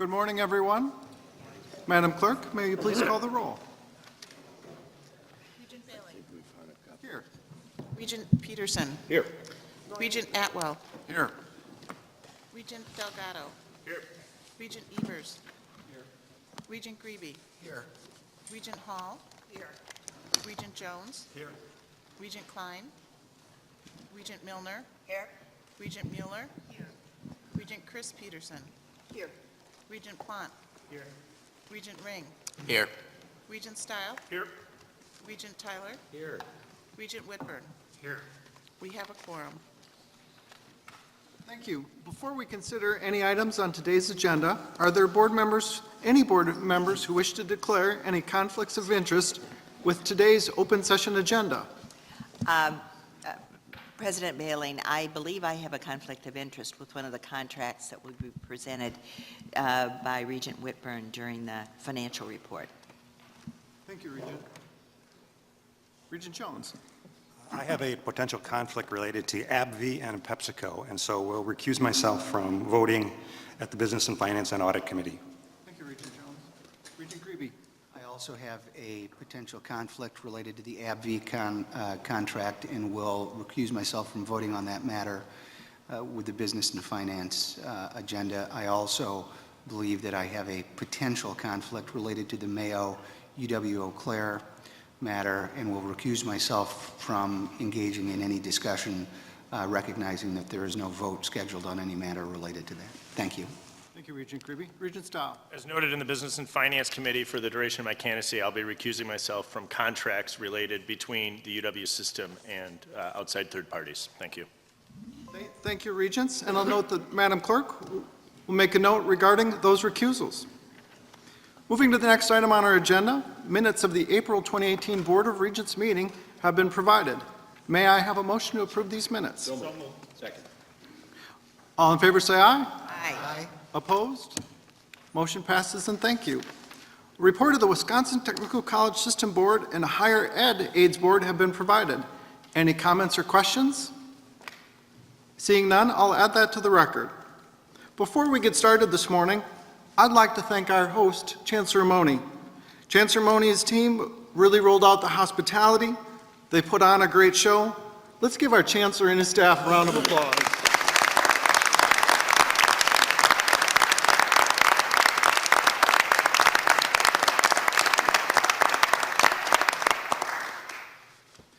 Good morning, everyone. Madam Clerk, may you please call the roll? Regent Bailey. Here. Regent Peterson. Here. Regent Atwell. Here. Regent Delgado. Here. Regent Evers. Here. Regent Greeby. Here. Regent Hall. Here. Regent Jones. Here. Regent Klein. Regent Milner. Here. Regent Mueller. Here. Regent Chris Peterson. Here. Regent Plant. Here. Regent Ring. Here. Regent Stile. Here. Regent Tyler. Here. Regent Whitburn. Here. We have a quorum. Thank you. Before we consider any items on today's agenda, are there any board members who wish to declare any conflicts of interest with today's open session agenda? President Bailey, I believe I have a conflict of interest with one of the contracts that will be presented by Regent Whitburn during the financial report. Thank you, Regent. Regent Jones. I have a potential conflict related to AbbVie and PepsiCo, and so will recuse myself from voting at the Business and Finance and Audit Committee. Thank you, Regent Jones. Regent Greeby. I also have a potential conflict related to the AbbVie contract and will recuse myself from voting on that matter with the Business and Finance agenda. I also believe that I have a potential conflict related to the Mayo UW-Eau matter and will recuse myself from engaging in any discussion, recognizing that there is no vote scheduled on any matter related to that. Thank you. Thank you, Regent Greeby. Regent Stile. As noted in the Business and Finance Committee, for the duration of my candidacy, I'll be recusing myself from contracts related between the UW system and outside third parties. Thank you. Thank you, Regents. And I'll note that Madam Clerk will make a note regarding those recusals. Moving to the next item on our agenda, minutes of the April 2018 Board of Regents meeting have been provided. May I have a motion to approve these minutes? So moved. Second. All in favor say aye. Aye. Opposed? Motion passes, and thank you. A report of the Wisconsin Technical College System Board and Higher Ed Aids Board have been provided. Any comments or questions? Seeing none, I'll add that to the record. Before we get started this morning, I'd like to thank our host, Chancellor Money. Chancellor Money's team really rolled out the hospitality. They put on a great show. Let's give our Chancellor and his staff a round of applause.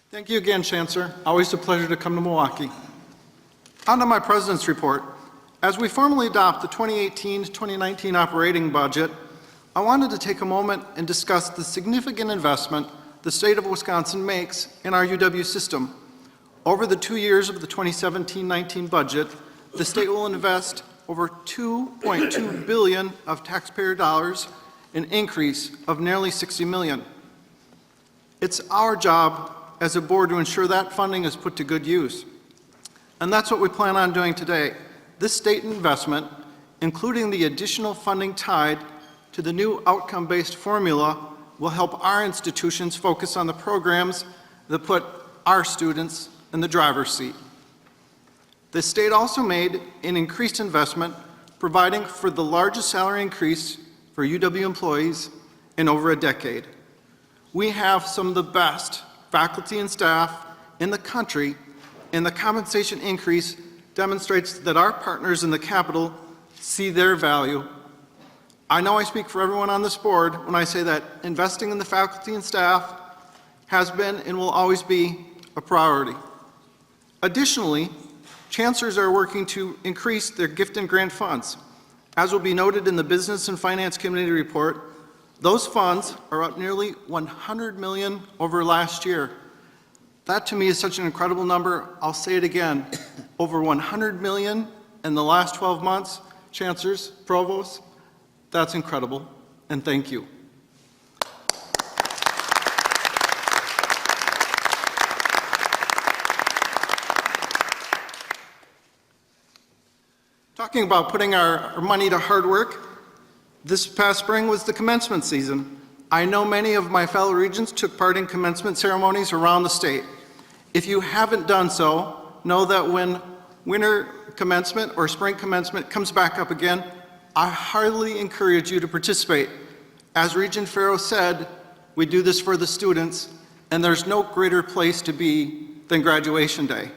Thank you again, Chancellor. Always a pleasure to come to Milwaukee. On to my President's report. As we formally adopt the 2018-2019 operating budget, I wanted to take a moment and discuss the significant investment the state of Wisconsin makes in our UW system. Over the 2 years of the 2017-19 budget, the state will invest over $2.2 billion of taxpayer dollars, an increase of nearly $60 million. It's our job as a board to ensure that funding is put to good use. And that's what we plan on doing today. This state investment, including the additional funding tied to the new outcome-based formula, will help our institutions focus on the programs that put our students in the driver's seat. The state also made an increased investment, providing for the largest salary increase for UW employees in over a decade. We have some of the best faculty and staff in the country, and the compensation increase demonstrates that our partners in the Capitol see their value. I know I speak for everyone on this board when I say that investing in the faculty and staff has been and will always be a priority. Additionally, chancellors are working to increase their gift and grant funds. As will be noted in the Business and Finance Committee report, those funds are up nearly $100 million over last year. That to me is such an incredible number. I'll say it again, over $100 million in the last 12 months. Chancellors, provosts, that's incredible, and thank you. Talking about putting our money to hard work, this past spring was the commencement season. I know many of my fellow regents took part in commencement ceremonies around the state. If you haven't done so, know that when winter commencement or spring commencement comes back up again, I highly encourage you to participate. As Regent Farrow said, we do this for the students, and there's no greater place to be than graduation day.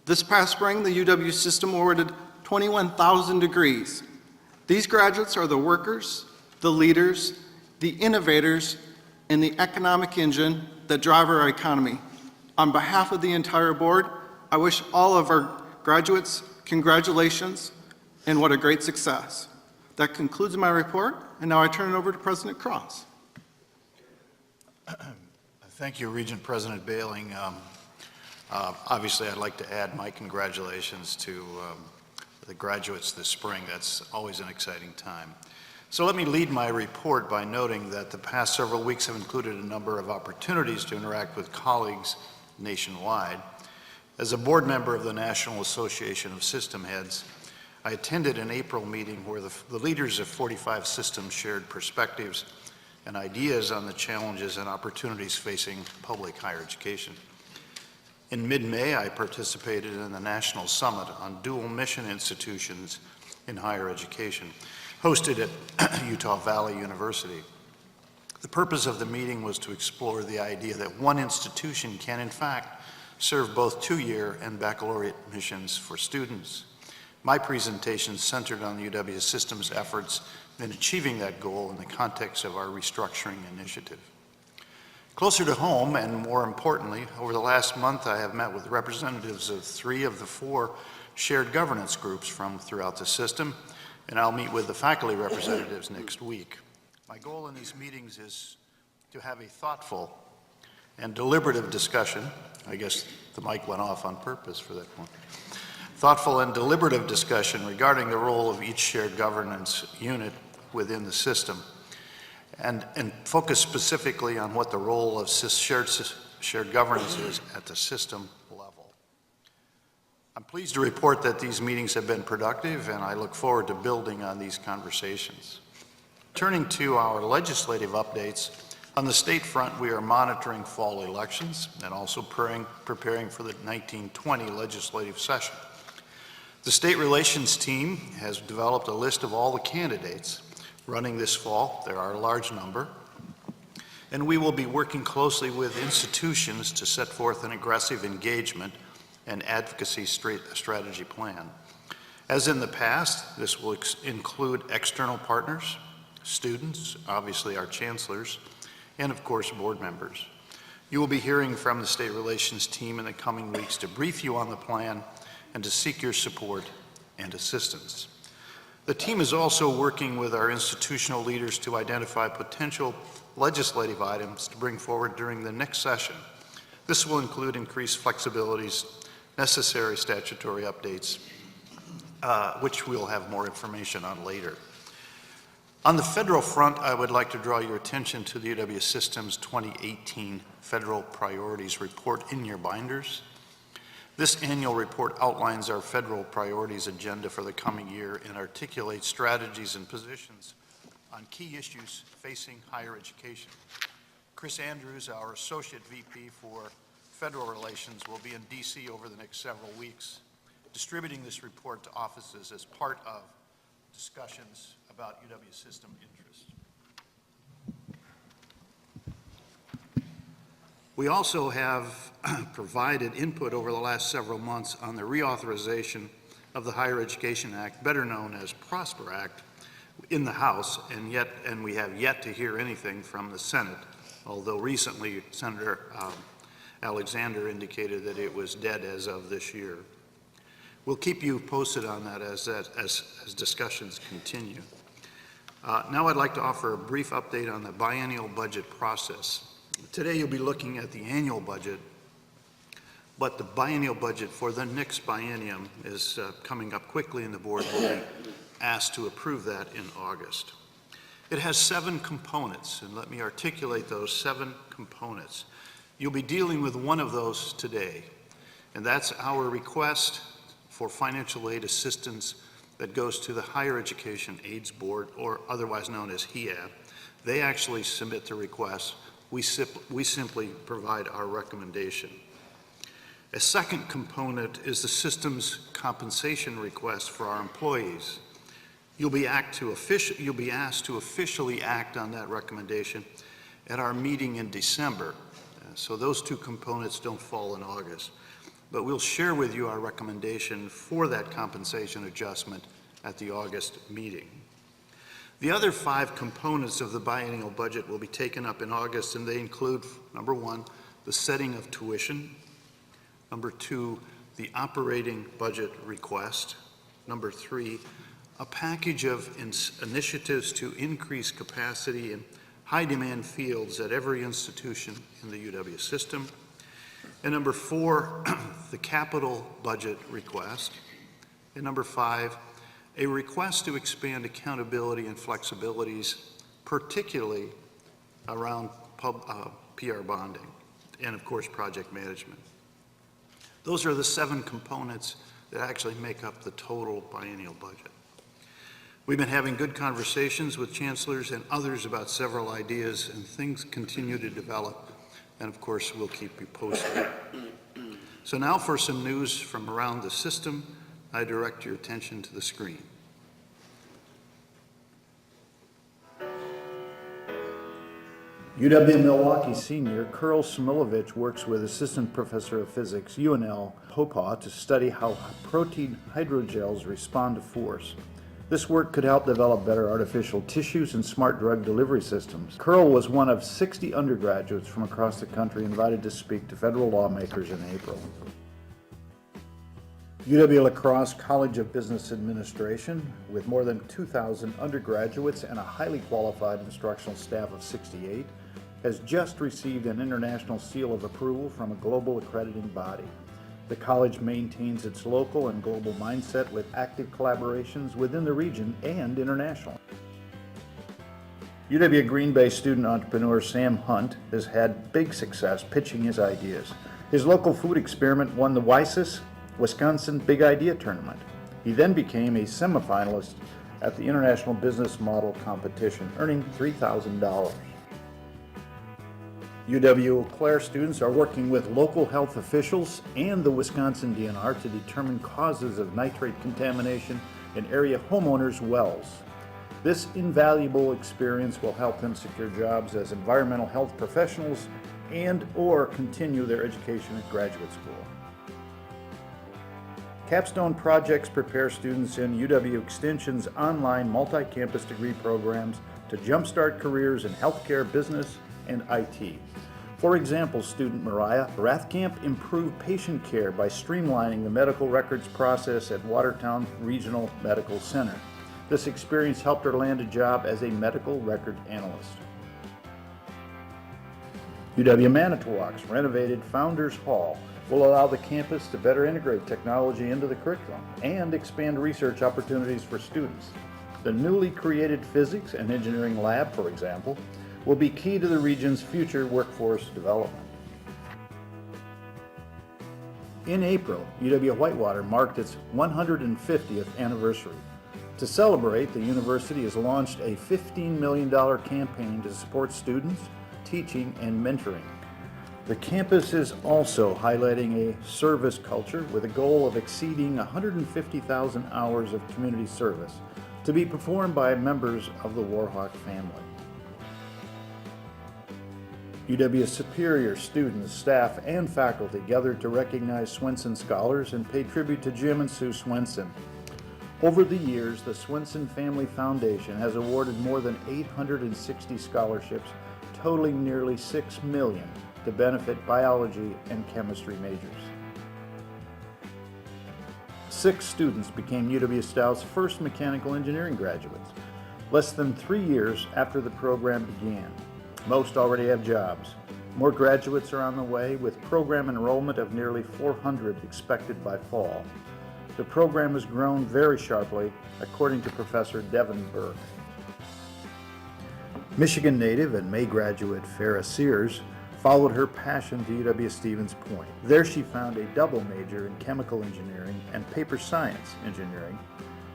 This past spring, the UW system awarded 21,000 degrees. These graduates are the workers, the leaders, the innovators, and the economic engine that drive our economy. On behalf of the entire board, I wish all of our graduates congratulations and what a great success. That concludes my report, and now I turn it over to President Cross. Thank you, Regent President Bailing. Obviously, I'd like to add my congratulations to the graduates this spring. That's always an exciting time. So let me lead my report by noting that the past several weeks have included a number of opportunities to interact with colleagues nationwide. As a board member of the National Association of System Heads, I attended an April meeting where the leaders of 45 systems shared perspectives and ideas on the challenges and opportunities facing public higher education. In mid-May, I participated in the National Summit on Dual Mission Institutions in Higher Education, hosted at Utah Valley University. The purpose of the meeting was to explore the idea that one institution can, in fact, serve both two-year and baccalaureate missions for students. My presentation centered on the UW system's efforts in achieving that goal in the context of our restructuring initiative. Closer to home, and more importantly, over the last month I have met with representatives of 3 of the 4 shared governance groups from throughout the system, and I'll meet with the faculty representatives next week. My goal in these meetings is to have a thoughtful and deliberative discussion. I guess the mic went off on purpose for that one. Thoughtful and deliberative discussion regarding the role of each shared governance unit within the system, and focus specifically on what the role of shared governance is at the system level. I'm pleased to report that these meetings have been productive, and I look forward to building on these conversations. Turning to our legislative updates, on the state front, we are monitoring fall elections and also preparing for the 1920 legislative session. The state relations team has developed a list of all the candidates running this fall. There are a large number, and we will be working closely with institutions to set forth an aggressive engagement and advocacy strategy plan. As in the past, this will include external partners, students, obviously our chancellors, and of course board members. You will be hearing from the state relations team in the coming weeks to brief you on the plan and to seek your support and assistance. The team is also working with our institutional leaders to identify potential legislative items to bring forward during the next session. This will include increased flexibilities, necessary statutory updates, which we'll have more information on later. On the federal front, I would like to draw your attention to the UW System's 2018 Federal Priorities Report in your binders. This annual report outlines our federal priorities agenda for the coming year and articulates strategies and positions on key issues facing higher education. Chris Andrews, our Associate VP for Federal Relations, will be in DC over the next several weeks, distributing this report to offices as part of discussions about UW system interest. We also have provided input over the last several months on the reauthorization of the Higher Education Act, better known as PROSPER Act, in the House, and we have yet to hear anything from the Senate, although recently Senator Alexander indicated that it was dead as of this year. We'll keep you posted on that as discussions continue. Now I'd like to offer a brief update on the biennial budget process. Today you'll be looking at the annual budget, but the biennial budget for the next biennium is coming up quickly, and the board will be asked to approve that in August. It has 7 components, and let me articulate those 7 components. You'll be dealing with one of those today, and that's our request for financial aid assistance that goes to the Higher Education Aids Board, or otherwise known as HEAB. They actually submit the request. We simply provide our recommendation. A second component is the system's compensation request for our employees. You'll be asked to officially act on that recommendation at our meeting in December. So those two components don't fall in August. But we'll share with you our recommendation for that compensation adjustment at the August meeting. The other 5 components of the biennial budget will be taken up in August, and they include, number 1, the setting of tuition, number 2, the operating budget request, number 3, a package of initiatives to increase capacity in high-demand fields at every institution in the UW system, and number 4, the capital budget request, and number 5, a request to expand accountability and flexibilities, particularly around PR bonding, and of course, project management. Those are the 7 components that actually make up the total biennial budget. We've been having good conversations with chancellors and others about several ideas, and things continue to develop, and of course, we'll keep you posted. So now for some news from around the system, I direct your attention to the screen. UW-Milwaukee senior Curl Smilovich works with Assistant Professor of Physics, UNL, Popa, to study how protein hydrogels respond to force. This work could help develop better artificial tissues and smart drug delivery systems. Curl was one of 60 undergraduates from across the country invited to speak to federal lawmakers in April. UW-La Crosse College of Business Administration, with more than 2,000 undergraduates and a highly qualified instructional staff of 68, has just received an international seal of approval from a global accrediting body. The college maintains its local and global mindset with active collaborations within the region and internationally. UW Green Bay student entrepreneur Sam Hunt has had big success pitching his ideas. His local food experiment won the WISIS Wisconsin Big Idea Tournament. He then became a semifinalist at the International Business Model Competition, earning $3,000. UW-Eau Claire students are working with local health officials and the Wisconsin DNR to determine causes of nitrate contamination in area homeowners' wells. This invaluable experience will help them secure jobs as environmental health professionals and/or continue their education at graduate school. Capstone projects prepare students in UW Extension's online multi-campus degree programs to jumpstart careers in healthcare, business, and IT. For example, student Mariah Rathkamp improved patient care by streamlining the medical records process at Watertown Regional Medical Center. This experience helped her land a job as a medical record analyst. UW-Manitowoc's renovated Founders Hall will allow the campus to better integrate technology into the curriculum and expand research opportunities for students. The newly created physics and engineering lab, for example, will be key to the region's future workforce development. In April, UW-Whitewater marked its 150th anniversary. To celebrate, the university has launched a $15 million campaign to support students, teaching, and mentoring. The campus is also highlighting a service culture with a goal of exceeding 150,000 hours of community service to be performed by members of the Warhawk family. UW Superior students, staff, and faculty gathered to recognize Swenson scholars and pay tribute to Jim and Sue Swenson. Over the years, the Swenson Family Foundation has awarded more than 860 scholarships, totaling nearly $6 million to benefit biology and chemistry majors. 6 students became UW-Stough's first mechanical engineering graduates, less than 3 years after the program began. Most already have jobs. More graduates are on the way, with program enrollment of nearly 400 expected by fall. The program has grown very sharply, according to Professor Devin Burke. Michigan native and May graduate Farrah Sears followed her passion to UW-Stevens Point. There she found a double major in chemical engineering and paper science engineering,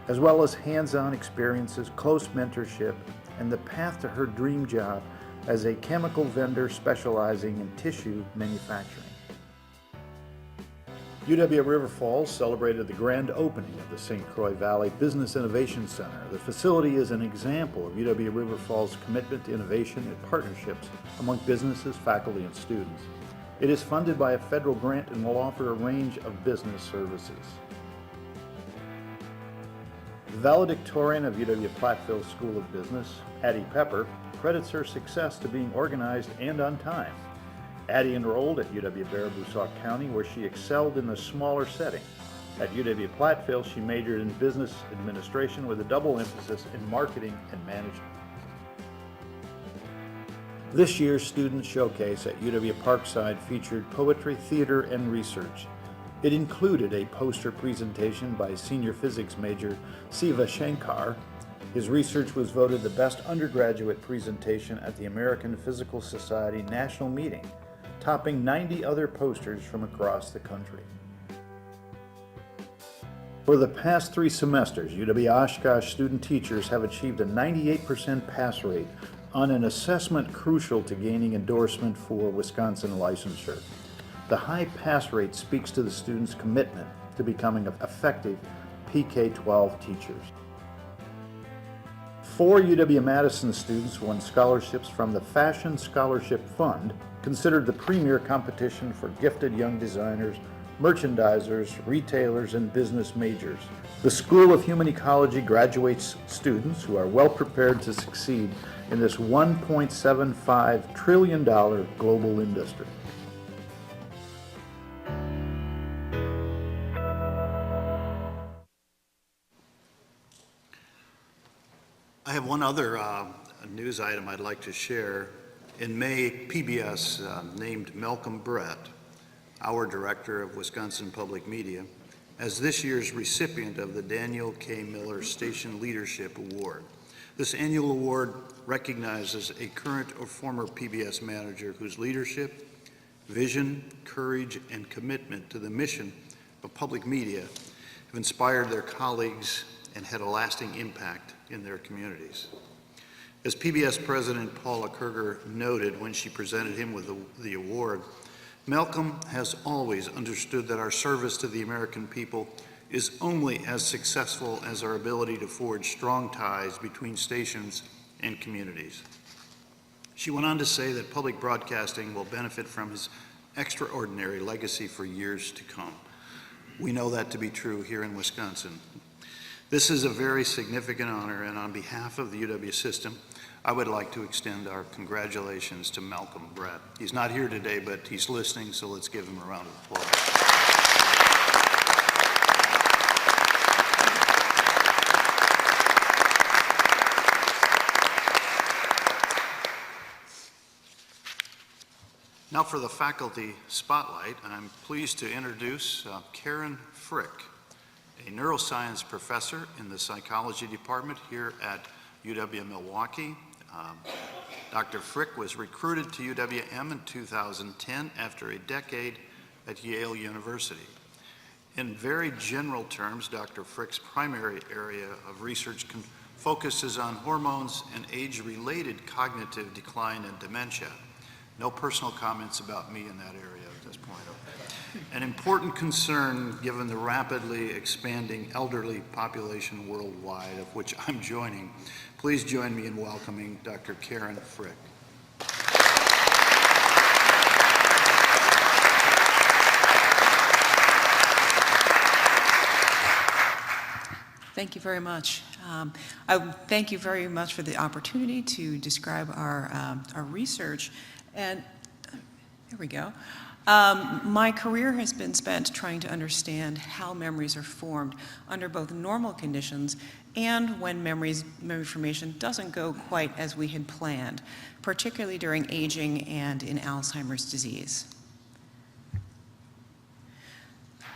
as well as hands-on experiences, close mentorship, and the path to her dream job as a chemical vendor specializing in tissue manufacturing. UW River Falls celebrated the grand opening of the St. Croix Valley Business Innovation Center. The facility is an example of UW River Falls' commitment to innovation and partnerships among businesses, faculty, and students. It is funded by a federal grant and will offer a range of business services. The valedictorian of UW-Platteville School of Business, Addie Pepper, credits her success to being organized and on time. Addie enrolled at UW-Baraboo County, where she excelled in the smaller setting. At UW-Platteville, she majored in business administration with a double emphasis in marketing and management. This year's Student Showcase at UW-Parkside featured poetry, theater, and research. It included a poster presentation by senior physics major Siva Shankar. His research was voted the best undergraduate presentation at the American Physical Society National Meeting, topping 90 other posters from across the country. For the past 3 semesters, UW-Oshkosh student teachers have achieved a 98% pass rate on an assessment crucial to gaining endorsement for Wisconsin licensure. The high pass rate speaks to the students' commitment to becoming effective PK-12 teachers. 4 UW-Madison students won scholarships from the Fashion Scholarship Fund, considered the premier competition for gifted young designers, merchandisers, retailers, and business majors. The School of Human Ecology graduates students who are well prepared to succeed in this $1.75 trillion global industry. I have one other news item I'd like to share. In May, PBS named Malcolm Brett, our Director of Wisconsin Public Media, as this year's recipient of the Daniel K. Miller Station Leadership Award. This annual award recognizes a current or former PBS manager whose leadership, vision, courage, and commitment to the mission of public media have inspired their colleagues and had a lasting impact in their communities. As PBS President Paula Kerger noted when she presented him with the award, Malcolm has always understood that our service to the American people is only as successful as our ability to forge strong ties between stations and communities. She went on to say that public broadcasting will benefit from his extraordinary legacy for years to come. We know that to be true here in Wisconsin. This is a very significant honor, and on behalf of the UW system, I would like to extend our congratulations to Malcolm Brett. He's not here today, but he's listening, so let's give him a round of applause. Now for the faculty spotlight, I'm pleased to introduce Karen Frick, a neuroscience professor in the psychology department here at UW-Milwaukee. Dr. Frick was recruited to UWM in 2010 after a decade at Yale University. In very general terms, Dr. Frick's primary area of research focuses on hormones and age-related cognitive decline and dementia. No personal comments about me in that area at this point. An important concern given the rapidly expanding elderly population worldwide, of which I'm joining. Please join me in welcoming Dr. Karen Frick. Thank you very much. I thank you very much for the opportunity to describe our research. And there we go. My career has been spent trying to understand how memories are formed under both normal conditions and when memory formation doesn't go quite as we had planned, particularly during aging and in Alzheimer's disease.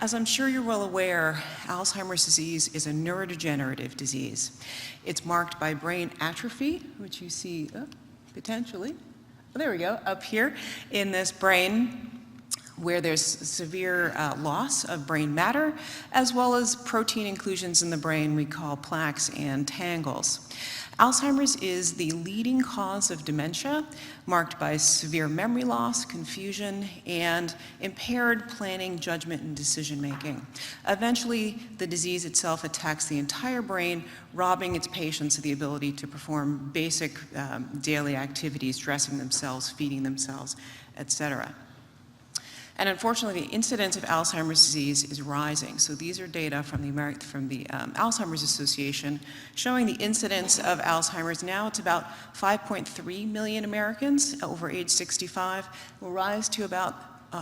As I'm sure you're well aware, Alzheimer's disease is a neurodegenerative disease. It's marked by brain atrophy, which you see potentially, there we go, up here in this brain, where there's severe loss of brain matter, as well as protein inclusions in the brain we call plaques and tangles. Alzheimer's is the leading cause of dementia, marked by severe memory loss, confusion, and impaired planning, judgment, and decision-making. Eventually, the disease itself attacks the entire brain, robbing its patients of the ability to perform basic daily activities, dressing themselves, feeding themselves, etc. And unfortunately, the incidence of Alzheimer's disease is rising. So these are data from the Alzheimer's Association showing the incidence of Alzheimer's. Now it's about 5.3 million Americans over age 65. Will rise to about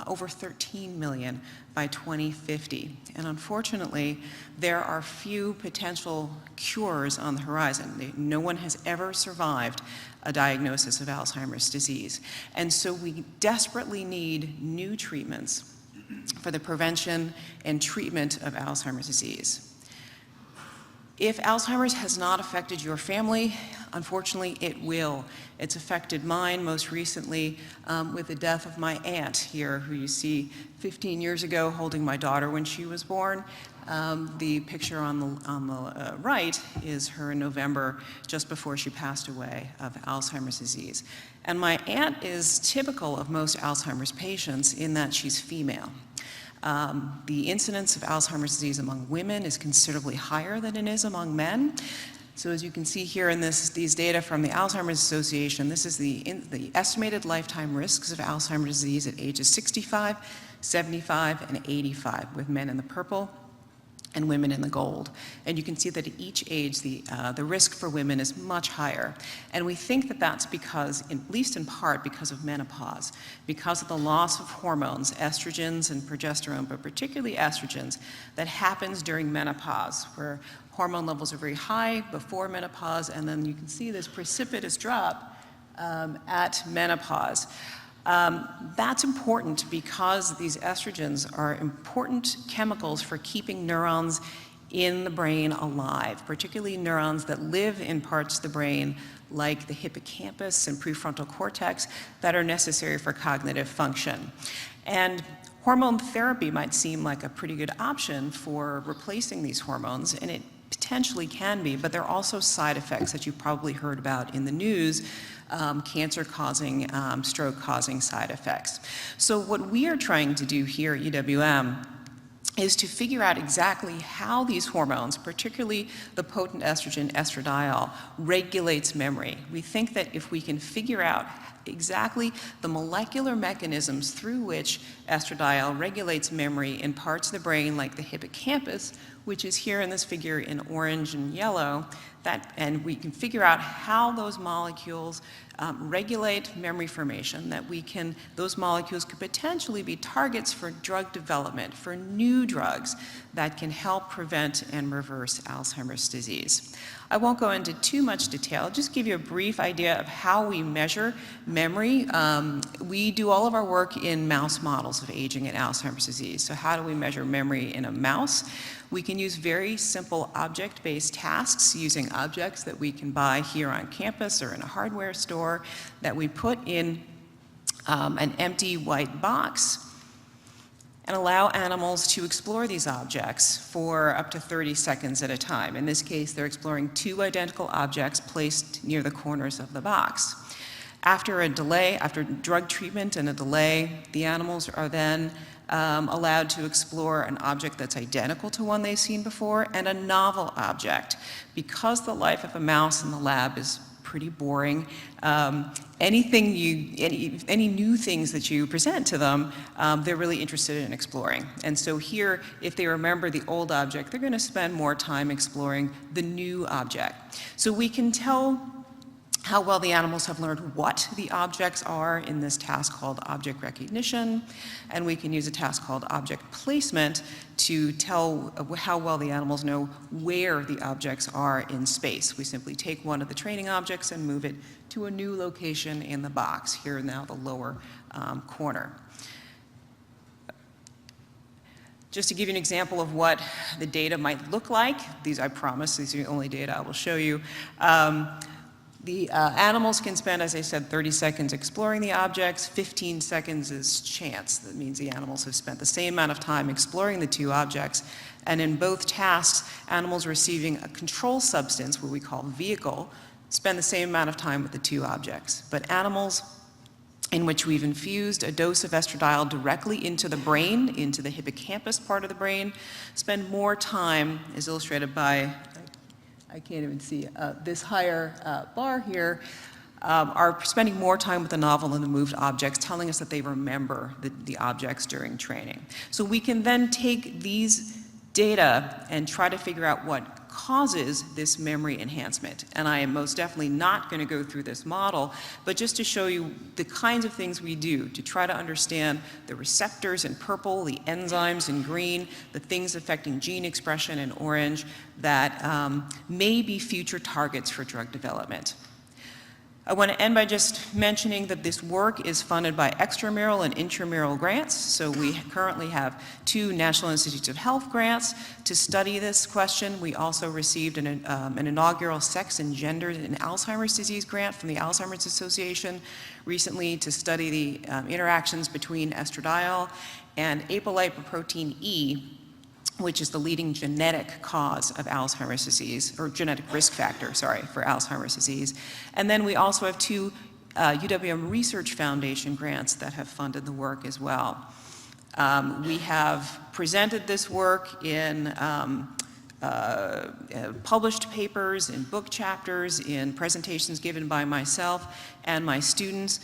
over 13 million by 2050. And unfortunately, there are few potential cures on the horizon. No one has ever survived a diagnosis of Alzheimer's disease. And so we desperately need new treatments for the prevention and treatment of Alzheimer's disease. If Alzheimer's has not affected your family, unfortunately it will. It's affected mine most recently with the death of my aunt here, who you see 15 years ago holding my daughter when she was born. The picture on the right is her in November, just before she passed away of Alzheimer's disease. And my aunt is typical of most Alzheimer's patients in that she's female. The incidence of Alzheimer's disease among women is considerably higher than it is among men. So as you can see here in these data from the Alzheimer's Association, this is the estimated lifetime risks of Alzheimer's disease at ages 65, 75, and 85, with men in the purple and women in the gold. And you can see that at each age, the risk for women is much higher. And we think that that's because, at least in part, because of menopause, because of the loss of hormones, estrogens and progesterone, but particularly estrogens, that happens during menopause, where hormone levels are very high before menopause, and then you can see this precipitous drop at menopause. That's important because these estrogens are important chemicals for keeping neurons in the brain alive, particularly neurons that live in parts of the brain like the hippocampus and prefrontal cortex that are necessary for cognitive function. And hormone therapy might seem like a pretty good option for replacing these hormones, and it potentially can be, but there are also side effects that you've probably heard about in the news, cancer-causing, stroke-causing side effects. So what we are trying to do here at UWM is to figure out exactly how these hormones, particularly the potent estrogen estradiol, regulates memory. We think that if we can figure out exactly the molecular mechanisms through which estradiol regulates memory in parts of the brain like the hippocampus, which is here in this figure in orange and yellow, and we can figure out how those molecules regulate memory formation, that those molecules could potentially be targets for drug development, for new drugs that can help prevent and reverse Alzheimer's disease. I won't go into too much detail, just give you a brief idea of how we measure memory. We do all of our work in mouse models of aging and Alzheimer's disease. So how do we measure memory in a mouse? We can use very simple object-based tasks using objects that we can buy here on campus or in a hardware store that we put in an empty white box and allow animals to explore these objects for up to 30 seconds at a time. In this case, they're exploring two identical objects placed near the corners of the box. After a delay, after drug treatment and a delay, the animals are then allowed to explore an object that's identical to one they've seen before and a novel object. Because the life of a mouse in the lab is pretty boring, any new things that you present to them, they're really interested in exploring. And so here, if they remember the old object, they're going to spend more time exploring the new object. So we can tell how well the animals have learned what the objects are in this task called object recognition, and we can use a task called object placement to tell how well the animals know where the objects are in space. We simply take one of the training objects and move it to a new location in the box, here now the lower corner. Just to give you an example of what the data might look like, I promise these are the only data I will show you. The animals can spend, as I said, 30 seconds exploring the objects, 15 seconds is chance. That means the animals have spent the same amount of time exploring the two objects. And in both tasks, animals receiving a control substance, what we call vehicle, spend the same amount of time with the two objects. But animals in which we've infused a dose of estradiol directly into the brain, into the hippocampus part of the brain, spend more time, as illustrated by, I can't even see, this higher bar here, are spending more time with the novel and the moved objects, telling us that they remember the objects during training. So we can then take these data and try to figure out what causes this memory enhancement. And I am most definitely not going to go through this model, but just to show you the kinds of things we do to try to understand the receptors in purple, the enzymes in green, the things affecting gene expression in orange that may be future targets for drug development. I want to end by just mentioning that this work is funded by extramural and intramural grants. So we currently have 2 National Institutes of Health grants to study this question. We also received an inaugural Sex and Gender in Alzheimer's Disease grant from the Alzheimer's Association recently to study the interactions between estradiol and apolipoprotein E, which is the leading genetic cause of Alzheimer's disease, or genetic risk factor, sorry, for Alzheimer's disease. And then we also have 2 UW Research Foundation grants that have funded the work as well. We have presented this work in published papers, in book chapters, in presentations given by myself and my students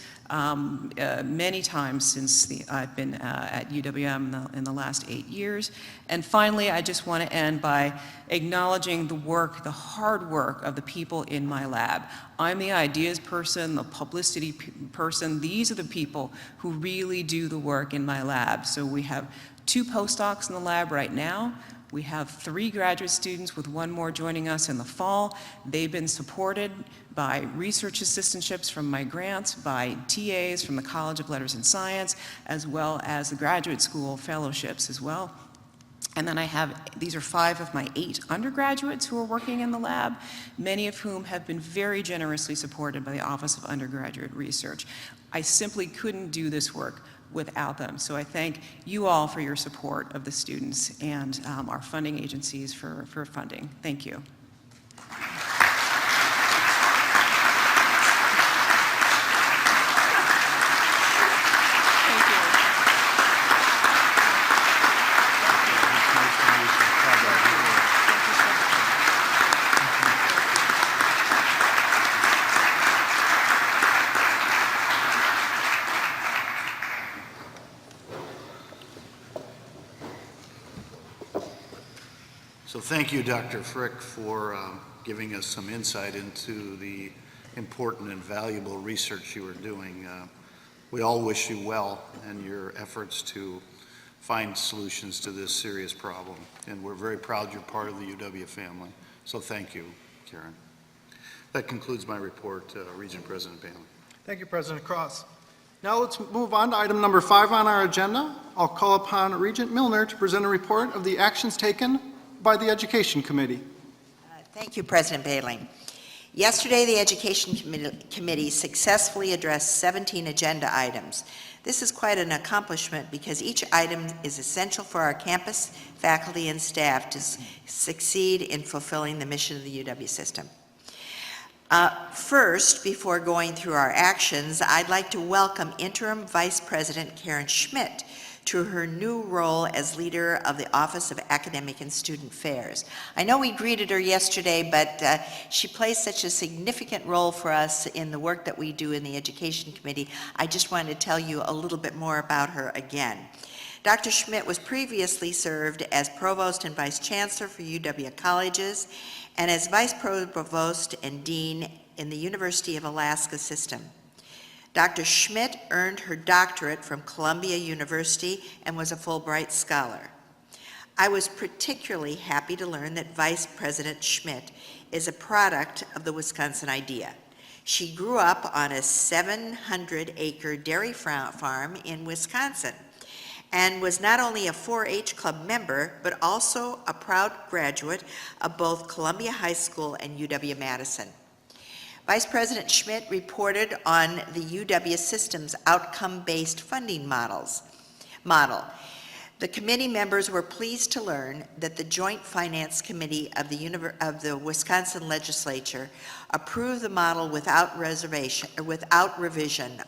many times since I've been at UW in the last 8 years. And finally, I just want to end by acknowledging the work, the hard work of the people in my lab. I'm the ideas person, the publicity person. These are the people who really do the work in my lab. So we have 2 postdocs in the lab right now. We have 3 graduate students with 1 more joining us in the fall. They've been supported by research assistantships from my grants, by TAs from the College of Letters and Science, as well as the graduate school fellowships as well. And then these are 5 of my 8 undergraduates who are working in the lab, many of whom have been very generously supported by the Office of Undergraduate Research. I simply couldn't do this work without them. So I thank you all for your support of the students and our funding agencies for funding. Thank you. So thank you, Dr. Frick, for giving us some insight into the important and valuable research you are doing. We all wish you well in your efforts to find solutions to this serious problem. And we're very proud you're part of the UW family. So thank you, Karen. That concludes my report, Regent President Bailey. Thank you, President Cross. Now let's move on to item number 5 on our agenda. I'll call upon Regent Milner to present a report of the actions taken by the Education Committee. Thank you, President Bailey. Yesterday, the Education Committee successfully addressed 17 agenda items. This is quite an accomplishment because each item is essential for our campus, faculty, and staff to succeed in fulfilling the mission of the UW system. First, before going through our actions, I'd like to welcome Interim Vice President Karen Schmidt to her new role as leader of the Office of Academic and Student Affairs. I know we greeted her yesterday, but she plays such a significant role for us in the work that we do in the Education Committee. I just wanted to tell you a little bit more about her again. Dr. Schmidt was previously served as Provost and Vice Chancellor for UW Colleges and as Vice Provost and Dean in the University of Alaska System. Dr. Schmidt earned her doctorate from Columbia University and was a Fulbright Scholar. I was particularly happy to learn that Vice President Schmidt is a product of the Wisconsin idea. She grew up on a 700-acre dairy farm in Wisconsin and was not only a 4-H club member, but also a proud graduate of both Columbia High School and UW-Madison. Vice President Schmidt reported on the UW Systems outcome-based funding model. The committee members were pleased to learn that the Joint Finance Committee of the Wisconsin Legislature approved the model without revision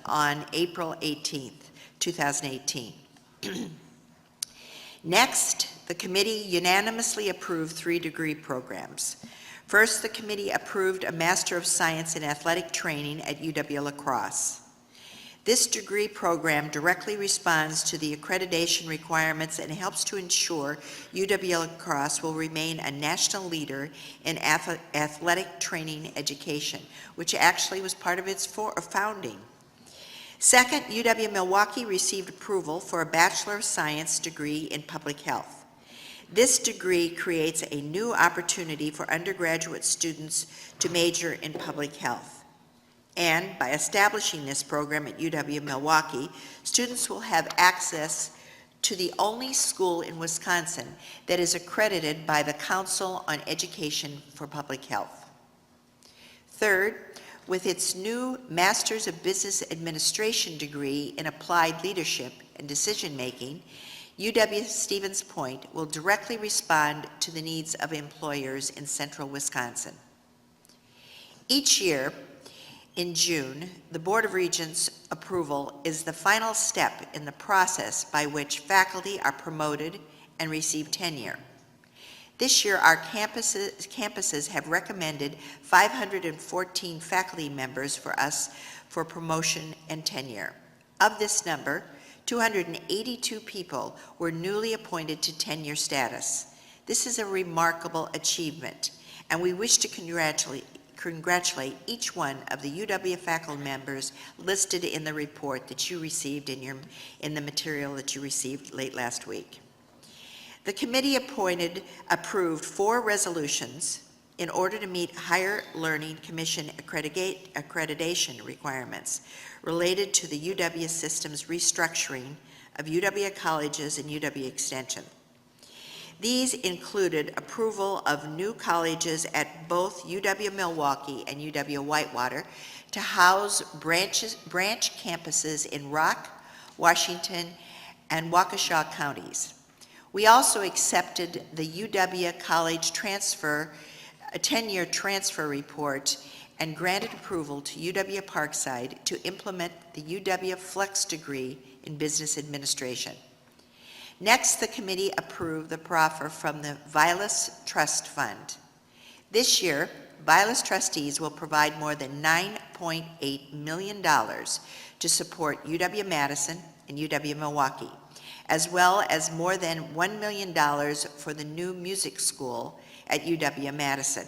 on April 18th, 2018. Next, the committee unanimously approved 3 degree programs. First, the committee approved a Master of Science in Athletic Training at UW-La Crosse. This degree program directly responds to the accreditation requirements and helps to ensure UW-La Crosse will remain a national leader in athletic training education, which actually was part of its founding. Second, UW-Milwaukee received approval for a Bachelor of Science degree in Public Health. This degree creates a new opportunity for undergraduate students to major in public health. And by establishing this program at UW-Milwaukee, students will have access to the only school in Wisconsin that is accredited by the Council on Education for Public Health. Third, with its new Master's of Business Administration degree in Applied Leadership and Decision-Making, UW-Stevens Point will directly respond to the needs of employers in central Wisconsin. Each year, in June, the Board of Regents approval is the final step in the process by which faculty are promoted and receive tenure. This year, our campuses have recommended 514 faculty members for us for promotion and tenure. Of this number, 282 people were newly appointed to tenure status. This is a remarkable achievement, and we wish to congratulate each one of the UW faculty members listed in the report that you received in the material that you received late last week. The committee approved 4 resolutions in order to meet Higher Learning Commission accreditation requirements related to the UW Systems restructuring of UW colleges and UW Extension. These included approval of new colleges at both UW-Milwaukee and UW-Whitewater to house branch campuses in Rock, Washington, and Waukesha counties. We also accepted the UW College a 10-year transfer report and granted approval to UW Parkside to implement the UW Flex degree in Business Administration. Next, the committee approved the proffer from the Vilas Trust Fund. This year, Vilas trustees will provide more than $9.8 million to support UW-Madison and UW-Milwaukee, as well as more than $1 million for the new music school at UW-Madison.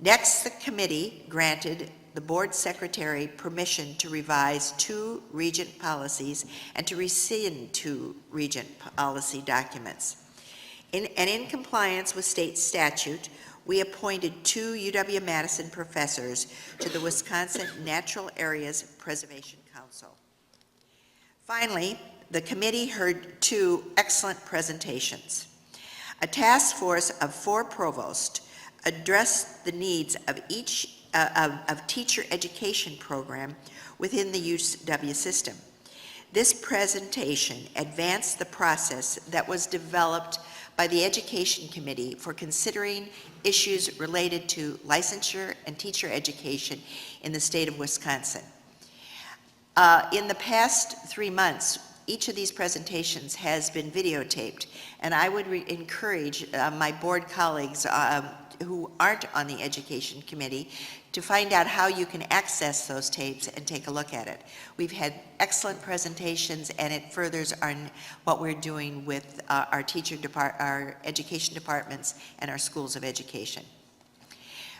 Next, the committee granted the board secretary permission to revise 2 Regent policies and to rescind 2 Regent policy documents. In compliance with state statute, we appointed 2 UW-Madison professors to the Wisconsin Natural Areas Preservation Council. Finally, the committee heard 2 excellent presentations. A task force of 4 provosts addressed the needs of each teacher education program within the UW system. This presentation advanced the process that was developed by the Education Committee for considering issues related to licensure and teacher education in the state of Wisconsin. In the past 3 months, each of these presentations has been videotaped, and I would encourage my board colleagues who aren't on the Education Committee to find out how you can access those tapes and take a look at it. We've had excellent presentations, and it furthers what we're doing with our education departments and our schools of education.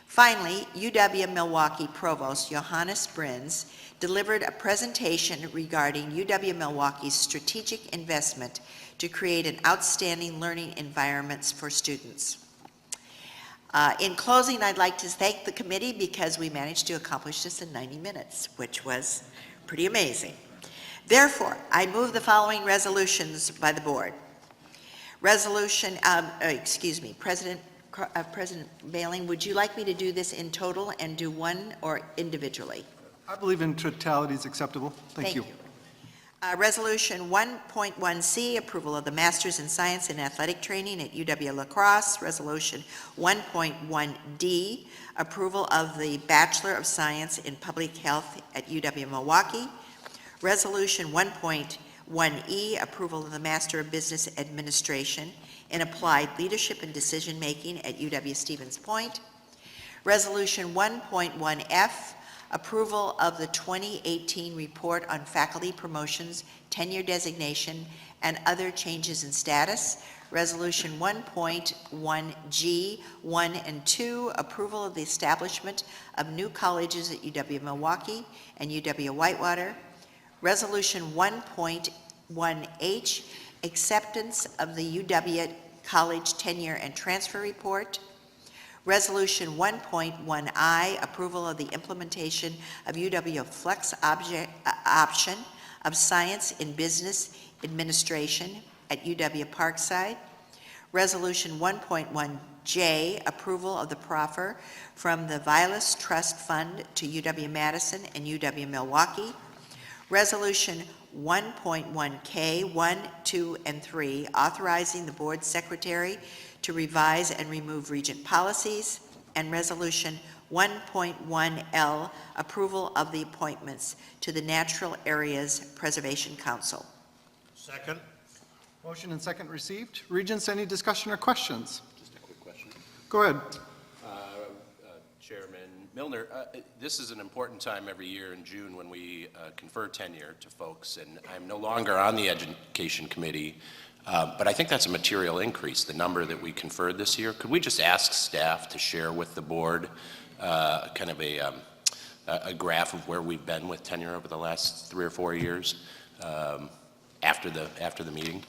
Finally, UW-Milwaukee Provost Johannes Brins delivered a presentation regarding UW-Milwaukee's strategic investment to create an outstanding learning environments for students. In closing, I'd like to thank the committee because we managed to accomplish this in 90 minutes, which was pretty amazing. Therefore, I move the following resolutions by the board. President President Bailing, would you like me to do this in total and do one or individually? I believe in totality is acceptable. Thank you. Resolution 1.1C, approval of the Masters in Science and Athletic Training at UW-La Crosse. Resolution 1.1D, approval of the Bachelor of Science in Public Health at UW-Milwaukee. Resolution 1.1E, approval of the Master of Business Administration in Applied Leadership and Decision-Making at UW-Stevens Point. Resolution 1.1F, approval of the 2018 report on faculty promotions, tenure designation, and other changes in status. Resolution 1.1G, 1 and 2, approval of the establishment of new colleges at UW-Milwaukee and UW-Whitewater. Resolution 1.1H, acceptance of the UW College tenure and transfer report. Resolution 1.1I, approval of the implementation of UW Flex option of Science in Business Administration at UW Parkside. Resolution 1.1J, approval of the proffer from the Vilas Trust Fund to UW-Madison and UW-Milwaukee. Resolution 1.1K, 1, 2, and 3, authorizing the board secretary to revise and remove regent policies, and Resolution 1.1L, approval of the appointments to the Natural Areas Preservation Council. Second. Motion and second received. Regents, any discussion or questions? Just a quick question. Go ahead. Chairman Milner, this is an important time every year in June when we confer tenure to folks, and I'm no longer on the Education Committee, but I think that's a material increase, the number that we conferred this year. Could we just ask staff to share with the board kind of a graph of where we've been with tenure over the last 3 or 4 years after the meeting?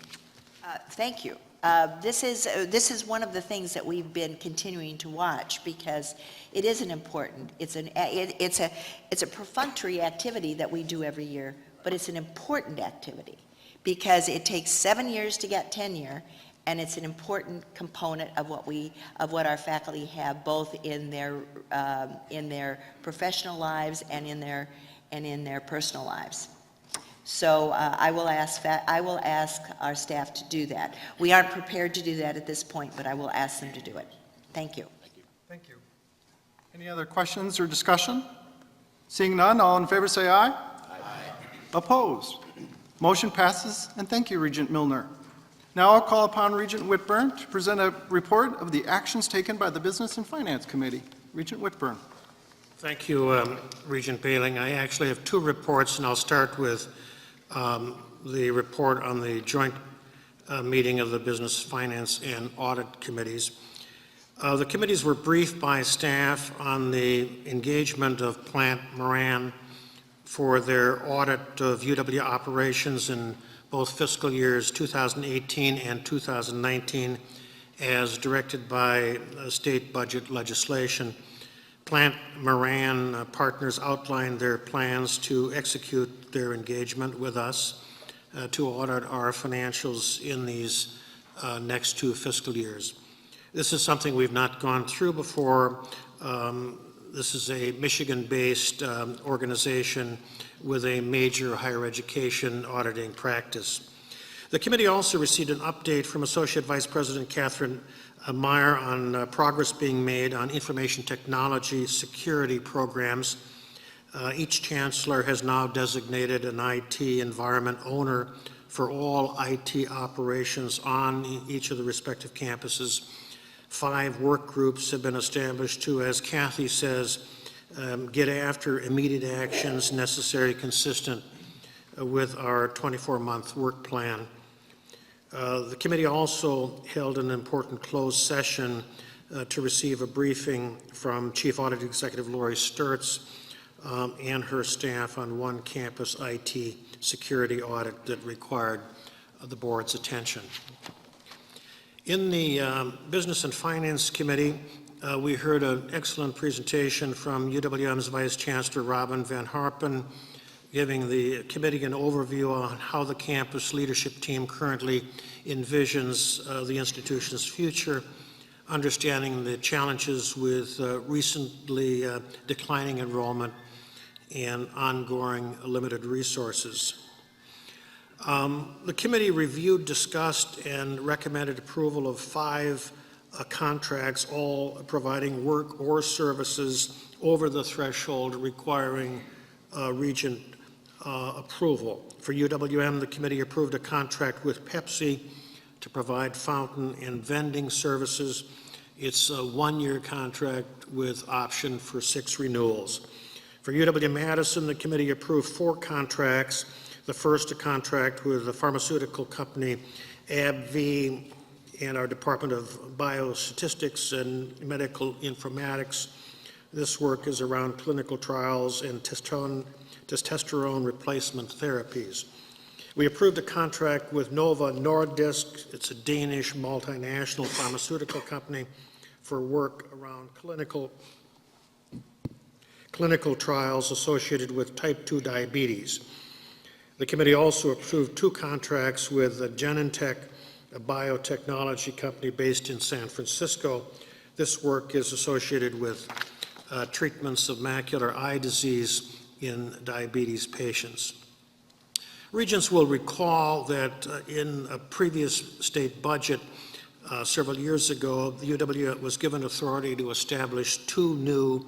Thank you. This is one of the things that we've been continuing to watch because it is an important, it's a perfunctory activity that we do every year, but it's an important activity because it takes 7 years to get tenure, and it's an important component of what our faculty have both in their professional lives and in their personal lives. So I will ask our staff to do that. We aren't prepared to do that at this point, but I will ask them to do it. Thank you. Thank you. Any other questions or discussion? Seeing none, all in favor say aye. Aye. Opposed? Motion passes, and thank you, Regent Milner. Now I'll call upon Regent Whitburn to present a report of the actions taken by the Business and Finance Committee. Regent Whitburn. Thank you, Regent Bailing. I actually have 2 reports, and I'll start with the report on the joint meeting of the Business, Finance, and Audit Committees. The committees were briefed by staff on the engagement of Plant Moran for their audit of UW operations in both fiscal years 2018 and 2019 as directed by state budget legislation. Plant Moran partners outlined their plans to execute their engagement with us to audit our financials in these next 2 fiscal years. This is something we've not gone through before. This is a Michigan-based organization with a major higher education auditing practice. The committee also received an update from Associate Vice President Catherine Meyer on progress being made on information technology security programs. Each chancellor has now designated an IT environment owner for all IT operations on each of the respective campuses. 5 work groups have been established to, as Kathy says, get after immediate actions necessary consistent with our 24-month work plan. The committee also held an important closed session to receive a briefing from Chief Audit Executive Lori Sturtz and her staff on one campus IT security audit that required the board's attention. In the Business and Finance Committee, we heard an excellent presentation from UWM's Vice Chancellor Robin Van Harpen, giving the committee an overview on how the campus leadership team currently envisions the institution's future. understanding the challenges with recently declining enrollment and ongoing limited resources. The committee reviewed, discussed, and recommended approval of 5 contracts, all providing work or services over the threshold requiring Regent approval. For UWM, the committee approved a contract with Pepsi to provide fountain and vending services. It's a 1-year contract with option for 6 renewals. For UW-Madison, the committee approved 4 contracts. The first, a contract with the pharmaceutical company AbbVie and our Department of Biostatistics and Medical Informatics. This work is around clinical trials and testosterone replacement therapies. We approved a contract with Novo Nordisk. It's a Danish multinational pharmaceutical company for work around clinical trials associated with type 2 diabetes. The committee also approved 2 contracts with Genentech, a biotechnology company based in San Francisco. This work is associated with treatments of macular eye disease in diabetes patients. Regents will recall that in a previous state budget several years ago, the UW was given authority to establish 2 new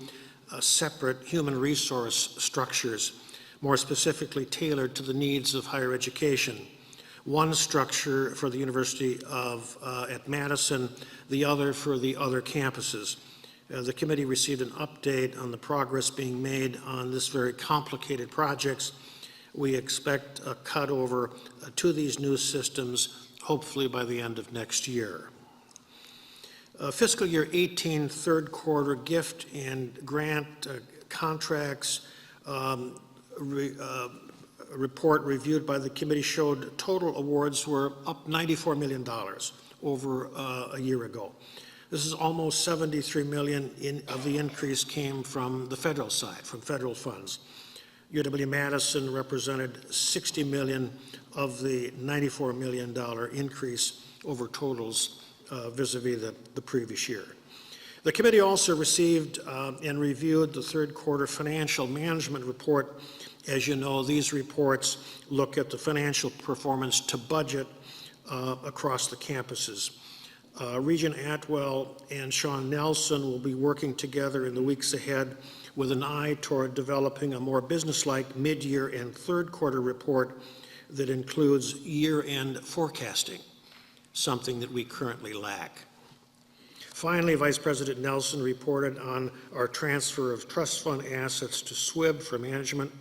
separate human resource structures, more specifically tailored to the needs of higher education. One structure for the University of at Madison, the other for the other campuses. The committee received an update on the progress being made on this very complicated projects. We expect a cutover to these new systems, hopefully by the end of next year. Fiscal year 18 third quarter gift and grant contracts report reviewed by the committee showed total awards were up $94 million over a year ago. This is almost $73 million of the increase came from the federal side, from federal funds. UW-Madison represented $60 million of the $94 million increase over totals vis-a-vis the previous year. The committee also received and reviewed the third quarter financial management report. As you know, these reports look at the financial performance to budget across the campuses. Regent Atwell and Sean Nelson will be working together in the weeks ahead with an eye toward developing a more businesslike mid-year and third quarter report that includes year-end forecasting, something that we currently lack. Finally, Vice President Nelson reported on our transfer of trust fund assets to SWIB for management.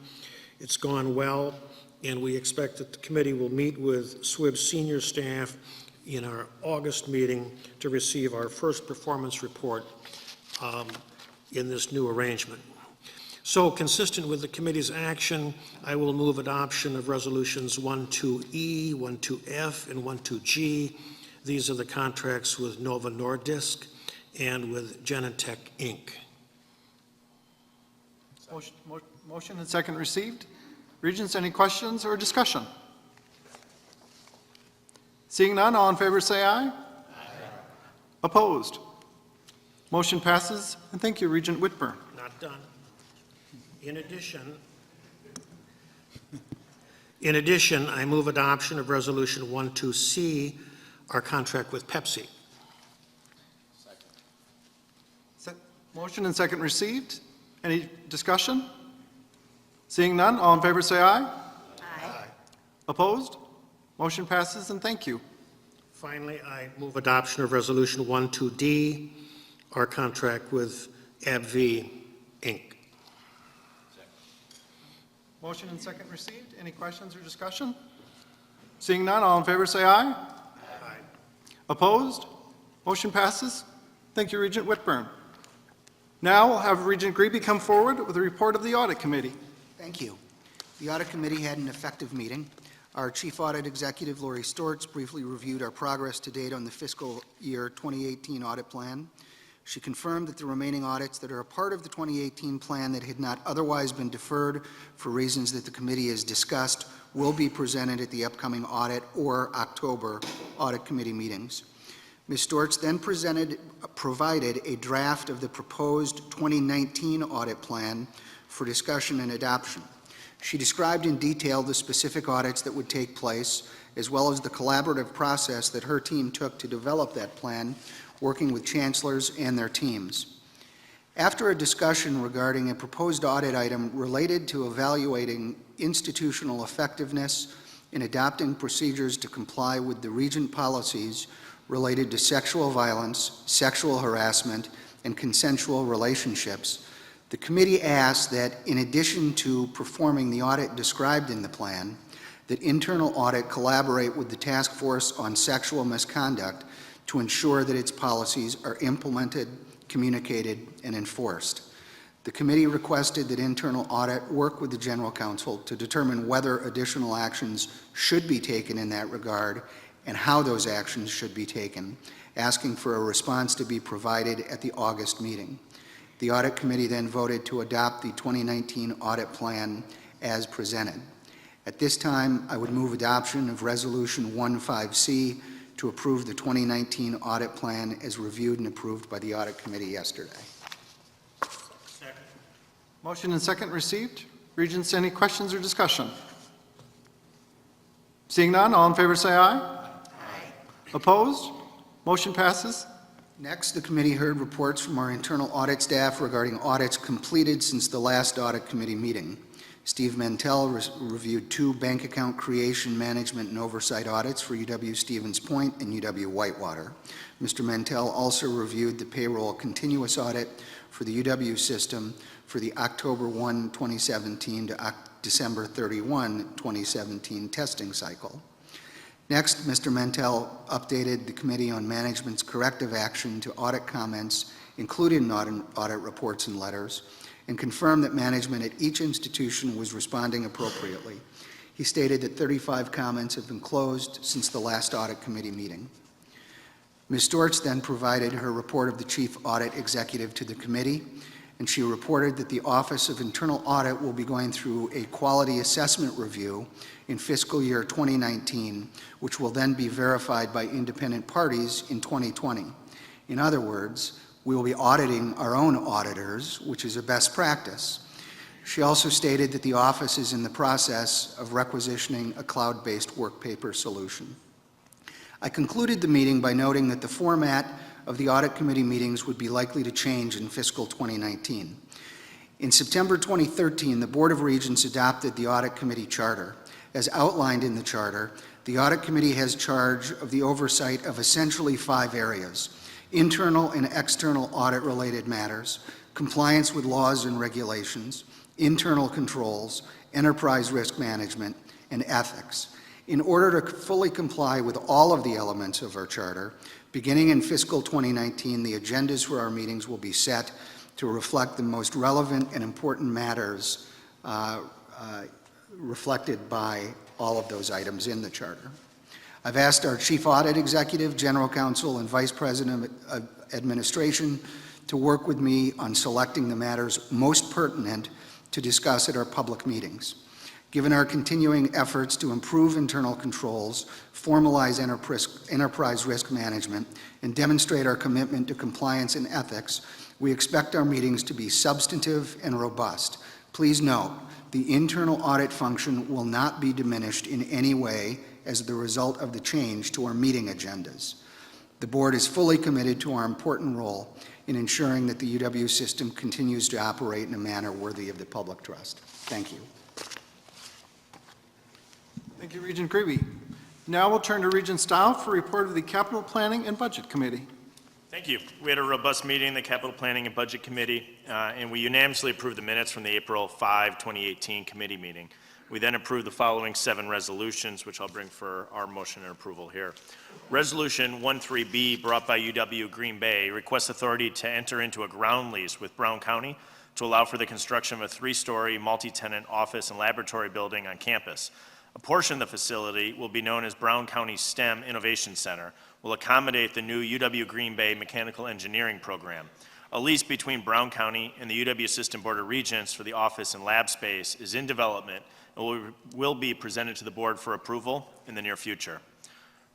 It's gone well, and we expect that the committee will meet with SWIB senior staff in our August meeting to receive our first performance report in this new arrangement. So, consistent with the committee's action, I will move adoption of resolutions 12E, 12F, and 12G. These are the contracts with Novo Nordisk and with Genentech, Inc. Motion and second received. Regents, any questions or discussion? Seeing none, all in favor say aye. Aye. Opposed? Motion passes, and thank you, Regent Whitburn. Not done. In addition, I move adoption of Resolution 12C, our contract with Pepsi. Motion and second received. Any discussion? Seeing none, all in favor say aye. Aye. Opposed? Motion passes, and thank you. Finally, I move adoption of Resolution 12D, our contract with AbbVie, Inc. Motion and second received. Any questions or discussion? Seeing none, all in favor say aye. Aye. Opposed? Motion passes. Thank you, Regent Whitburn. Now we'll have Regent Greeby come forward with a report of the Audit Committee. Thank you. The Audit Committee had an effective meeting. Our Chief Audit Executive, Lori Stortz, briefly reviewed our progress to date on the fiscal year 2018 audit plan. She confirmed that the remaining audits that are a part of the 2018 plan that had not otherwise been deferred for reasons that the committee has discussed will be presented at the upcoming audit or October Audit Committee meetings. Ms. Storch then provided a draft of the proposed 2019 audit plan for discussion and adoption. She described in detail the specific audits that would take place, as well as the collaborative process that her team took to develop that plan, working with chancellors and their teams. After a discussion regarding a proposed audit item related to evaluating institutional effectiveness in adopting procedures to comply with the Regent policies related to sexual violence, sexual harassment, and consensual relationships, the committee asked that, in addition to performing the audit described in the plan, that internal audit collaborate with the Task Force on Sexual Misconduct to ensure that its policies are implemented, communicated, and enforced. The committee requested that internal audit work with the General Counsel to determine whether additional actions should be taken in that regard and how those actions should be taken, asking for a response to be provided at the August meeting. The Audit Committee then voted to adopt the 2019 audit plan as presented. At this time, I would move adoption of Resolution 15C to approve the 2019 audit plan as reviewed and approved by the Audit Committee yesterday. Second. Motion and second received. Regents, any questions or discussion? Seeing none, all in favor say aye. Aye. Opposed? Motion passes. Next, the committee heard reports from our internal audit staff regarding audits completed since the last Audit Committee meeting. Steve Mentel reviewed 2 bank account creation, management, and oversight audits for UW-Stevens Point and UW-Whitewater. Mr. Mentel also reviewed the payroll continuous audit for the UW system for the October 1, 2017 to December 31, 2017 testing cycle. Next, Mr. Mentel updated the committee on management's corrective action to audit comments included in audit reports and letters, and confirmed that management at each institution was responding appropriately. He stated that 35 comments have been closed since the last Audit Committee meeting. Ms. Storch then provided her report of the Chief Audit Executive to the committee, and she reported that the Office of Internal Audit will be going through a quality assessment review in fiscal year 2019, which will then be verified by independent parties in 2020. In other words, we will be auditing our own auditors, which is a best practice. She also stated that the office is in the process of requisitioning a cloud-based work paper solution. I concluded the meeting by noting that the format of the Audit Committee meetings would be likely to change in fiscal 2019. In September 2013, the Board of Regents adopted the Audit Committee Charter. As outlined in the Charter, the Audit Committee has charge of the oversight of essentially 5 areas: internal and external audit-related matters, compliance with laws and regulations, internal controls, enterprise risk management, and ethics. In order to fully comply with all of the elements of our charter, beginning in fiscal 2019, the agendas for our meetings will be set to reflect the most relevant and important matters reflected by all of those items in the charter. I've asked our Chief Audit Executive, General Counsel, and Vice President of Administration to work with me on selecting the matters most pertinent to discuss at our public meetings. Given our continuing efforts to improve internal controls, formalize enterprise risk management, and demonstrate our commitment to compliance and ethics, we expect our meetings to be substantive and robust. Please note, the internal audit function will not be diminished in any way as the result of the change to our meeting agendas. The board is fully committed to our important role in ensuring that the UW system continues to operate in a manner worthy of the public trust. Thank you. Thank you, Regent Greeby. Now we'll turn to Regent Stile for a report of the Capital Planning and Budget Committee. Thank you. We had a robust meeting in the Capital Planning and Budget Committee, and we unanimously approved the minutes from the April 5, 2018 committee meeting. We then approved the following 7 resolutions, which I'll bring for our motion and approval here. Resolution 13B, brought by UW Green Bay, requests authority to enter into a ground lease with Brown County to allow for the construction of a 3-story multi-tenant office and laboratory building on campus. A portion of the facility will be known as Brown County STEM Innovation Center, will accommodate the new UW Green Bay Mechanical Engineering Program. A lease between Brown County and the UW Assistant Board of Regents for the office and lab space is in development and will be presented to the board for approval in the near future.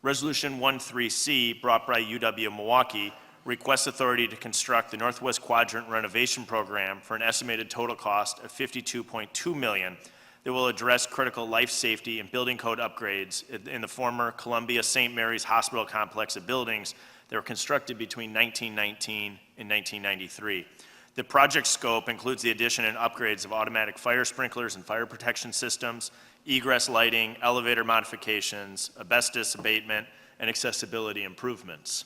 Resolution 13C, brought by UW-Milwaukee, requests authority to construct the Northwest Quadrant renovation program for an estimated total cost of $52.2 million that will address critical life safety and building code upgrades in the former Columbia St. Mary's Hospital complex of buildings that were constructed between 1919 and 1993. The project scope includes the addition and upgrades of automatic fire sprinklers and fire protection systems, egress lighting, elevator modifications, asbestos abatement, and accessibility improvements.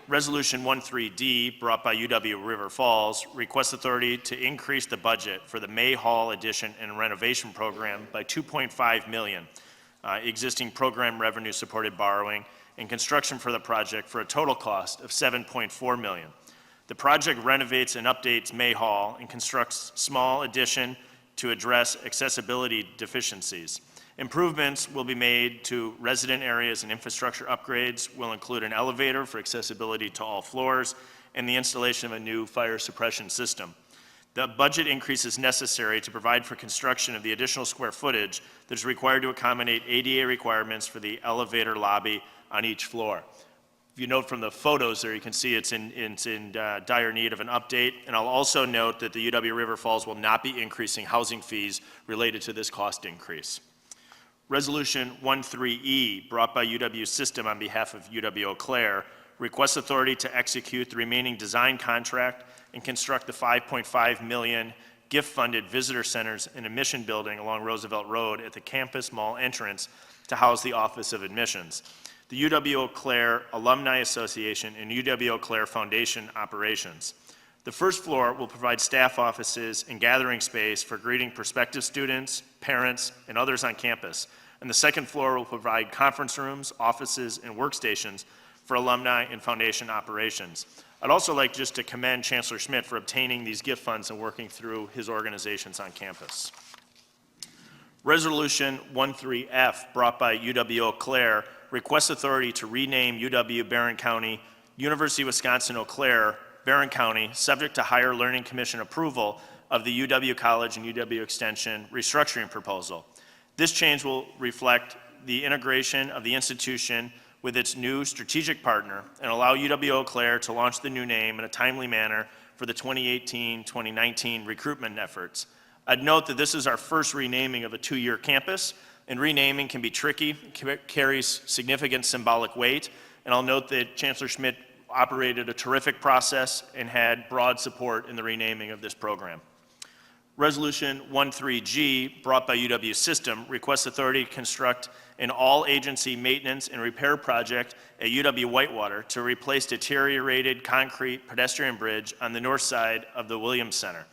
Resolution 13D, brought by UW River Falls, requests authority to increase the budget for the May Hall addition and renovation program by $2.5 million, existing program revenue supported borrowing, and construction for the project for a total cost of $7.4 million. The project renovates and updates May Hall and constructs small addition to address accessibility deficiencies. Improvements will be made to resident areas, and infrastructure upgrades will include an elevator for accessibility to all floors and the installation of a new fire suppression system. The budget increase is necessary to provide for construction of the additional square footage that is required to accommodate ADA requirements for the elevator lobby on each floor. If you note from the photos there, you can see it's in dire need of an update. And I'll also note that the UW River Falls will not be increasing housing fees related to this cost increase. Resolution 13E, brought by UW System on behalf of UW-Eau Claire, requests authority to execute the remaining design contract and construct the $5.5 million gift-funded visitor centers and admission building along Roosevelt Road at the campus mall entrance to house the Office of Admissions. The UW-Eau Claire Alumni Association and UW-Eau Claire Foundation operations. The first floor will provide staff offices and gathering space for greeting prospective students, parents, and others on campus. And the second floor will provide conference rooms, offices, and workstations for alumni and foundation operations. I'd also like just to commend Chancellor Schmidt for obtaining these gift funds and working through his organizations on campus. Resolution 13F, brought by UW-Eau Claire, requests authority to rename UW-Barron County University of Wisconsin-Eau Claire Barron County, subject to Higher Learning Commission approval of the UW College and UW Extension restructuring proposal. This change will reflect the integration of the institution with its new strategic partner and allow UW-Eau Claire to launch the new name in a timely manner for the 2018-2019 recruitment efforts. I'd note that this is our first renaming of a two-year campus, and renaming can be tricky, carries significant symbolic weight, and I'll note that Chancellor Schmidt operated a terrific process and had broad support in the renaming of this program. Resolution 13G, brought by UW System, requests authority to construct an all-agency maintenance and repair project at UW-Whitewater to replace deteriorated concrete pedestrian bridge on the north side of the Williams Center.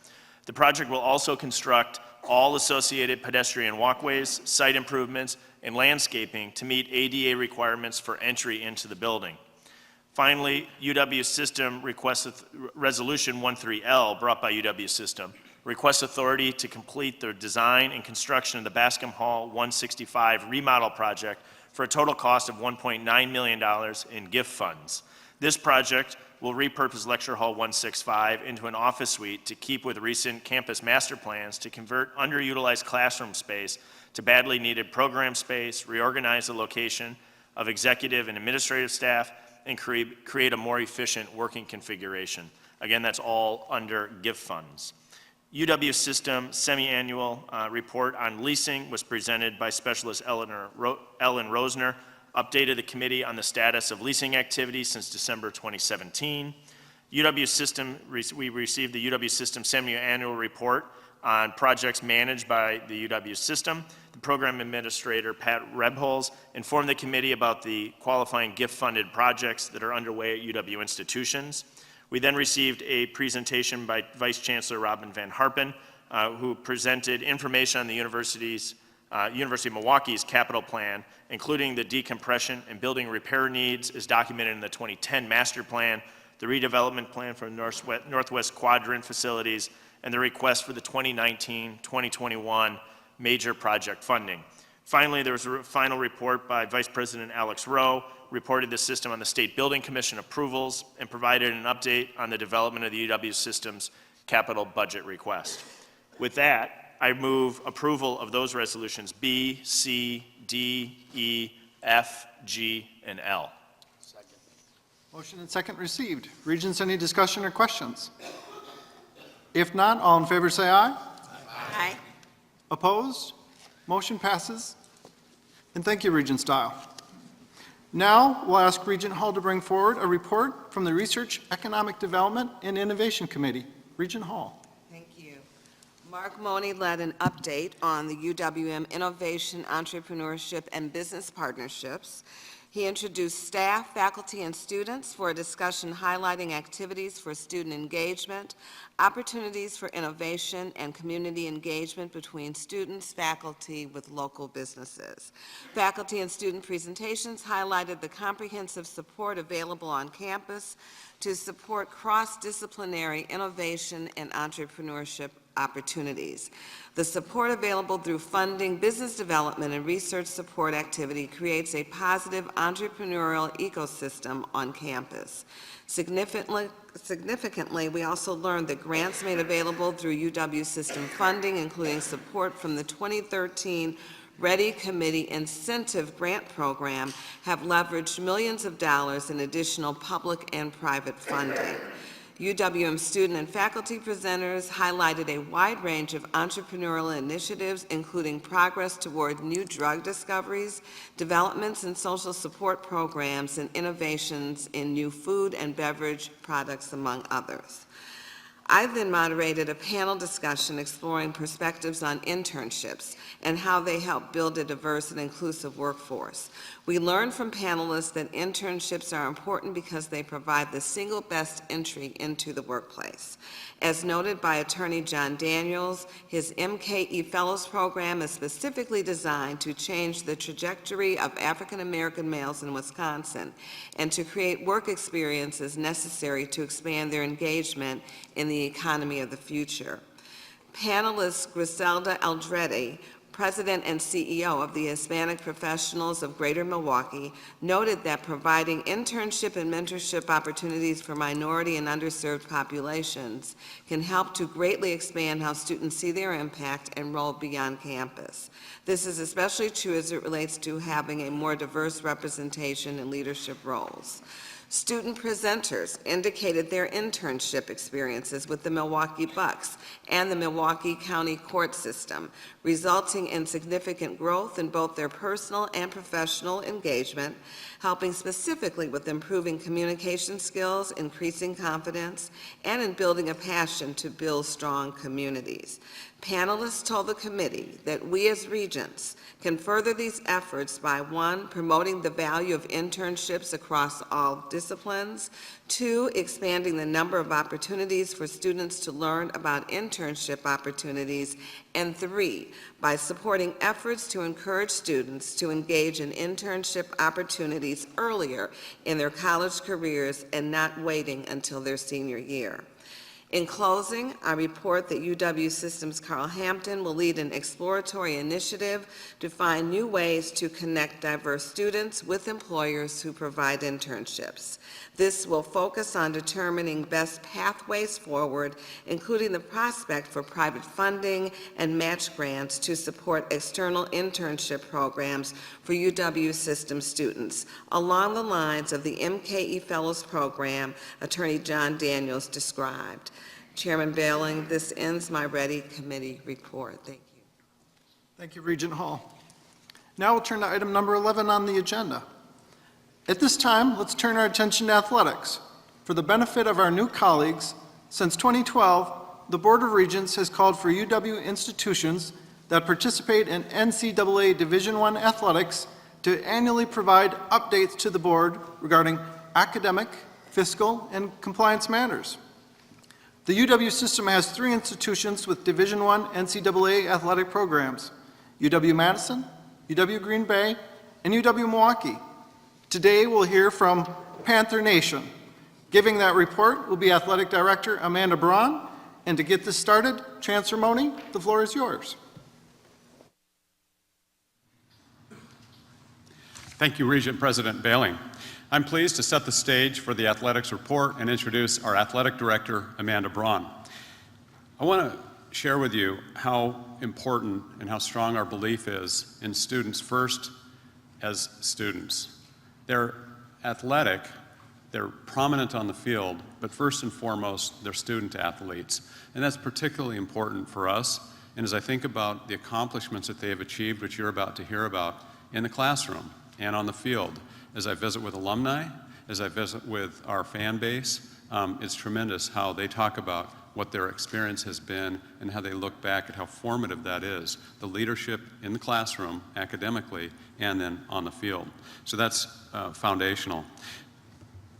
The project will also construct all associated pedestrian walkways, site improvements, and landscaping to meet ADA requirements for entry into the building. Finally, UW System requests Resolution 13L, brought by UW System, requests authority to complete the design and construction of the Bascom Hall 165 remodel project for a total cost of $1.9 million in gift funds. This project will repurpose Lecture Hall 165 into an office suite to keep with recent campus master plans to convert underutilized classroom space to badly needed program space, reorganize the location of executive and administrative staff, and create a more efficient working configuration. Again, that's all under gift funds. UW System semi-annual report on leasing was presented by Specialist Ellen Rosner, updated the committee on the status of leasing activity since December 2017. UW System, we received the UW System semi-annual report on projects managed by the UW System. The program administrator, Pat Rebholz, informed the committee about the qualifying gift-funded projects that are underway at UW institutions. We then received a presentation by Vice Chancellor Robin Van Harpen, who presented information on the University of Milwaukee's capital plan, including the decompression and building repair needs as documented in the 2010 master plan, the redevelopment plan for Northwest Quadrant facilities, and the request for the 2019-2021 major project funding. Finally, there was a final report by Vice President Alex Rowe, reported the system on the State Building Commission approvals, and provided an update on the development of the UW System's capital budget request. With that, I move approval of those resolutions B, C, D, E, F, G, and L. Motion and second received. Regents, any discussion or questions? If not, all in favor say aye. Aye. Opposed? Motion passes. And thank you, Regent Stile. Now, we'll ask Regent Hall to bring forward a report from the Research, Economic Development, and Innovation Committee. Regent Hall. Thank you. Mark Money led an update on the UWM Innovation, Entrepreneurship, and Business Partnerships. He introduced staff, faculty, and students for a discussion highlighting activities for student engagement, opportunities for innovation, and community engagement between students, faculty, with local businesses. Faculty and student presentations highlighted the comprehensive support available on campus to support cross-disciplinary innovation and entrepreneurship opportunities. The support available through funding, business development, and research support activity creates a positive entrepreneurial ecosystem on campus. Significantly, we also learned that grants made available through UW system funding, including support from the 2013 Ready Committee Incentive Grant Program, have leveraged millions of dollars in additional public and private funding. UWM student and faculty presenters highlighted a wide range of entrepreneurial initiatives, including progress toward new drug discoveries, developments in social support programs, and innovations in new food and beverage products, among others. I then moderated a panel discussion exploring perspectives on internships and how they help build a diverse and inclusive workforce. We learned from panelists that internships are important because they provide the single best entry into the workplace. As noted by Attorney John Daniels, his MKE Fellows Program is specifically designed to change the trajectory of African American males in Wisconsin and to create work experiences necessary to expand their engagement in the economy of the future. Panelist Griselda Aldrete, President and CEO of the Hispanic Professionals of Greater Milwaukee, noted that providing internship and mentorship opportunities for minority and underserved populations can help to greatly expand how students see their impact and role beyond campus. This is especially true as it relates to having a more diverse representation in leadership roles. Student presenters indicated their internship experiences with the Milwaukee Bucks and the Milwaukee County Court System, resulting in significant growth in both their personal and professional engagement, helping specifically with improving communication skills, increasing confidence, and in building a passion to build strong communities. Panelists told the committee that we as Regents can further these efforts by 1, promoting the value of internships across all disciplines, 2, expanding the number of opportunities for students to learn about internship opportunities, and 3, by supporting efforts to encourage students to engage in internship opportunities earlier in their college careers and not waiting until their senior year. In closing, I report that UW Systems Carl Hampton will lead an exploratory initiative to find new ways to connect diverse students with employers who provide internships. This will focus on determining best pathways forward, including the prospect for private funding and match grants to support external internship programs for UW System students, along the lines of the MKE Fellows Program Attorney John Daniels described. Chairman Bailing, this ends my Ready Committee report. Thank you. Thank you, Regent Hall. Now we'll turn to item number 11 on the agenda. At this time, let's turn our attention to athletics. For the benefit of our new colleagues, since 2012, the Board of Regents has called for UW institutions that participate in NCAA Division I athletics to annually provide updates to the board regarding academic, fiscal, and compliance matters. The UW system has 3 institutions with Division I NCAA athletic programs: UW-Madison, UW-Green Bay, and UW-Milwaukee. Today, we'll hear from Panther Nation. Giving that report will be Athletic Director Amanda Braun. And to get this started, Chancellor Money, the floor is yours. Thank you, Regent President Bailing. I'm pleased to set the stage for the athletics report and introduce our Athletic Director, Amanda Braun. I want to share with you how important and how strong our belief is in students first as students. They're athletic, they're prominent on the field, but first and foremost, they're student athletes. And that's particularly important for us. And as I think about the accomplishments that they have achieved, which you're about to hear about, in the classroom and on the field, as I visit with alumni, as I visit with our fan base, it's tremendous how they talk about what their experience has been and how they look back at how formative that is, the leadership in the classroom academically and then on the field. So that's foundational.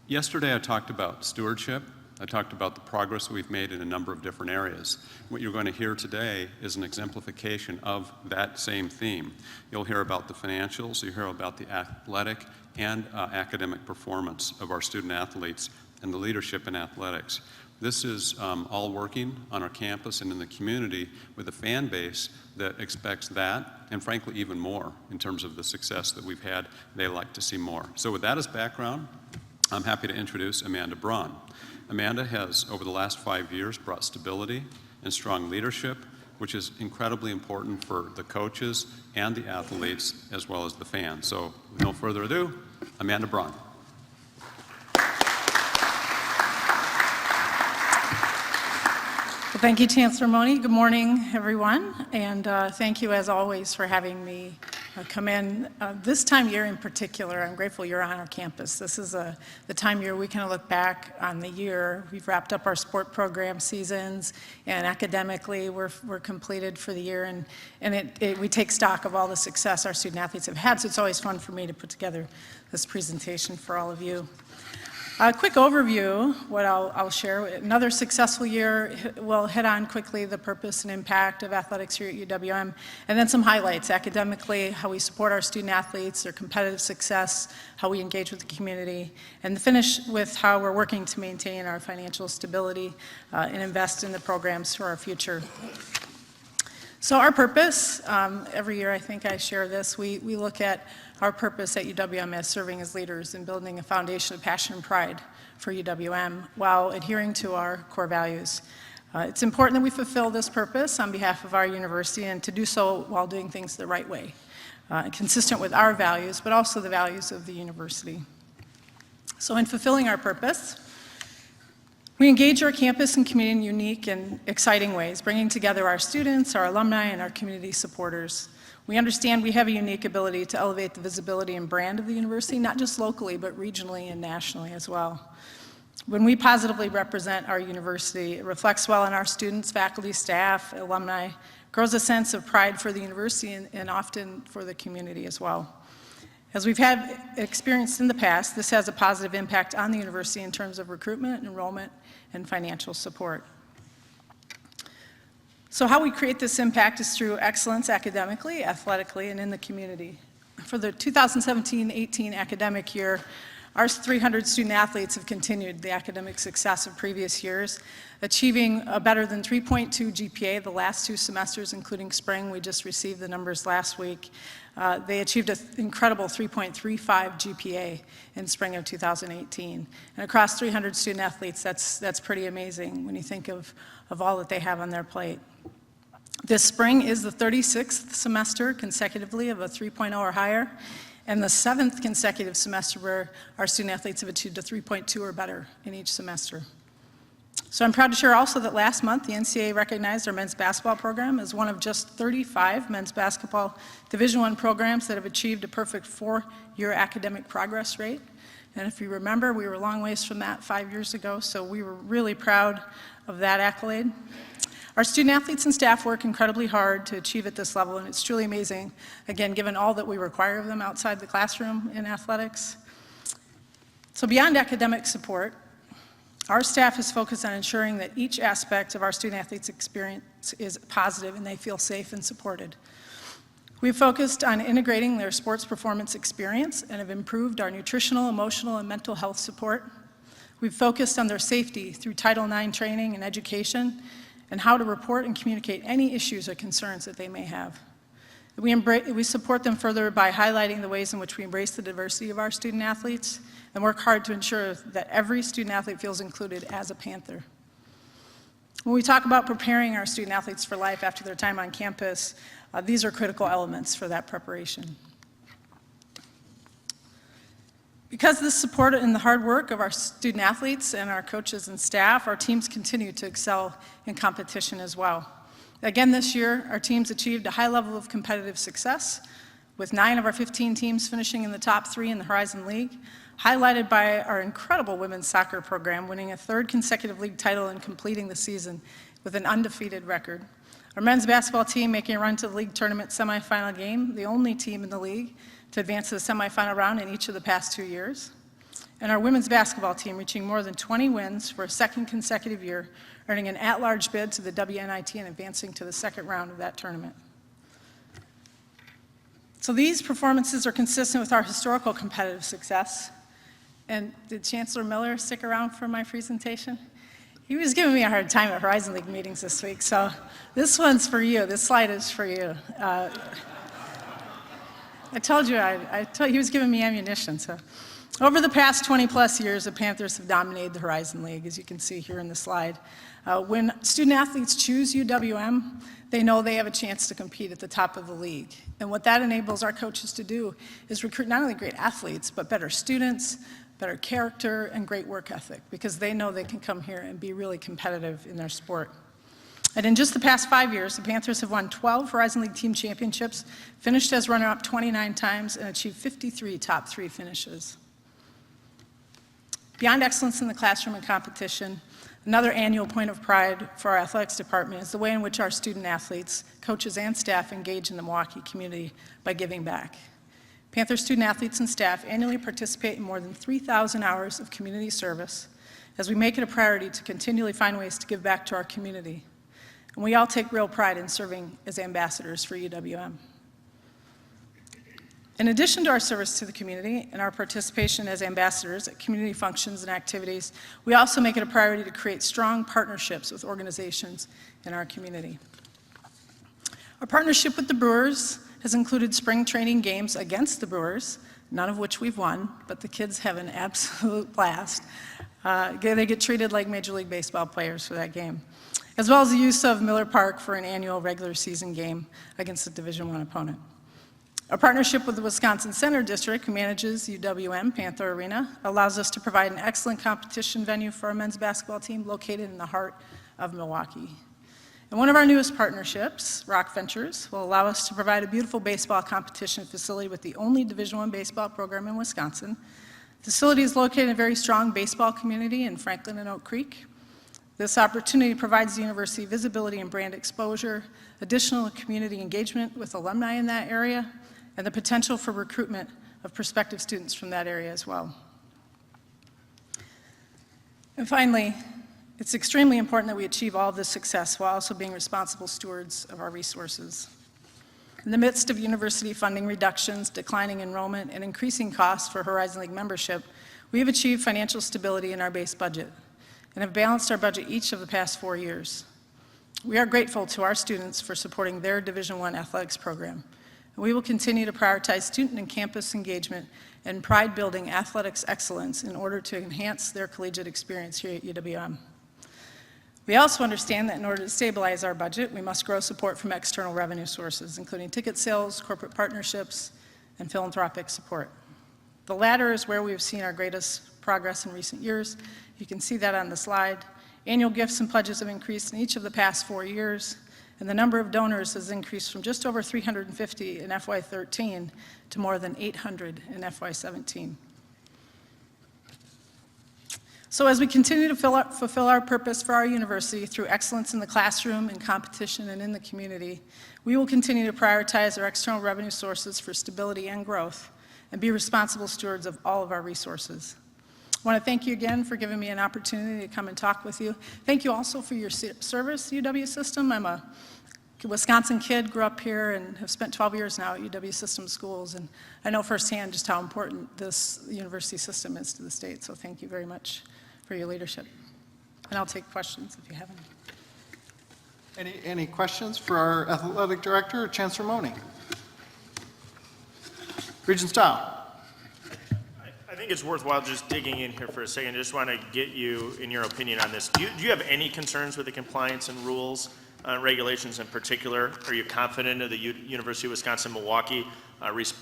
Yesterday I talked about stewardship. I talked about the progress we've made in a number of different areas. What you're going to hear today is an exemplification of that same theme. You'll hear about the financials, you'll hear about the athletic and academic performance of our student athletes and the leadership in athletics. This is all working on our campus and in the community with a fan base that expects that and frankly even more in terms of the success that we've had. They like to see more. So with that as background, I'm happy to introduce Amanda Braun. Amanda has, over the last 5 years, brought stability and strong leadership, which is incredibly important for the coaches and the athletes, as well as the fans. So, with no further ado, Amanda Braun. Well, thank you, Chancellor Mone. Good morning, everyone, and thank you, as always, for having me come in. This time of year in particular, I'm grateful you're on our campus. This is the time of year we can look back on the year. We've wrapped up our sport program seasons, and academically, we're completed for the year, and we take stock of all the success our student athletes have had, so it's always fun for me to put together this presentation for all of you. A quick overview, what I'll share. Another successful year. We'll hit on quickly the purpose and impact of athletics here at UWM, and then some highlights academically, how we support our student athletes, their competitive success, how we engage with the community, and finish with how we're working to maintain our financial stability and invest in the programs for our future. So our purpose, every year I think I share this, we look at our purpose at UWM as serving as leaders and building a foundation of passion and pride for UWM while adhering to our core values. It's important that we fulfill this purpose on behalf of our university and to do so while doing things the right way, consistent with our values, but also the values of the university. So in fulfilling our purpose, we engage our campus and community in unique and exciting ways, bringing together our students, our alumni, and our community supporters. We understand we have a unique ability to elevate the visibility and brand of the university, not just locally, but regionally and nationally as well. When we positively represent our university, it reflects well on our students, faculty, staff, alumni, grows a sense of pride for the university and often for the community as well. As we've had experienced in the past, this has a positive impact on the university in terms of recruitment, enrollment, and financial support. So how we create this impact is through excellence academically, athletically, and in the community. For the 2017-18 academic year, our 300 student athletes have continued the academic success of previous years, achieving a better than 3.2 GPA the last 2 semesters, including spring. We just received the numbers last week. They achieved an incredible 3.35 GPA in spring of 2018. And across 300 student athletes, that's pretty amazing when you think of all that they have on their plate. This spring is the 36th semester consecutively of a 3.0 or higher, and the 7th consecutive semester where our student athletes have achieved a 3.2 or better in each semester. So I'm proud to share also that last month the NCAA recognized our men's basketball program as one of just 35 men's basketball Division I programs that have achieved a perfect 4-year academic progress rate. And if you remember, we were a long ways from that 5 years ago, so we were really proud of that accolade. Our student athletes and staff work incredibly hard to achieve at this level, and it's truly amazing, again, given all that we require of them outside the classroom in athletics. So beyond academic support, our staff is focused on ensuring that each aspect of our student athletes' experience is positive and they feel safe and supported. We've focused on integrating their sports performance experience and have improved our nutritional, emotional, and mental health support. We've focused on their safety through Title IX training and education, and how to report and communicate any issues or concerns that they may have. We support them further by highlighting the ways in which we embrace the diversity of our student athletes and work hard to ensure that every student athlete feels included as a Panther. When we talk about preparing our student athletes for life after their time on campus, these are critical elements for that preparation. Because of the support and the hard work of our student athletes and our coaches and staff, our teams continue to excel in competition as well. Again, this year, our teams achieved a high level of competitive success, with 9 of our 15 teams finishing in the top 3 in the Horizon League, highlighted by our incredible women's soccer program, winning a 3rd consecutive league title and completing the season with an undefeated record. Our men's basketball team making a run to the league tournament semifinal game, the only team in the league to advance to the semifinal round in each of the past 2 years. And our women's basketball team reaching more than 20 wins for a 2nd consecutive year, earning an at-large bid to the WNIT and advancing to the 2nd round of that tournament. So these performances are consistent with our historical competitive success. And did Chancellor Miller stick around for my presentation? He was giving me a hard time at Horizon League meetings this week, so this one's for you. This slide is for you. I told you, he was giving me ammunition. So, over the past 20-plus years, the Panthers have dominated the Horizon League, as you can see here in the slide. When student athletes choose UWM, they know they have a chance to compete at the top of the league. And what that enables our coaches to do is recruit not only great athletes, but better students, better character, and great work ethic, because they know they can come here and be really competitive in their sport. And in just the past 5 years, the Panthers have won 12 Horizon League team championships, finished as runner-up 29 times, and achieved 53 top 3 finishes. Beyond excellence in the classroom and competition, another annual point of pride for our athletics department is the way in which our student athletes, coaches, and staff engage in the Milwaukee community by giving back. Panther student athletes and staff annually participate in more than 3,000 hours of community service as we make it a priority to continually find ways to give back to our community. And we all take real pride in serving as ambassadors for UWM. In addition to our service to the community and our participation as ambassadors at community functions and activities, we also make it a priority to create strong partnerships with organizations in our community. Our partnership with the Brewers has included spring training games against the Brewers, none of which we've won, but the kids have an absolute blast. They get treated like Major League Baseball players for that game, as well as the use of Miller Park for an annual regular season game against a Division I opponent. Our partnership with the Wisconsin Center District, who manages UWM Panther Arena, allows us to provide an excellent competition venue for our men's basketball team located in the heart of Milwaukee. And one of our newest partnerships, Rock Ventures, will allow us to provide a beautiful baseball competition facility with the only Division I baseball program in Wisconsin. The facility is located in a very strong baseball community in Franklin and Oak Creek. This opportunity provides the university visibility and brand exposure, additional community engagement with alumni in that area, and the potential for recruitment of prospective students from that area as well. And finally, it's extremely important that we achieve all of this success while also being responsible stewards of our resources. In the midst of university funding reductions, declining enrollment, and increasing costs for Horizon League membership, we have achieved financial stability in our base budget and have balanced our budget each of the past 4 years. We are grateful to our students for supporting their Division I athletics program. And we will continue to prioritize student and campus engagement and pride-building athletics excellence in order to enhance their collegiate experience here at UWM. We also understand that in order to stabilize our budget, we must grow support from external revenue sources, including ticket sales, corporate partnerships, and philanthropic support. The latter is where we have seen our greatest progress in recent years. You can see that on the slide. Annual gifts and pledges have increased in each of the past 4 years, and the number of donors has increased from just over 350 in FY13 to more than 800 in FY17. So as we continue to fulfill our purpose for our university through excellence in the classroom, in competition, and in the community, we will continue to prioritize our external revenue sources for stability and growth and be responsible stewards of all of our resources. I want to thank you again for giving me an opportunity to come and talk with you. Thank you also for your service, UW System. I'm a Wisconsin kid, grew up here, and have spent 12 years now at UW System schools, and I know firsthand just how important this university system is to the state, so thank you very much for your leadership. And I'll take questions if you have any. Any questions for our athletic director, Chancellor Mone? Regents Teaching. I think it's worthwhile just digging in here for a second. I just want to get you in your opinion on this. Do you have any concerns with the compliance and rules regulations in particular. Are you confident of the University of Wisconsin-Milwaukee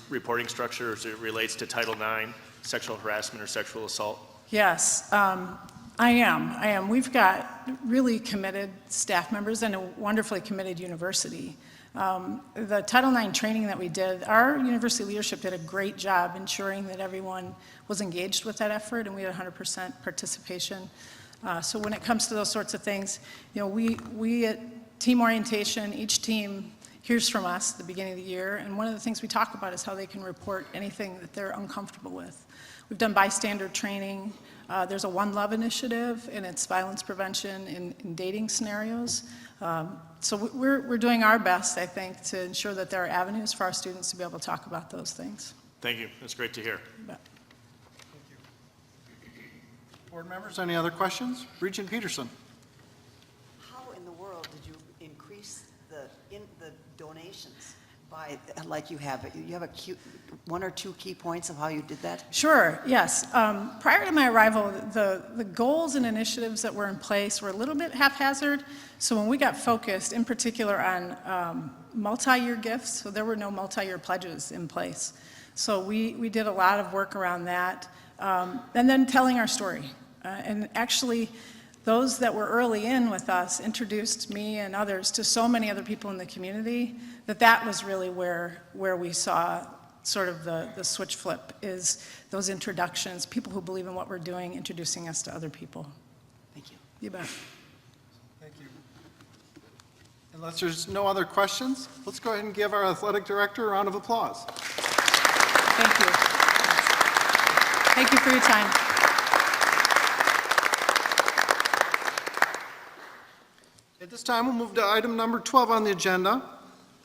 reporting structure as it relates to Title IX, sexual harassment or sexual assault? Yes, I am. We've got really committed staff members and a wonderfully committed university. The Title IX training that we did, our university leadership did a great job ensuring that everyone was engaged with that effort, and we had 100% participation. So when it comes to those sorts of things, we at team orientation, each team hears from us at the beginning of the year, and one of the things we talk about is how they can report anything that they're uncomfortable with. We've done bystander training. There's a One Love initiative, and it's violence prevention in dating scenarios. So we're doing our best, I think, to ensure that there are avenues for our students to be able to talk about those things. Thank you. That's great to hear. You bet. Board members, any other questions? Regent Peterson. How in the world did you increase the donations by, like you have one or two key points of how you did that? Sure, yes. Prior to my arrival, the goals and initiatives that were in place were a little bit haphazard. So when we got focused, in particular on multi-year gifts, so there were no multi-year pledges in place. So we did a lot of work around that. And then telling our story. And actually, those that were early in with us introduced me and others to so many other people in the community that was really where we saw sort of the switch flip, is those introductions, people who believe in what we're doing, introducing us to other people. Thank you. You bet. Thank you. Unless there's no other questions, let's go ahead and give our athletic director a round of applause. Thank you. Thank you for your time. At this time, we'll move to item number 12 on the agenda.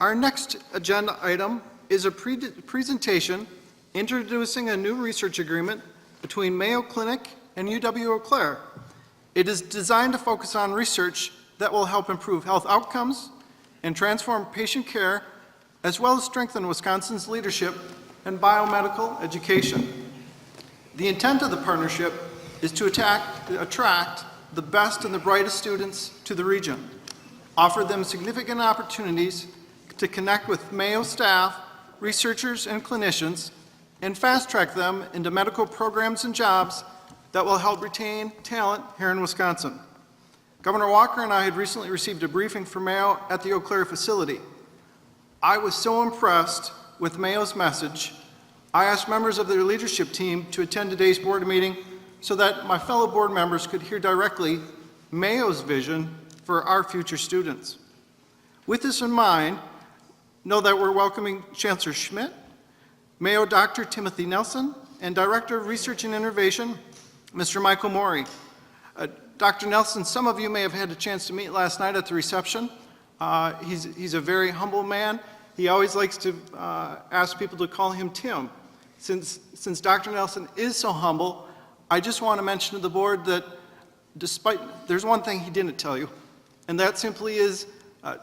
Our next agenda item is a presentation introducing a new research agreement between Mayo Clinic and UW-Eau Claire. It is designed to focus on research that will help improve health outcomes and transform patient care, as well as strengthen Wisconsin's leadership in biomedical education. The intent of the partnership is to attract the best and the brightest students to the region, offer them significant opportunities to connect with Mayo staff, researchers, and clinicians, and fast-track them into medical programs and jobs that will help retain talent here in Wisconsin. Governor Walker and I had recently received a briefing from Mayo at the Eau Claire facility. I was so impressed with Mayo's message, I asked members of their leadership team to attend today's board meeting so that my fellow board members could hear directly Mayo's vision for our future students. With this in mind, know that we're welcoming Chancellor Schmidt, Mayo Dr. Timothy Nelson, and Director of Research and Innovation, Mr. Michael Morey. Dr. Nelson, some of you may have had a chance to meet last night at the reception. He's a very humble man. He always likes to ask people to call him Tim. Since Dr. Nelson is so humble, I just want to mention to the board that there's one thing he didn't tell you, and that simply is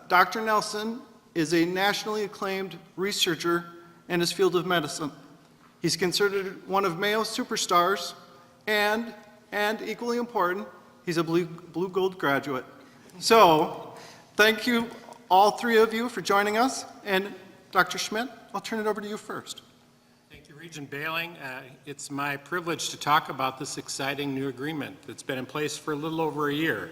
Dr. Nelson is a nationally acclaimed researcher in his field of medicine. He's considered one of Mayo's superstars, and equally important, he's a Blue Gold graduate. So, thank you, all three of you, for joining us. And Dr. Schmidt, I'll turn it over to you first. Thank you, Regent Bailing. It's my privilege to talk about this exciting new agreement that's been in place for a little over a year.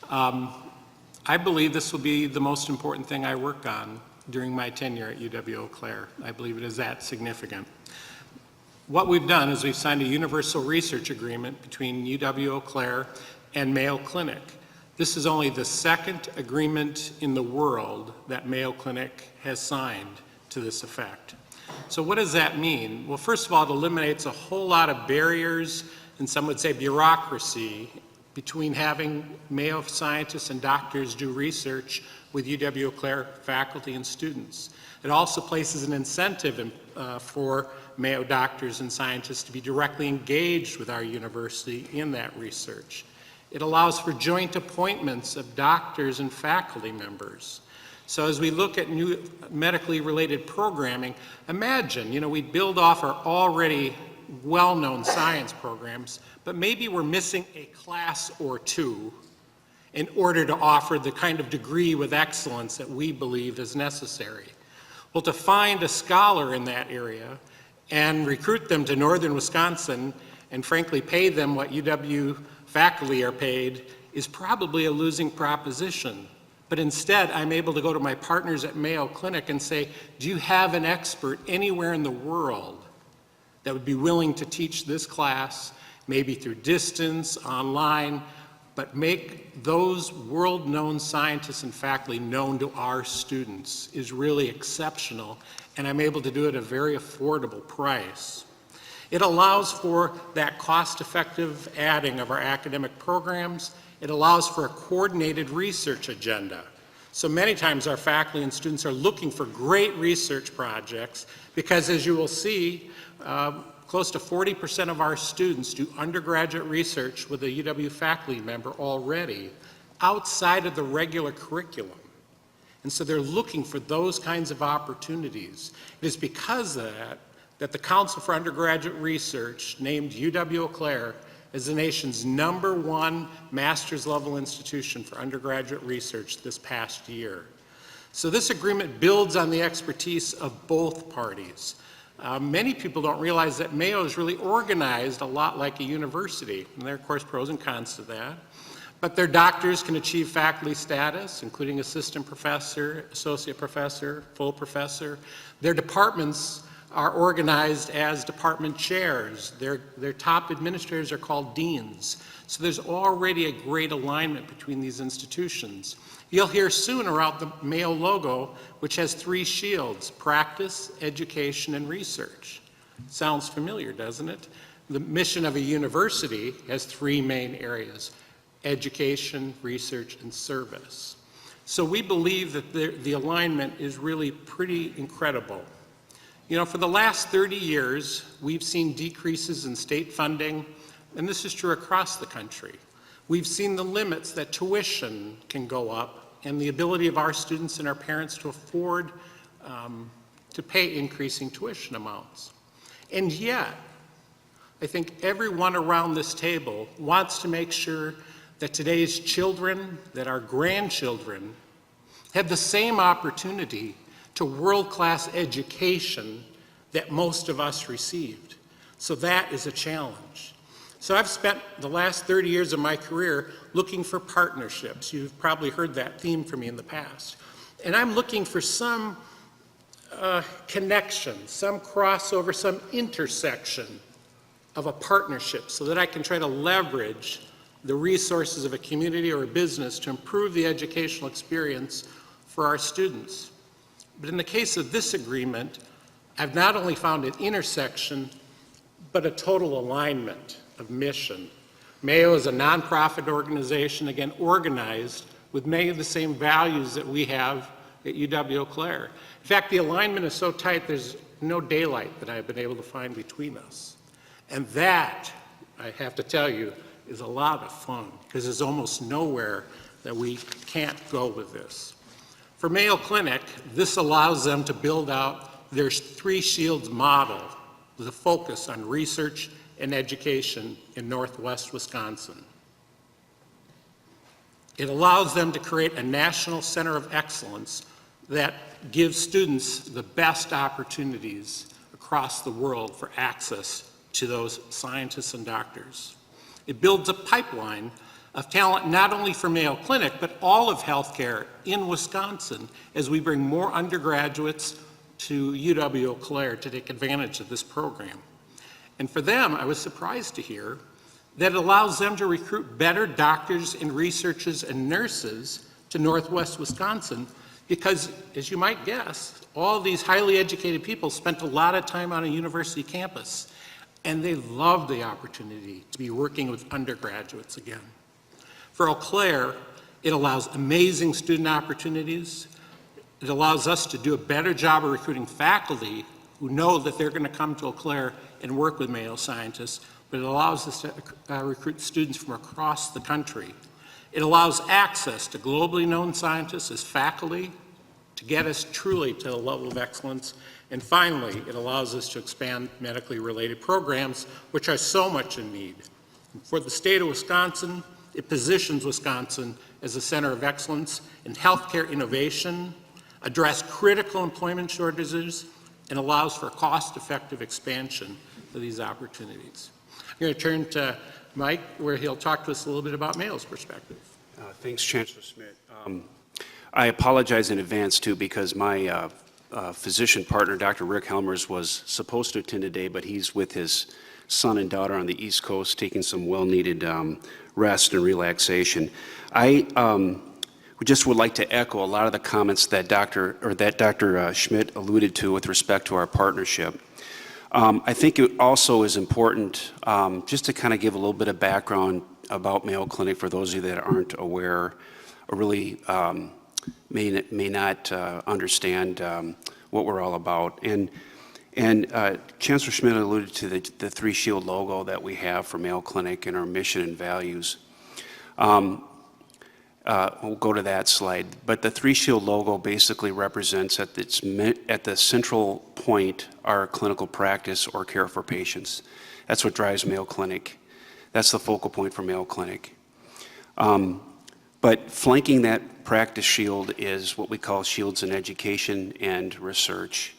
I believe this will be the most important thing I work on during my tenure at UW-Eau Claire. I believe it is that significant. What we've done is we've signed a universal research agreement between UW-Eau Claire and Mayo Clinic. This is only the second agreement in the world that Mayo Clinic has signed to this effect. So what does that mean? Well, first of all, it eliminates a whole lot of barriers, and some would say bureaucracy, between having Mayo scientists and doctors do research with UW-Eau Claire faculty and students. It also places an incentive for Mayo doctors and scientists to be directly engaged with our university in that research. It allows for joint appointments of doctors and faculty members. So as we look at new medically related programming, imagine, we build off our already well-known science programs, but maybe we're missing a class or two, in order to offer the kind of degree with excellence that we believe is necessary. Well, to find a scholar in that area and recruit them to northern Wisconsin and frankly pay them what UW faculty are paid is probably a losing proposition. But instead, I'm able to go to my partners at Mayo Clinic and say, do you have an expert anywhere in the world that would be willing to teach this class, maybe through distance, online, but make those world-known scientists and faculty known to our students is really exceptional, and I'm able to do it at a very affordable price. It allows for that cost-effective adding of our academic programs. It allows for a coordinated research agenda. So many times our faculty and students are looking for great research projects because, as you will see, close to 40% of our students do undergraduate research with a UW faculty member already outside of the regular curriculum. And so they're looking for those kinds of opportunities. It is because of that that the Council for Undergraduate Research named UW-Eau Claire as the nation's #1 master's level institution for undergraduate research this past year. So this agreement builds on the expertise of both parties. Many people don't realize that Mayo is really organized a lot like a university, and there are, of course, pros and cons to that. But their doctors can achieve faculty status, including assistant professor, associate professor, full professor. Their departments are organized as department chairs. Their top administrators are called deans. So there's already a great alignment between these institutions. You'll hear soon about the Mayo logo, which has 3 shields: practice, education, and research. Sounds familiar, doesn't it? The mission of a university has 3 main areas: education, research, and service. So we believe that the alignment is really pretty incredible. You know, for the last 30 years, we've seen decreases in state funding, and this is true across the country. We've seen the limits that tuition can go up and the ability of our students and our parents to afford to pay increasing tuition amounts. And yet, I think everyone around this table wants to make sure that today's children, that our grandchildren, have the same opportunity to world-class education that most of us received. So that is a challenge. So I've spent the last 30 years of my career looking for partnerships. You've probably heard that theme from me in the past. And I'm looking for some connection, some crossover, some intersection of a partnership so that I can try to leverage the resources of a community or a business to improve the educational experience for our students. But in the case of this agreement, I've not only found an intersection, but a total alignment of mission. Mayo is a nonprofit organization, again, organized with many of the same values that we have at UW-Eau Claire. In fact, the alignment is so tight, there's no daylight that I've been able to find between us. And that, I have to tell you, is a lot of fun, because there's almost nowhere that we can't go with this. For Mayo Clinic, this allows them to build out their 3 shields model with a focus on research and education in Northwest Wisconsin. It allows them to create a national center of excellence that gives students the best opportunities across the world for access to those scientists and doctors. It builds a pipeline of talent not only for Mayo Clinic, but all of healthcare in Wisconsin as we bring more undergraduates to UW-Eau Claire to take advantage of this program. And for them, I was surprised to hear that it allows them to recruit better doctors and researchers and nurses to Northwest Wisconsin because, as you might guess, all these highly educated people spent a lot of time on a university campus, and they love the opportunity to be working with undergraduates again. For Eau Claire, it allows amazing student opportunities. It allows us to do a better job of recruiting faculty who know that they're going to come to Eau Claire and work with Mayo scientists, but it allows us to recruit students from across the country. It allows access to globally known scientists as faculty to get us truly to a level of excellence. And finally, it allows us to expand medically related programs, which are so much in need. For the state of Wisconsin, it positions Wisconsin as a center of excellence in healthcare innovation, address critical employment shortages, and allows for cost-effective expansion of these opportunities. I'm going to turn to Mike, where he'll talk to us a little bit about Mayo's perspective. Thanks, Chancellor Schmidt. I apologize in advance, too, because my physician partner, Dr. Rick Helmers, was supposed to attend today, but he's with his son and daughter on the East Coast taking some well-needed rest and relaxation. I just would like to echo a lot of the comments that Dr. Schmidt alluded to with respect to our partnership. I think it also is important just to kind of give a little bit of background about Mayo Clinic for those of you that aren't aware or really may not understand what we're all about. And Chancellor Schmidt alluded to the Three Shield logo that we have for Mayo Clinic and our mission and values. We'll go to that slide. But the Three Shield logo basically represents at the central point our clinical practice or care for patients. That's what drives Mayo Clinic. That's the focal point for Mayo Clinic. But flanking that practice shield is what we call shields in education and research.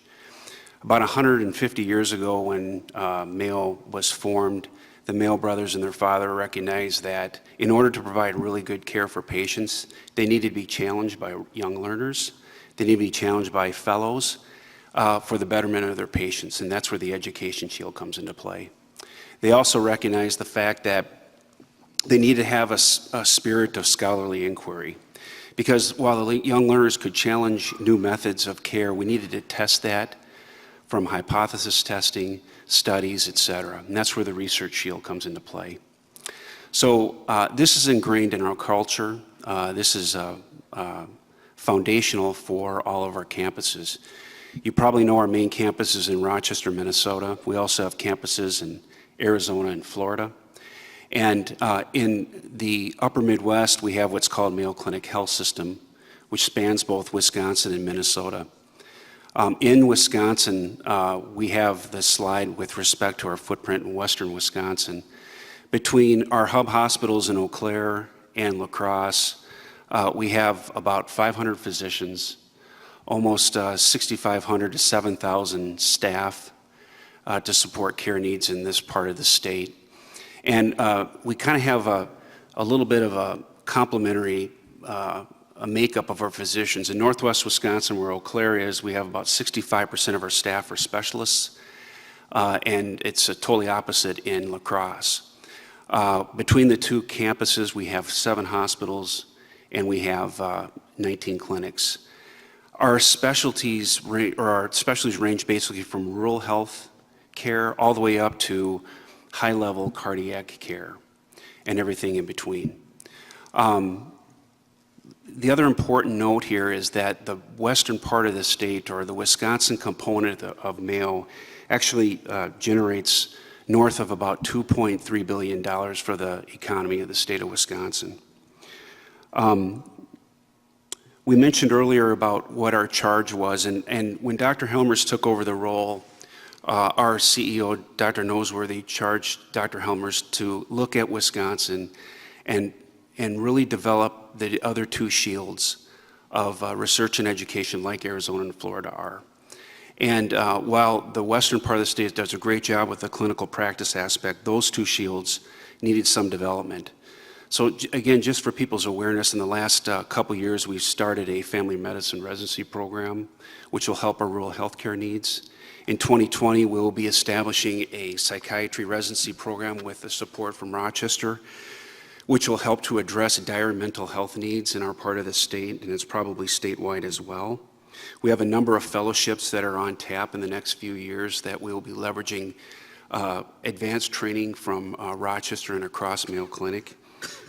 About 150 years ago when Mayo was formed, the Mayo brothers and their father recognized that in order to provide really good care for patients, they needed to be challenged by young learners. They needed to be challenged by fellows for the betterment of their patients, and that's where the education shield comes into play. They also recognized the fact that they need to have a spirit of scholarly inquiry, because while the young learners could challenge new methods of care, we needed to test that from hypothesis testing, studies, et cetera. And that's where the research shield comes into play. So this is ingrained in our culture. This is foundational for all of our campuses. You probably know our main campus is in Rochester, Minnesota. We also have campuses in Arizona and Florida. And in the upper Midwest, we have what's called Mayo Clinic Health System, which spans both Wisconsin and Minnesota. In Wisconsin, we have this slide with respect to our footprint in western Wisconsin. Between our hub hospitals in Eau Claire and La Crosse, we have about 500 physicians, almost 6,500 to 7,000 staff to support care needs in this part of the state. And we kind of have a little bit of a complementary a makeup of our physicians. In Northwest Wisconsin, where Eau Claire is, we have about 65% of our staff are specialists, and it's totally opposite in La Crosse. Between the two campuses, we have 7 hospitals, and we have 19 clinics. Our specialties range basically from rural health care all the way up to high-level cardiac care and everything in between. The other important note here is that the western part of the state, or the Wisconsin component of Mayo, actually generates north of about $2.3 billion for the economy of the state of Wisconsin. We mentioned earlier about what our charge was, and when Dr. Helmers took over the role, our CEO, Dr. Noseworthy, charged Dr. Helmers to look at Wisconsin and really develop the other 2 shields of research and education like Arizona and Florida are. And while the western part of the state does a great job with the clinical practice aspect, those 2 shields needed some development. So again, just for people's awareness, in the last couple years, we've started a family medicine residency program, which will help our rural healthcare needs. In 2020, we'll be establishing a psychiatry residency program with the support from Rochester, which will help to address dire mental health needs in our part of the state, and it's probably statewide as well. We have a number of fellowships that are on tap in the next few years that we'll be leveraging advanced training from Rochester and across Mayo Clinic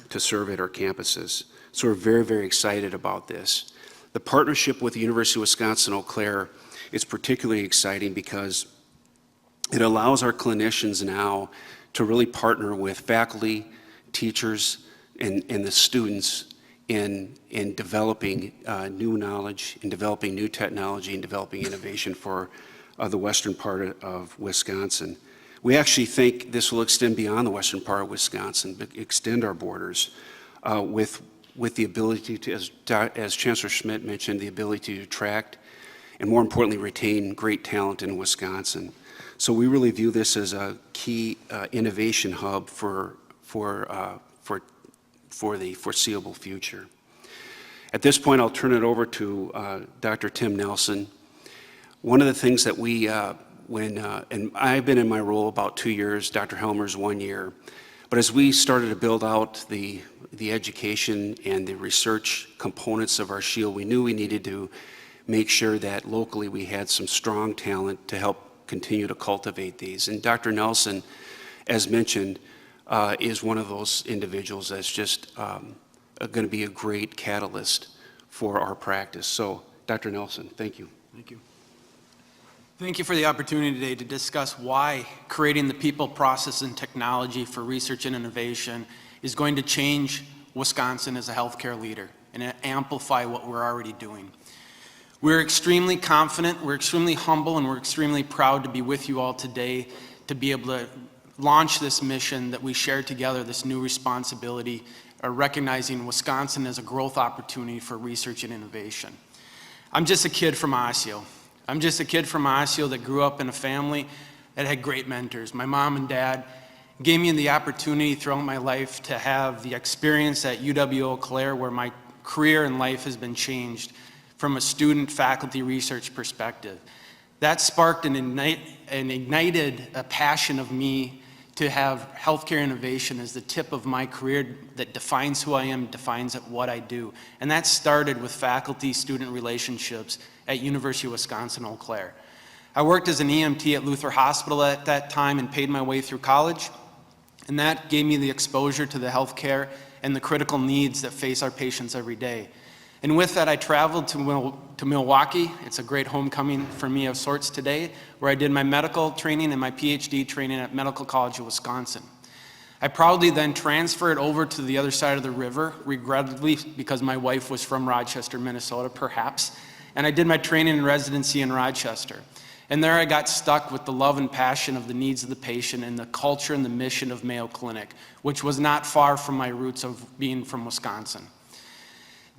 to serve at our campuses. So we're very, very excited about this. The partnership with the University of Wisconsin-Eau Claire is particularly exciting because it allows our clinicians now to really partner with faculty, teachers, and the students in developing new knowledge, in developing new technology, and developing innovation for the western part of Wisconsin. We actually think this will extend beyond the western part of Wisconsin, but extend our borders with with the ability to, as Chancellor Schmidt mentioned, the ability to attract and, more importantly, retain great talent in Wisconsin. So we really view this as a key innovation hub for the foreseeable future. At this point, I'll turn it over to Dr. Tim Nelson. One of the things that we, and I've been in my role about 2 years, Dr. Helmer's 1 year, but as we started to build out the education and the research components of our shield, we knew we needed to make sure that locally we had some strong talent to help continue to cultivate these. And Dr. Nelson, as mentioned, is one of those individuals that's just going to be a great catalyst for our practice. So, Dr. Nelson, thank you. Thank you. Thank you for the opportunity today to discuss why creating the people, process, and technology for research and innovation is going to change Wisconsin as a healthcare leader and amplify what we're already doing. We're extremely confident, we're extremely humble, and we're extremely proud to be with you all today to be able to launch this mission that we share together, this new responsibility, recognizing Wisconsin as a growth opportunity for research and innovation. I'm just a kid from Osseo. I'm just a kid from Osseo that grew up in a family that had great mentors. My mom and dad gave me the opportunity throughout my life to have the experience at UW-Eau where my career and life has been changed from a student, faculty, research perspective. That sparked and ignited a passion of me to have healthcare innovation as the tip of my career that defines who I am, defines what I do. And that started with faculty-student relationships at University of Wisconsin-Eau Claire. I worked as an EMT at Luther Hospital at that time and paid my way through college. And that gave me the exposure to the healthcare and the critical needs that face our patients every day. And with that, I traveled to Milwaukee. It's a great homecoming for me of sorts today, where I did my medical training and my PhD training at Medical College of Wisconsin. I proudly then transferred over to the other side of the river, regrettably because my wife was from Rochester, Minnesota, perhaps, and I did my training and residency in Rochester. And there I got stuck with the love and passion of the needs of the patient and the culture and the mission of Mayo Clinic, which was not far from my roots of being from Wisconsin.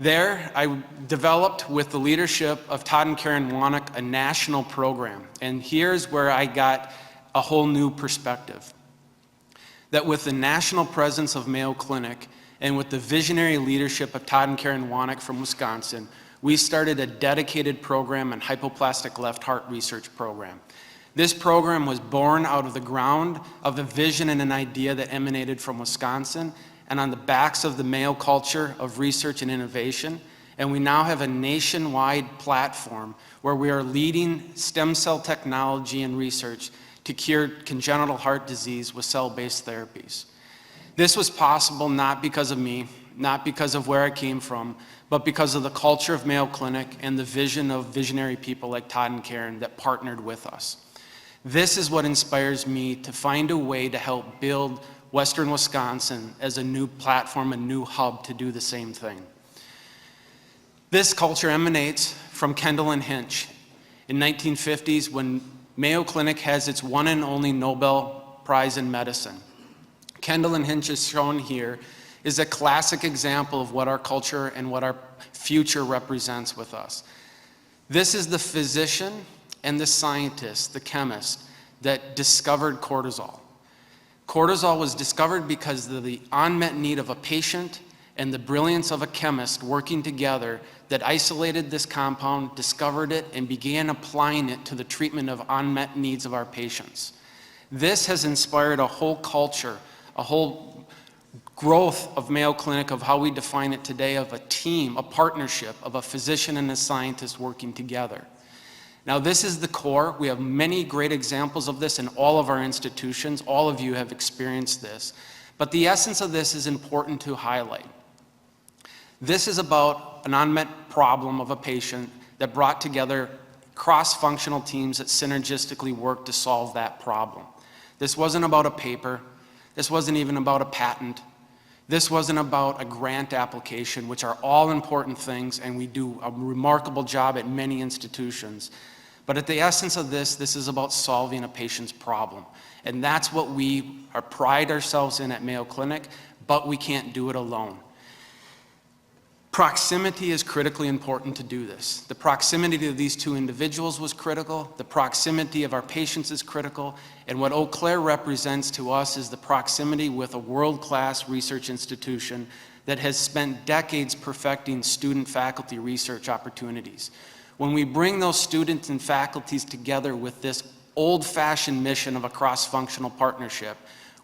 There, I developed with the leadership of Todd and Karen Wannock a national program. And here's where I got a whole new perspective. That with the national presence of Mayo Clinic and with the visionary leadership of Todd and Karen Wannock from Wisconsin, we started a dedicated program and hypoplastic left heart research program. This program was born out of the ground of a vision and an idea that emanated from Wisconsin and on the backs of the Mayo culture of research and innovation. And we now have a nationwide platform where we are leading stem cell technology and research to cure congenital heart disease with cell-based therapies. This was possible not because of me, not because of where I came from, but because of the culture of Mayo Clinic and the vision of visionary people like Todd and Karen that partnered with us. This is what inspires me to find a way to help build Western Wisconsin as a new platform, a new hub to do the same thing. This culture emanates from Kendall and Hinch in 1950s when Mayo Clinic has its one and only Nobel Prize in Medicine. Kendall and Hinch is shown here is a classic example of what our culture and what our future represents with us. This is the physician and the scientist, the chemist, that discovered cortisol. Cortisol was discovered because of the unmet need of a patient and the brilliance of a chemist working together that isolated this compound, discovered it, and began applying it to the treatment of unmet needs of our patients. This has inspired a whole culture, a whole growth of Mayo Clinic, of how we define it today, of a team, a partnership of a physician and a scientist working together. Now, this is the core. We have many great examples of this in all of our institutions. All of you have experienced this. But the essence of this is important to highlight. This is about an unmet problem of a patient that brought together cross-functional teams that synergistically worked to solve that problem. This wasn't about a paper. This wasn't even about a patent. This wasn't about a grant application, which are all important things, and we do a remarkable job at many institutions. But at the essence of this, this is about solving a patient's problem. And that's what we pride ourselves in at Mayo Clinic, but we can't do it alone. Proximity is critically important to do this. The proximity of these two individuals was critical. The proximity of our patients is critical. And what Eau Claire represents to us is the proximity with a world-class research institution that has spent decades perfecting student-faculty research opportunities. When we bring those students and faculties together with this old-fashioned mission of a cross-functional partnership,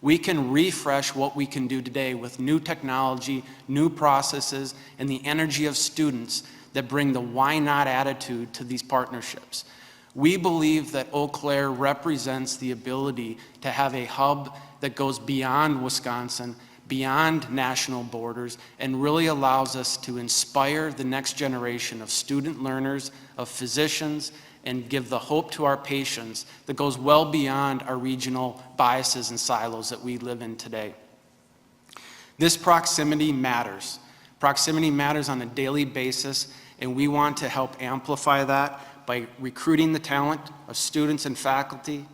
we can refresh what we can do today with new technology, new processes, and the energy of students that bring the why not attitude to these partnerships. We believe that Eau Claire represents the ability to have a hub that goes beyond Wisconsin, beyond national borders, and really allows us to inspire the next generation of student learners, of physicians, and give the hope to our patients that goes well beyond our regional biases and silos that we live in today. This proximity matters. Proximity matters on a daily basis, and we want to help amplify that by recruiting the talent of students and faculty.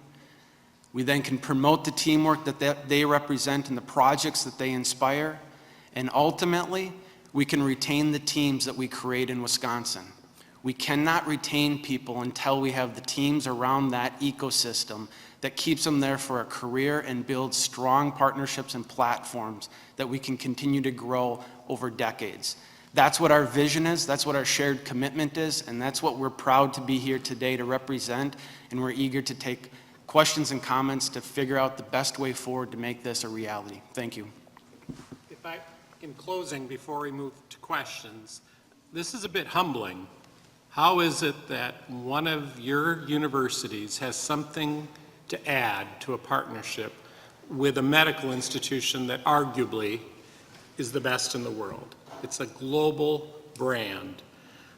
We then can promote the teamwork that they represent and the projects that they inspire, and ultimately, we can retain the teams that we create in Wisconsin. We cannot retain people until we have the teams around that ecosystem that keeps them there for a career and builds strong partnerships and platforms that we can continue to grow over decades. That's what our vision is, that's what our shared commitment is, and that's what we're proud to be here today to represent, and we're eager to take questions and comments to figure out the best way forward to make this a reality. Thank you. In closing, before we move to questions, this is a bit humbling. How is it that one of your universities has something to add to a partnership with a medical institution that arguably is the best in the world? It's a global brand.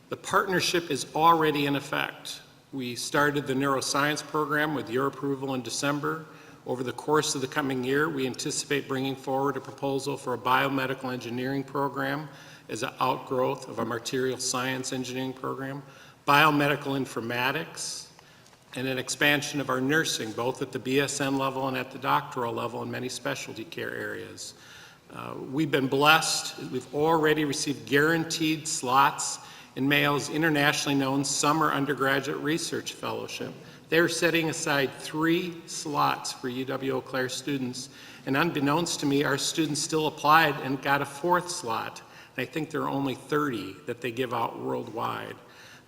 The partnership is already in effect. We started the neuroscience program with your approval in December. Over the course of the coming year, we anticipate bringing forward a proposal for a biomedical engineering program as an outgrowth of a material science engineering program, biomedical informatics, and an expansion of our nursing, both at the BSN level and at the doctoral level in many specialty care areas. We've been blessed. We've already received guaranteed slots in Mayo's internationally known Summer Undergraduate Research Fellowship. They're setting aside 3 slots for UW-Eau Claire students, and unbeknownst to me, our students still applied and got a 4th slot. I think there are only 30 that they give out worldwide.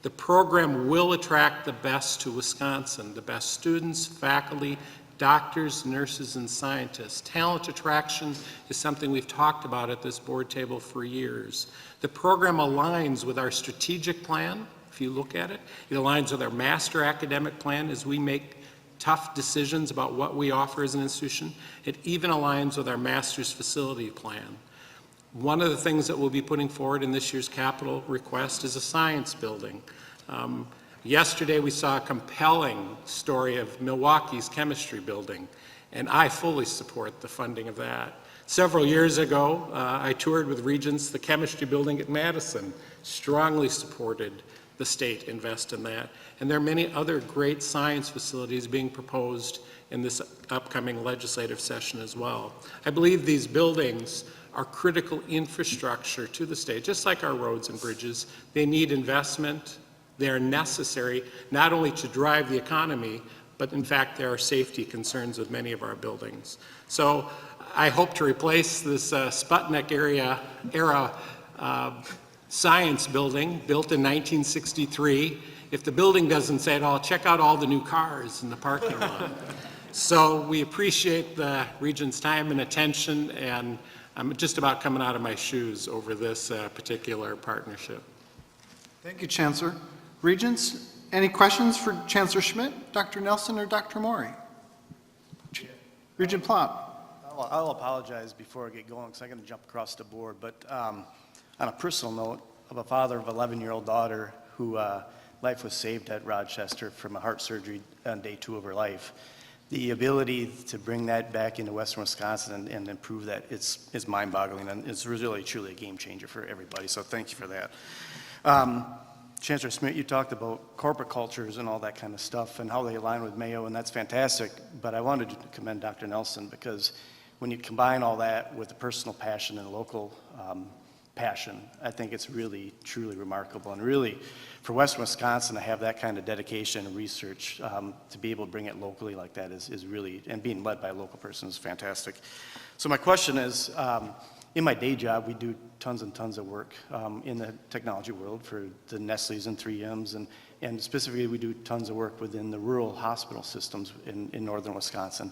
The program will attract the best to Wisconsin, the best students, faculty, doctors, nurses, and scientists. Talent attraction is something we've talked about at this board table for years. The program aligns with our strategic plan. If you look at it, it aligns with our master academic plan as we make tough decisions about what we offer as an institution. It even aligns with our master's facility plan. One of the things that we'll be putting forward in this year's capital request is a science building. Yesterday we saw a compelling story of Milwaukee's chemistry building, and I fully support the funding of that. Several years ago, I toured with Regents the chemistry building at Madison, strongly supported the state invest in that. And there are many other great science facilities being proposed in this upcoming legislative session as well. I believe these buildings are critical infrastructure to the state, just like our roads and bridges. They need investment. They are necessary not only to drive the economy, but in fact there are safety concerns with many of our buildings. So I hope to replace this Sputnik era science building built in 1963. If the building doesn't say it all, check out all the new cars in the parking lot. So we appreciate the Regents' time and attention, and I'm just about coming out of my shoes over this particular partnership. Thank you, Chancellor. Regents, any questions for Chancellor Schmidt, Dr. Nelson, or Dr. Maury? Regent Plop. I'll apologize before I get going because I'm going to jump across the board. But on a personal note, I'm a father of an 11-year-old daughter who life was saved at Rochester from a heart surgery on day 2 of her life. The ability to bring that back into Western Wisconsin and improve that is mind-boggling, and it's really truly a game changer for everybody. So thank you for that. Chancellor Schmidt, you talked about corporate cultures and all that kind of stuff and how they align with Mayo, and that's fantastic. But I wanted to commend Dr. Nelson because when you combine all that with the personal passion and local passion. I think it's really, truly remarkable. And really, for Western Wisconsin to have that kind of dedication and research, to be able to bring it locally like that is really, and being led by a local person is fantastic. So my question is, in my day job, we do tons and tons of work in the technology world for the Nestle's and 3Ms, and specifically we do tons of work within the rural hospital systems in northern Wisconsin.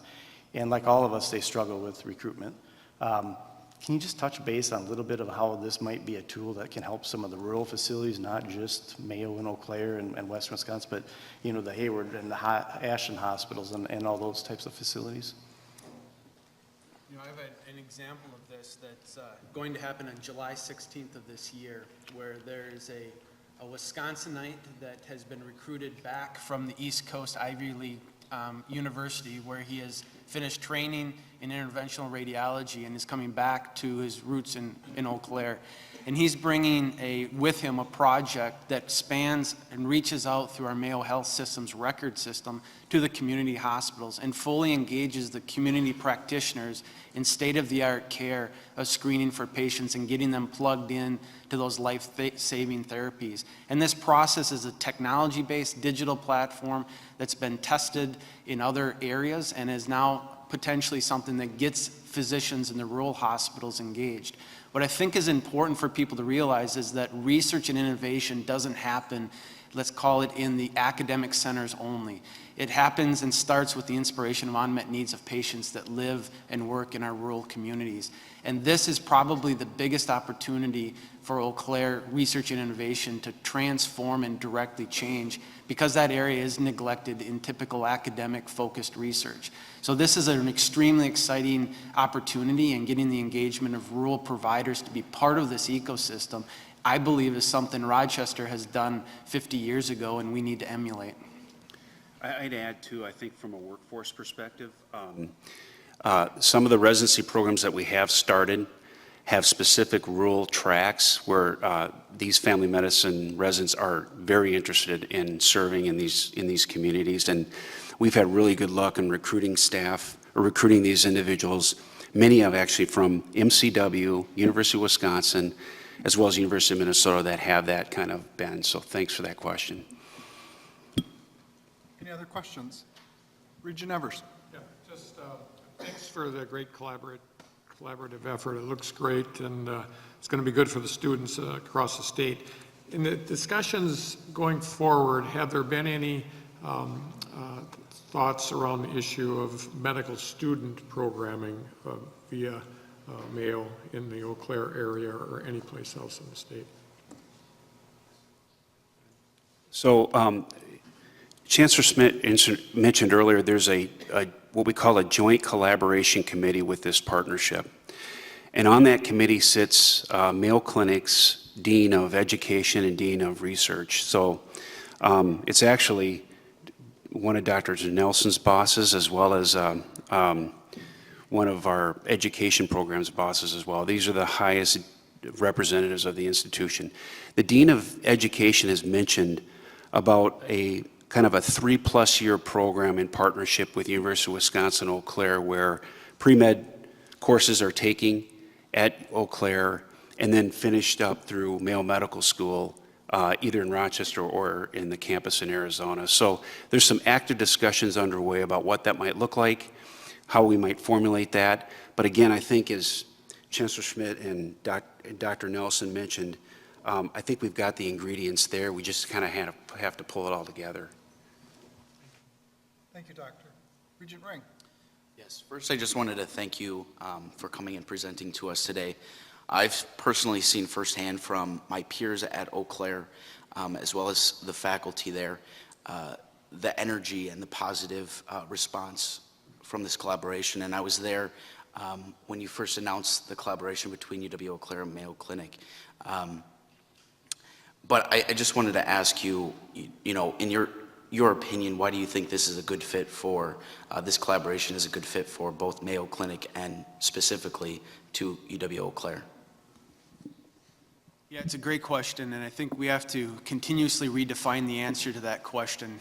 And like all of us, they struggle with recruitment. Can you just touch base on a little bit of how this might be a tool that can help some of the rural facilities, not just Mayo and Eau Claire and Western Wisconsin, but the Hayward and the Ashland hospitals and all those types of facilities? I have an example of this that's going to happen on July 16th of this year, where there is a Wisconsinite that has been recruited back from the East Coast Ivy League University, where he has finished training in interventional radiology and is coming back to his roots in Eau Claire. And he's bringing with him a project that spans and reaches out through our Mayo Health System's record system to the community hospitals and fully engages the community practitioners in state-of-the-art care of screening for patients and getting them plugged in to those life-saving therapies. And this process is a technology-based digital platform that's been tested in other areas and is now potentially something that gets physicians in the rural hospitals engaged. What I think is important for people to realize is that research and innovation doesn't happen, let's call it, in the academic centers only. It happens and starts with the inspiration of unmet needs of patients that live and work in our rural communities. And this is probably the biggest opportunity for Eau Claire research and innovation to transform and directly change, because that area is neglected in typical academic-focused research. So this is an extremely exciting opportunity, and getting the engagement of rural providers to be part of this ecosystem, I believe, is something Rochester has done 50 years ago and we need to emulate. I'd add, too, I think from a workforce perspective, some of the residency programs that we have started have specific rural tracks where these family medicine residents are very interested in serving in these communities. And we've had really good luck in recruiting staff, or recruiting these individuals, many of actually from MCW, University of Wisconsin, as well as University of Minnesota, that have that kind of bend. So thanks for that question. Any other questions? Regent Evers. Yeah, just thanks for the great collaborative effort. It looks great, and it's going to be good for the students across the state. In the discussions going forward, have there been any thoughts around the issue of medical student programming via Mayo in the Eau Claire area or any place else in the state? So Chancellor Smith mentioned earlier there's what we call a joint collaboration committee with this partnership. And on that committee sits Mayo Clinic's Dean of Education and Dean of Research. So it's actually one of Dr. Nelson's bosses, as well as one of our education programs bosses as well. These are the highest representatives of the institution. The Dean of Education has mentioned about a kind of a 3+ year program in partnership with University of Wisconsin Eau Claire, where pre-med courses are taking at Eau Claire and then finished up through Mayo Medical School, either in Rochester or in the campus in Arizona. So there's some active discussions underway about what that might look like, how we might formulate that. But again, I think as Chancellor Schmidt and Dr. Nelson mentioned, I think we've got the ingredients there. We just kind of have to pull it all together. Thank you, Doctor. Regent Ring. Yes, first I just wanted to thank you for coming and presenting to us today. I've personally seen firsthand from my peers at Eau Claire, as well as the faculty there, the energy and the positive response from this collaboration. And I was there when you first announced the collaboration between UW-Eau Claire and Mayo Clinic. But I just wanted to ask you, in your opinion, why do you think this is a good fit for, this collaboration is a good fit for both Mayo Clinic and specifically to UW-Eau Claire? Yeah, it's a great question, and I think we have to continuously redefine the answer to that question.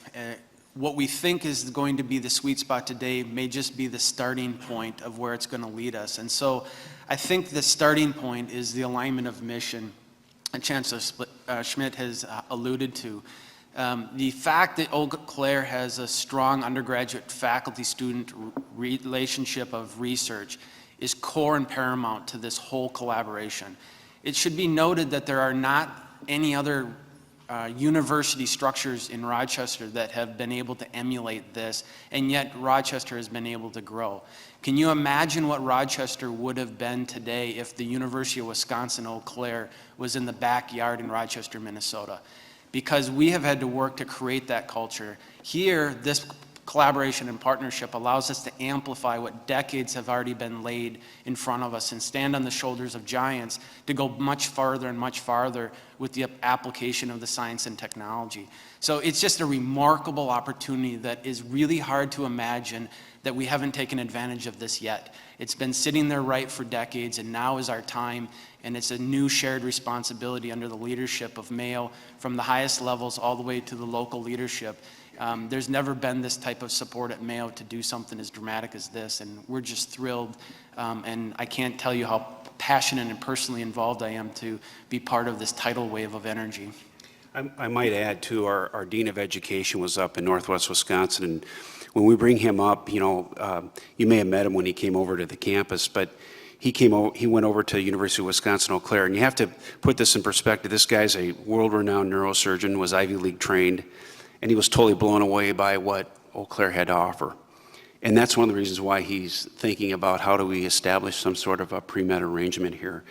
what we think is going to be the sweet spot today may just be the starting point of where it's going to lead us. And so I think the starting point is the alignment of mission, and Chancellor Schmidt has alluded to. The fact that Eau Claire has a strong undergraduate faculty-student relationship of research is core and paramount to this whole collaboration. It should be noted that there are not any other university structures in Rochester that have been able to emulate this, and yet Rochester has been able to grow. Can you imagine what Rochester would have been today if the University of Wisconsin-Eau Claire was in the backyard in Rochester, Minnesota? Because we have had to work to create that culture. Here, this collaboration and partnership allows us to amplify what decades have already been laid in front of us and stand on the shoulders of giants to go much farther and much farther with the application of the science and technology. So it's just a remarkable opportunity that is really hard to imagine that we haven't taken advantage of this yet. It's been sitting there right for decades, and now is our time, and it's a new shared responsibility under the leadership of Mayo from the highest levels all the way to the local leadership. There's never been this type of support at Mayo to do something as dramatic as this, and we're just thrilled. And I can't tell you how passionate and personally involved I am to be part of this tidal wave of energy. I might add, too, our Dean of Education was up in Northwest Wisconsin, and when we bring him up, you know, you may have met him when he came over to the campus, but he went over to University of Wisconsin-Eau Claire, and you have to put this in perspective. This guy's a world-renowned neurosurgeon, was Ivy League trained, and he was totally blown away by what Eau Claire had to offer. And that's one of the reasons why he's thinking about how do we establish some sort of a pre-med arrangement here.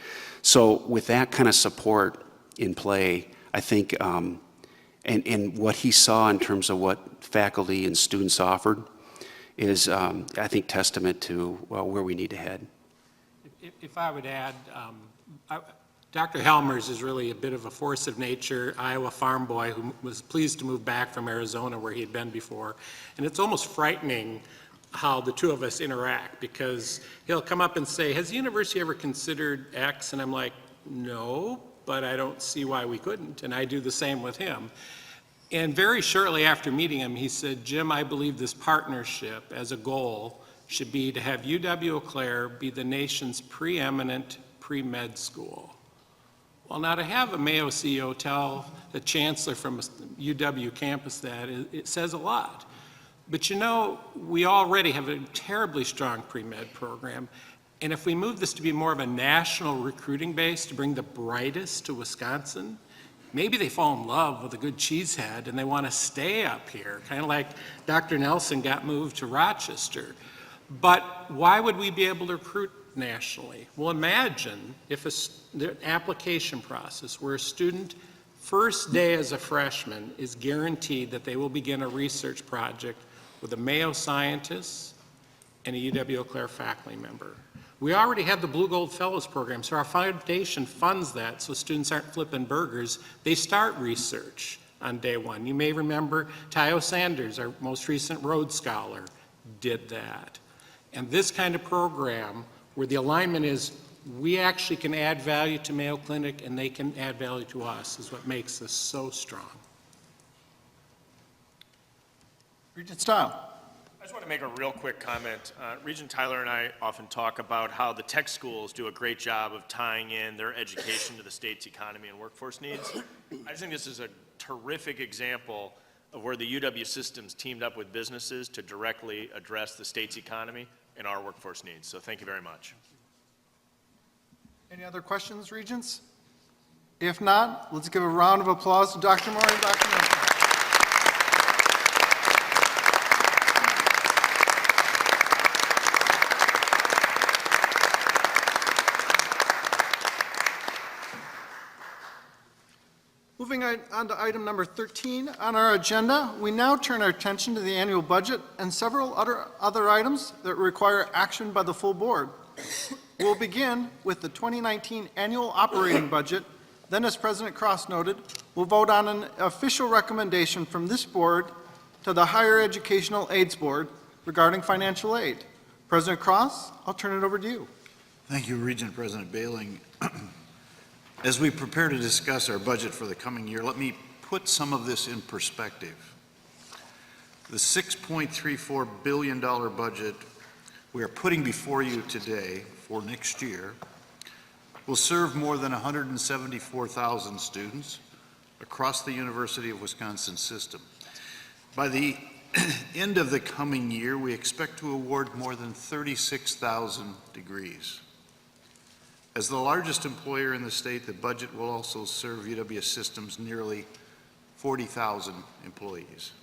So with that kind of support in play, I think, and what he saw in terms of what faculty and students offered is, I think, testament to where we need to head. If I would add, Dr. Helmers is really a bit of a force of nature, Iowa farm boy who was pleased to move back from Arizona where he had been before. And it's almost frightening how the two of us interact, because he'll come up and say, has the university ever considered X? And I'm like, no, but I don't see why we couldn't. And I do the same with him. And very shortly after meeting him, he said, Jim, I believe this partnership as a goal should be to have UW-Eau Claire be the nation's preeminent pre-med school. Well, now to have a Mayo CEO tell the chancellor from a UW campus that, it says a lot. But you know, we already have a terribly strong pre-med program. And if we move this to be more of a national recruiting base to bring the brightest to Wisconsin, maybe they fall in love with a good cheesehead and they want to stay up here, kind of like Dr. Nelson got moved to Rochester. But why would we be able to recruit nationally? Well, imagine if the application process where a student first day as a freshman is guaranteed that they will begin a research project with a Mayo scientist and a UW-Eau Claire faculty member. We already have the Blue Gold Fellows program, so our foundation funds that so students aren't flipping burgers. They start research on day one. You may remember Tayo Sanders, our most recent Rhodes Scholar, did that. And this kind of program where the alignment is we actually can add value to Mayo Clinic and they can add value to us is what makes this so strong. Regent Stile. I just want to make a real quick comment. Regent Tyler and I often talk about how the tech schools do a great job of tying in their education to the state's economy and workforce needs. I just think this is a terrific example of where the UW systems teamed up with businesses to directly address the state's economy and our workforce needs. So thank you very much. Any other questions, Regents? If not, let's give a round of applause to Dr. Moore and Dr. Nelson. Moving on to item number 13 on our agenda, we now turn our attention to the annual budget and several other items that require action by the full board. We'll begin with the 2019 annual operating budget. Then, as President Cross noted, we'll vote on an official recommendation from this board to the Higher Educational Aids Board regarding financial aid. President Cross, I'll turn it over to you. Thank you, Regent President Bailing. As we prepare to discuss our budget for the coming year, let me put some of this in perspective. The $6.34 billion budget we are putting before you today for next year will serve more than 174,000 students across the University of Wisconsin system. By the end of the coming year, we expect to award more than 36,000 degrees. As the largest employer in the state, the budget will also serve UW System's nearly 40,000 employees.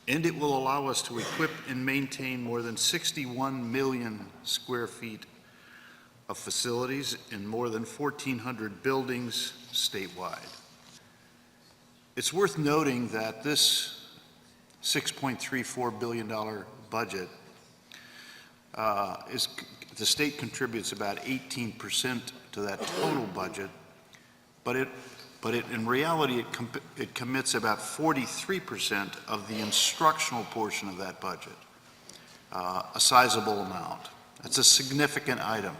And it will allow us to equip and maintain more than 61 million square feet of facilities in more than 1,400 buildings statewide. It's worth noting that this $6.34 billion budget the state contributes about 18% to that total budget, but in reality it commits about 43% of the instructional portion of that budget, a sizable amount. That's a significant item.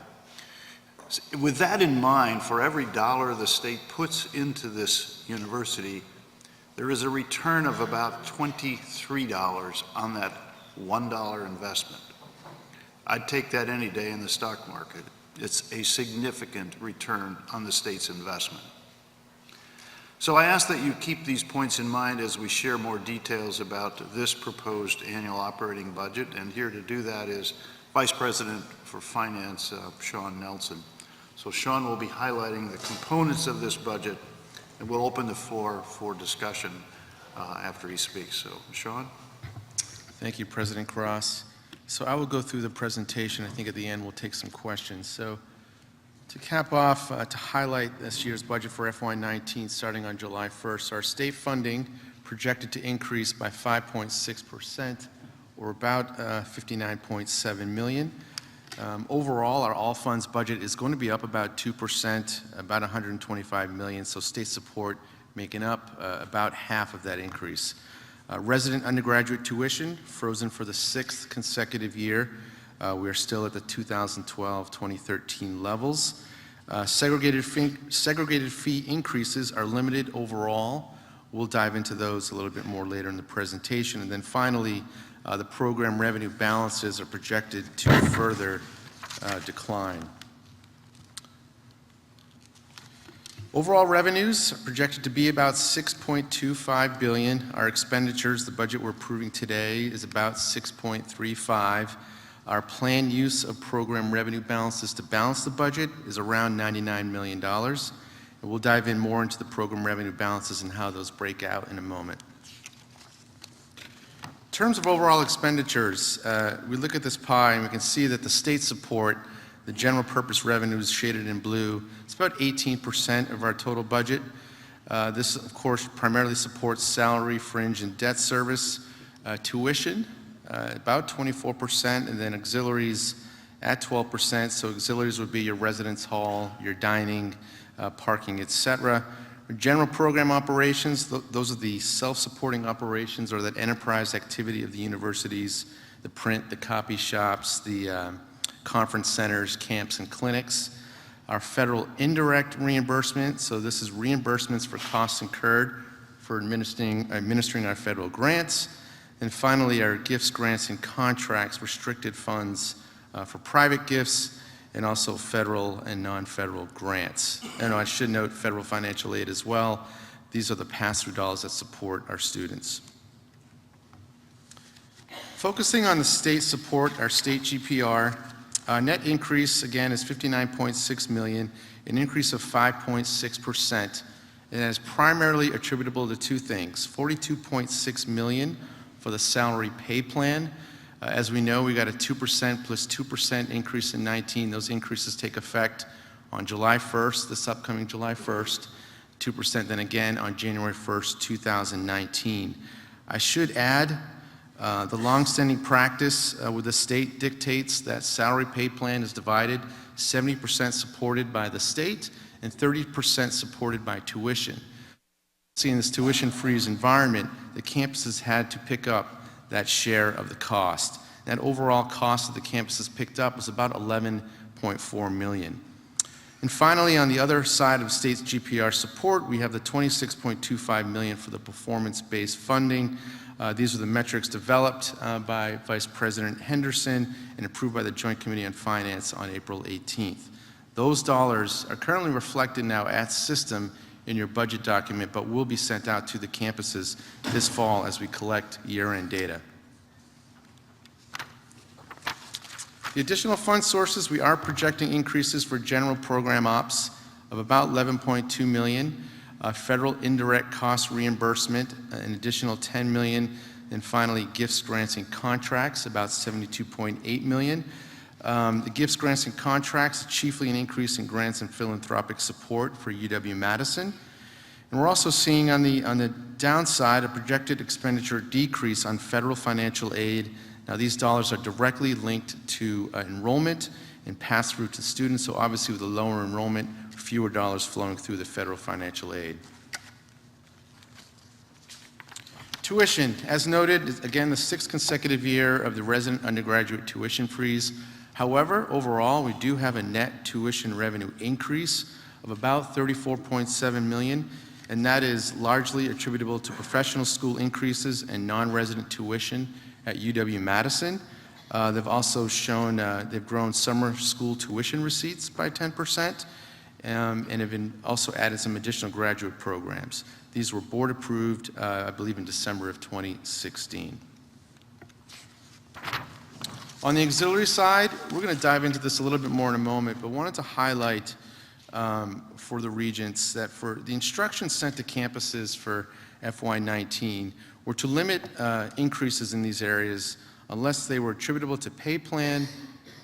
With that in mind, for every dollar the state puts into this university, there is a return of about $23 on that $1 investment. I'd take that any day in the stock market. It's a significant return on the state's investment. So I ask that you keep these points in mind as we share more details about this proposed annual operating budget, and here to do that is Vice President for Finance, Sean Nelson. So Sean will be highlighting the components of this budget, and we'll open the floor for discussion after he speaks. So, Sean? Thank you, President Cross. So I will go through the presentation. I think at the end we'll take some questions. So to cap off, to highlight this year's budget for FY19 starting on July 1st, our state funding projected to increase by 5.6%, or about $59.7 million. Overall, our all funds budget is going to be up about 2%, about $125 million, so state support making up about half of that increase. Resident undergraduate tuition frozen for the 6th consecutive year. We are still at the 2012-2013 levels. Segregated fee increases are limited overall. We'll dive into those a little bit more later in the presentation. And then finally, the program revenue balances are projected to further decline. Overall revenues are projected to be about $6.25 billion. Our expenditures, the budget we're approving today, is about $6.35. Our planned use of program revenue balances to balance the budget is around $99 million. And we'll dive in more into the program revenue balances and how those break out in a moment. In terms of overall expenditures, we look at this pie and we can see that the state support, the general purpose revenues shaded in blue, it's about 18% of our total budget. This, of course, primarily supports salary, fringe, and debt service, tuition, about 24%, and then auxiliaries at 12%. So auxiliaries would be your residence hall, your dining, parking, etc. General program operations, those are the self-supporting operations or that enterprise activity of the universities, the print, the copy shops, the conference centers, camps, and clinics. Our federal indirect reimbursement, so this is reimbursements for costs incurred for administering our federal grants. And finally, our gifts, grants, and contracts, restricted funds for private gifts, and also federal and non-federal grants. And I should note federal financial aid as well. These are the pass-through dollars that support our students. Focusing on the state support, our state GPR, net increase, again, is $59.6 million, an increase of 5.6%. And that is primarily attributable to two things: $42.6 million for the salary pay plan. As we know, we got a 2% plus 2% increase in 19. Those increases take effect on July 1st, this upcoming July 1st, 2% then again on January 1st, 2019. I should add, the longstanding practice with the state dictates that salary pay plan is divided 70% supported by the state and 30% supported by tuition. See, in this tuition freeze environment, the campuses had to pick up that share of the cost. That overall cost of the campuses picked up was about $11.4 million. And finally, on the other side of state's GPR support, we have the $26.25 million for the performance-based funding. These are the metrics developed by Vice President Henderson and approved by the Joint Committee on Finance on April 18th. Those dollars are currently reflected now at system in your budget document, but will be sent out to the campuses this fall as we collect year-end data. The additional fund sources, we are projecting increases for general program ops of about $11.2 million, federal indirect cost reimbursement, an additional $10 million, and finally gifts, grants, and contracts, about $72.8 million. The gifts, grants, and contracts, chiefly an increase in grants and philanthropic support for UW-Madison. And we're also seeing on the downside a projected expenditure decrease on federal financial aid. Now, these dollars are directly linked to enrollment and pass through to students, so obviously with a lower enrollment, fewer dollars flowing through the federal financial aid. Tuition, as noted, is again the 6th consecutive year of the resident undergraduate tuition freeze. However, overall, we do have a net tuition revenue increase of about $34.7 million, and that is largely attributable to professional school increases and non-resident tuition at UW-Madison. They've also shown, they've grown summer school tuition receipts by 10%, and have also added some additional graduate programs. These were board approved, I believe, in December of 2016. On the auxiliary side, we're going to dive into this a little bit more in a moment, but wanted to highlight for the Regents that for the instructions sent to campuses for FY19 were to limit increases in these areas unless they were attributable to pay plan,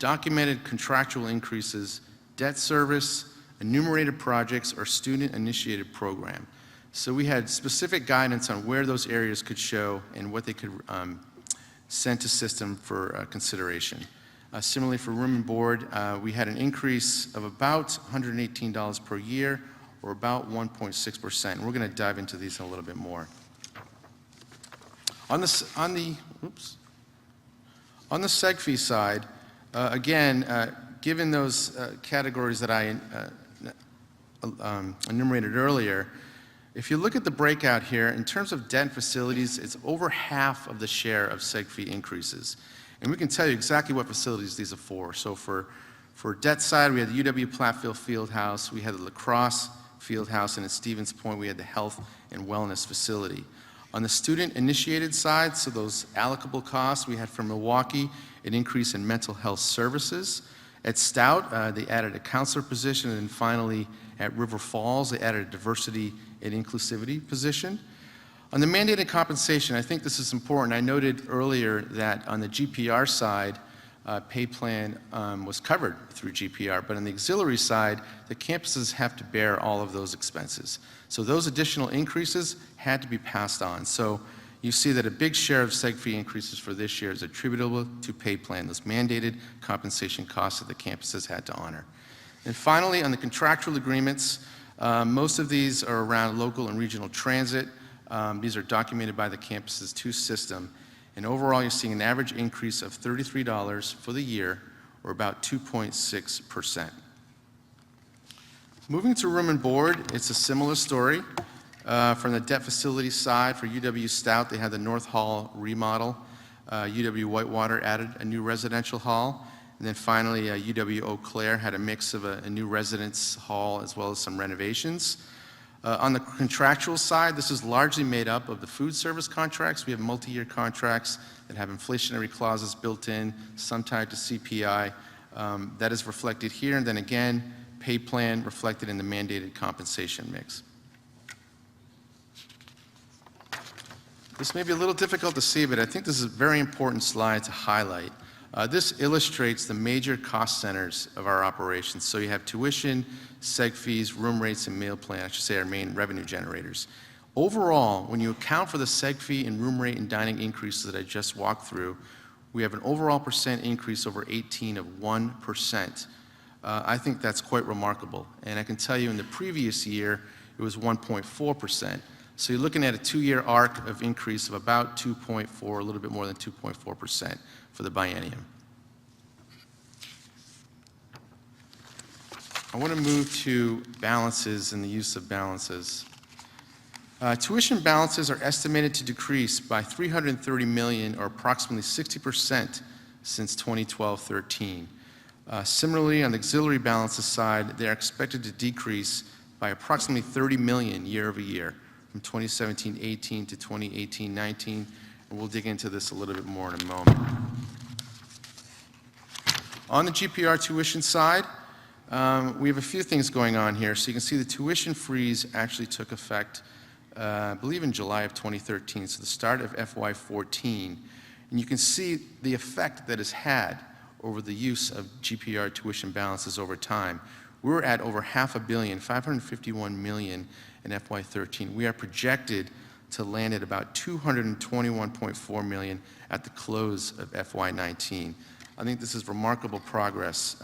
documented contractual increases, debt service, enumerated projects, or student-initiated program. So we had specific guidance on where those areas could show and what they could send to system for consideration. Similarly, for room and board, we had an increase of about $118 per year, or about 1.6%. And we're going to dive into these in a little bit more. On the seg fee side, again, given those categories that I enumerated earlier, if you look at the breakout here, in terms of debt and facilities, it's over half of the share of seg fee increases. And we can tell you exactly what facilities these are for. So for debt side, we had the UW Platteville Fieldhouse, we had the lacrosse fieldhouse, and at Stevens Point, we had the health and wellness facility. On the student-initiated side, so those allocable costs, we had for Milwaukee an increase in mental health services. At Stout, they added a counselor position, and then finally at River Falls, they added a diversity and inclusivity position. On the mandated compensation, I think this is important. I noted earlier that on the GPR side, pay plan was covered through GPR, but on the auxiliary side, the campuses have to bear all of those expenses. So those additional increases had to be passed on. So you see that a big share of seg fee increases for this year is attributable to pay plan, those mandated compensation costs that the campuses had to honor. And finally, on the contractual agreements, most of these are around local and regional transit. These are documented by the campuses to system. And overall, you're seeing an average increase of $33 for the year, or about 2.6%. Moving to room and board, it's a similar story. From the debt facility side, for UW Stout, they had the North Hall remodel. UW-Whitewater added a new residential hall. And then finally, UW-Eau Claire had a mix of a new residence hall as well as some renovations. On the contractual side, this is largely made up of the food service contracts. We have multi-year contracts that have inflationary clauses built in, some tied to CPI. That is reflected here. And then again, pay plan reflected in the mandated compensation mix. This may be a little difficult to see, but I think this is a very important slide to highlight. This illustrates the major cost centers of our operations. So you have tuition, seg fees, room rates, and meal plan, I should say our main revenue generators. Overall, when you account for the seg fee and room rate and dining increases that I just walked through, we have an overall percent increase over 18 of 1%. I think that's quite remarkable. And I can tell you in the previous year, it was 1.4%. So you're looking at a 2-year arc of increase of about 2.4, a little bit more than 2.4% for the biennium. I want to move to balances and the use of balances. Tuition balances are estimated to decrease by $330 million, or approximately 60% since 2012-13. Similarly, on the auxiliary balances side, they are expected to decrease by approximately $30 million year over year, from 2017-18 to 2018-19, and we'll dig into this a little bit more in a moment. On the GPR tuition side, we have a few things going on here. So you can see the tuition freeze actually took effect, I believe in July of 2013, so the start of FY14. And you can see the effect that it's had over the use of GPR tuition balances over time. We're at over $500 million, $551 million in FY13. We are projected to land at about $221.4 million at the close of FY19. I think this is remarkable progress.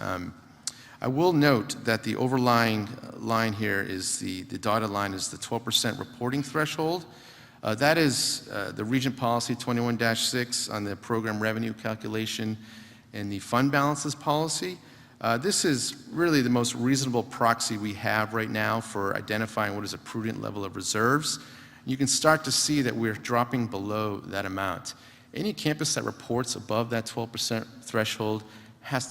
I will note that the overlying line here is the dotted line is the 12% reporting threshold. That is the Regent Policy 21-6 on the program revenue calculation and the fund balances policy. This is really the most reasonable proxy we have right now for identifying what is a prudent level of reserves. You can start to see that we're dropping below that amount. Any campus that reports above that 12% threshold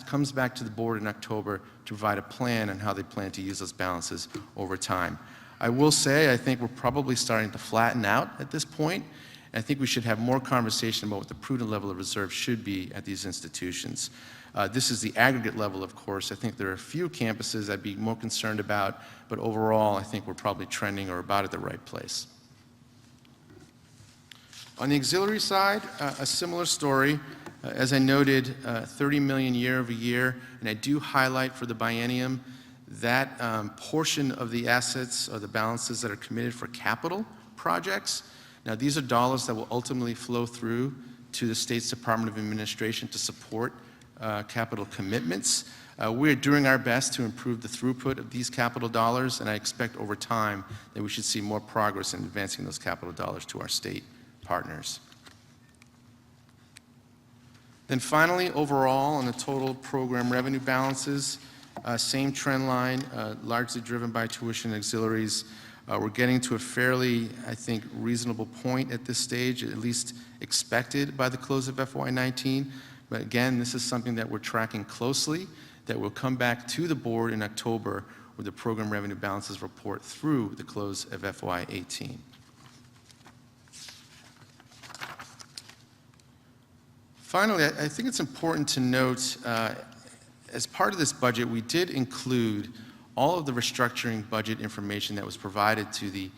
comes back to the board in October to provide a plan on how they plan to use those balances over time. I will say I think we're probably starting to flatten out at this point, and I think we should have more conversation about what the prudent level of reserve should be at these institutions. This is the aggregate level, of course. I think there are a few campuses I'd be more concerned about, but overall I think we're probably trending or about at the right place. On the auxiliary side, a similar story. As I noted, $30 million year over year, and I do highlight for the biennium that portion of the assets or the balances that are committed for capital projects. Now, these are dollars that will ultimately flow through to the state's Department of Administration to support capital commitments. We're doing our best to improve the throughput of these capital dollars, and I expect over time that we should see more progress in advancing those capital dollars to our state partners. Then finally, overall, on the total program revenue balances, same trend line, largely driven by tuition and auxiliaries. We're getting to a fairly, I think, reasonable point at this stage, at least expected by the close of FY19. But again, this is something that we're tracking closely, that will come back to the board in October with the program revenue balances report through the close of FY18. Finally, I think it's important to note, as part of this budget, we did include all of the restructuring budget information that was provided to the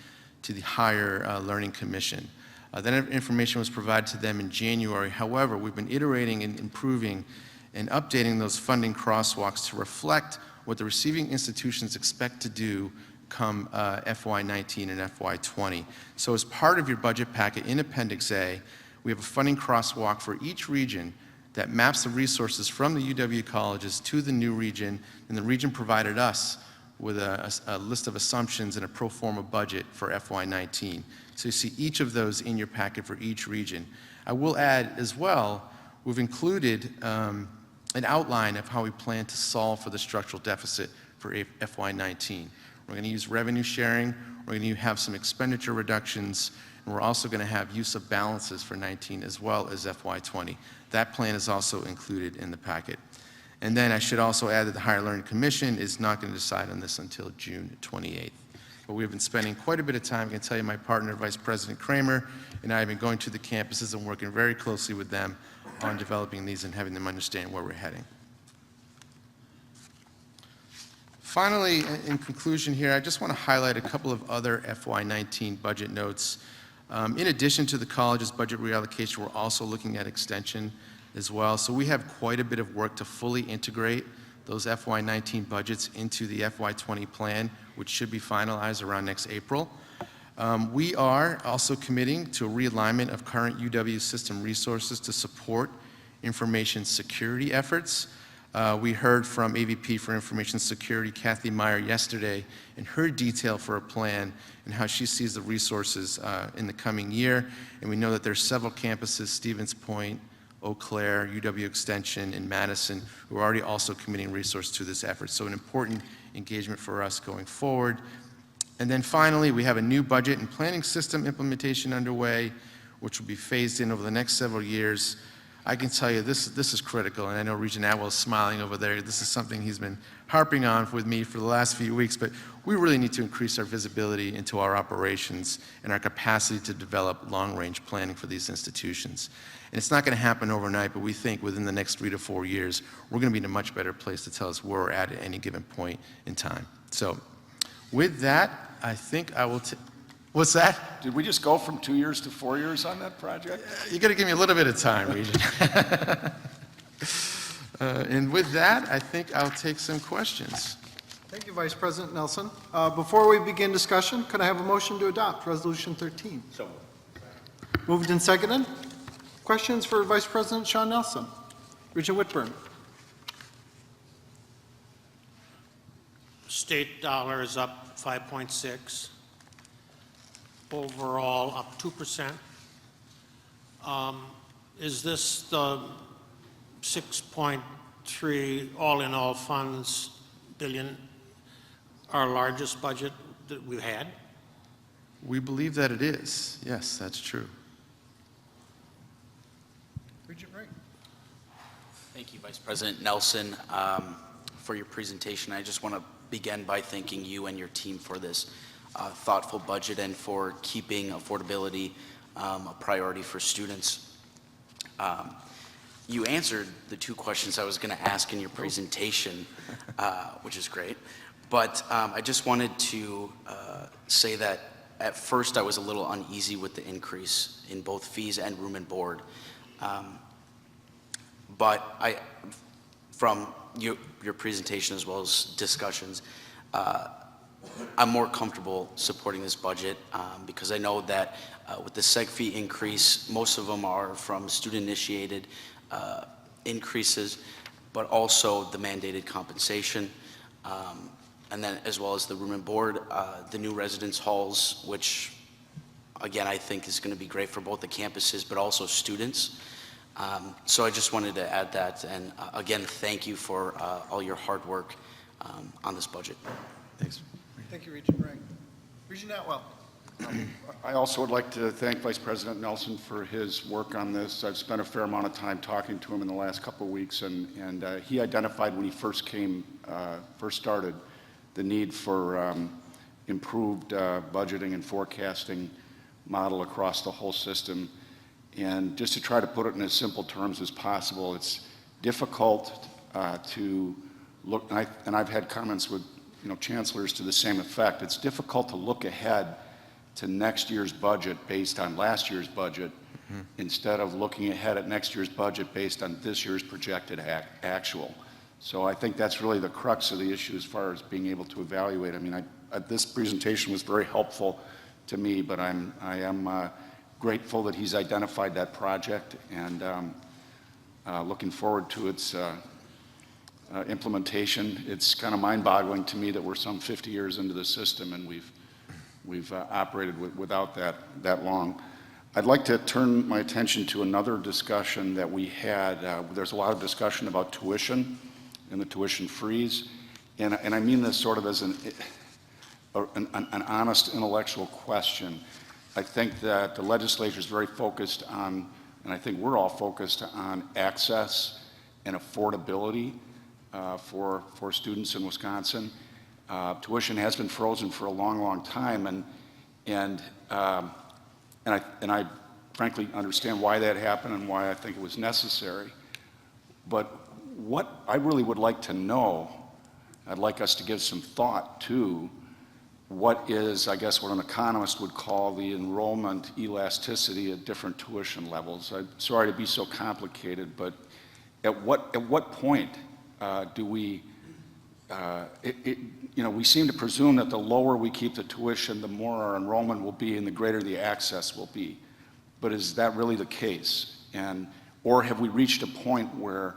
Higher Learning Commission. That information was provided to them in January. However, we've been iterating and improving and updating those funding crosswalks to reflect what the receiving institutions expect to do come FY19 and FY20. So as part of your budget packet in Appendix A, we have a funding crosswalk for each region that maps the resources from the UW colleges to the new region, and the region provided us with a list of assumptions and a pro forma budget for FY19. So you see each of those in your packet for each region. I will add as well, we've included an outline of how we plan to solve for the structural deficit for FY19. We're going to use revenue sharing, we're going to have some expenditure reductions, and we're also going to have use of balances for 19 as well as FY20. That plan is also included in the packet. And then I should also add that the Higher Learning Commission is not going to decide on this until June 28th. But we've been spending quite a bit of time. I can tell you my partner, Vice President Kramer, and I have been going to the campuses and working very closely with them on developing these and having them understand where we're heading. Finally, in conclusion here, I just want to highlight a couple of other FY19 budget notes. In addition to the college's budget reallocation, we're also looking at extension as well. So we have quite a bit of work to fully integrate those FY19 budgets into the FY20 plan, which should be finalized around next April. We are also committing to a realignment of current UW system resources to support information security efforts. We heard from AVP for Information Security, Kathy Meyer, yesterday in her detail for a plan and how she sees the resources in the coming year. And we know that there are several campuses, Stevens Point, Eau Claire, UW Extension, and Madison, who are already also committing resources to this effort. So an important engagement for us going forward. And then finally, we have a new budget and planning system implementation underway, which will be phased in over the next several years. I can tell you this is critical, and I know Regent Atwell is smiling over there. This is something he's been harping on with me for the last few weeks, but we really need to increase our visibility into our operations and our capacity to develop long-range planning for these institutions. And it's not going to happen overnight, but we think within the next 3 to 4 years, we're going to be in a much better place to tell us where we're at any given point in time. So with that, I think I will what's that? Did we just go from 2 years to 4 years on that project? You got to give me a little bit of time, Regent. And with that, I think I'll take some questions. Thank you, Vice President Nelson. Before we begin discussion, could I have a motion to adopt Resolution 13? So Moved and seconded. Questions for Vice President Sean Nelson? Regent Whitburn. State dollar is up 5.6. Overall, up 2%. Is this the 6.3 all-in-all funds billion, our largest budget that we've had? We believe that it is. Yes, that's true. Regent Wright. Thank you, Vice President Nelson, for your presentation. I just want to begin by thanking you and your team for this thoughtful budget and for keeping affordability a priority for students. You answered the 2 questions I was going to ask in your presentation, which is great. But I just wanted to say that at first I was a little uneasy with the increase in both fees and room and board. But from your presentation as well as discussions, I'm more comfortable supporting this budget because I know that with the seg fee increase, most of them are from student-initiated increases, but also the mandated compensation, and then as well as the room and board, the new residence halls, which again I think is going to be great for both the campuses but also students. So I just wanted to add that, and again, thank you for all your hard work on this budget. Thanks. Thank you, Regent Wright. Regent Atwell. I also would like to thank Vice President Nelson for his work on this. I've spent a fair amount of time talking to him in the last couple of weeks, and he identified when he first started, the need for improved budgeting and forecasting model across the whole system. And just to try to put it in as simple terms as possible, it's difficult to look, and I've had comments with chancellors to the same effect. It's difficult to look ahead to next year's budget based on last year's budget instead of looking ahead at next year's budget based on this year's projected actual. So I think that's really the crux of the issue as far as being able to evaluate. I mean, this presentation was very helpful to me, but I am grateful that he's identified that project, and looking forward to its implementation. It's kind of mind-boggling to me that we're some 50 years into the system and we've operated without that long. I'd like to turn my attention to another discussion that we had. There's a lot of discussion about tuition and the tuition freeze, and I mean this sort of as an honest intellectual question. I think that the legislature is very focused on, and I think we're all focused on, access and affordability for students in Wisconsin. Tuition has been frozen for a long, long time, and I frankly understand why that happened and why I think it was necessary. But what I really would like to know, I'd like us to give some thought to what is, I guess, what an economist would call the enrollment elasticity at different tuition levels. I'm sorry to be so complicated, but at what point do we, we seem to presume that the lower we keep the tuition, the more our enrollment will be and the greater the access will be. But is that really the case? Or have we reached a point where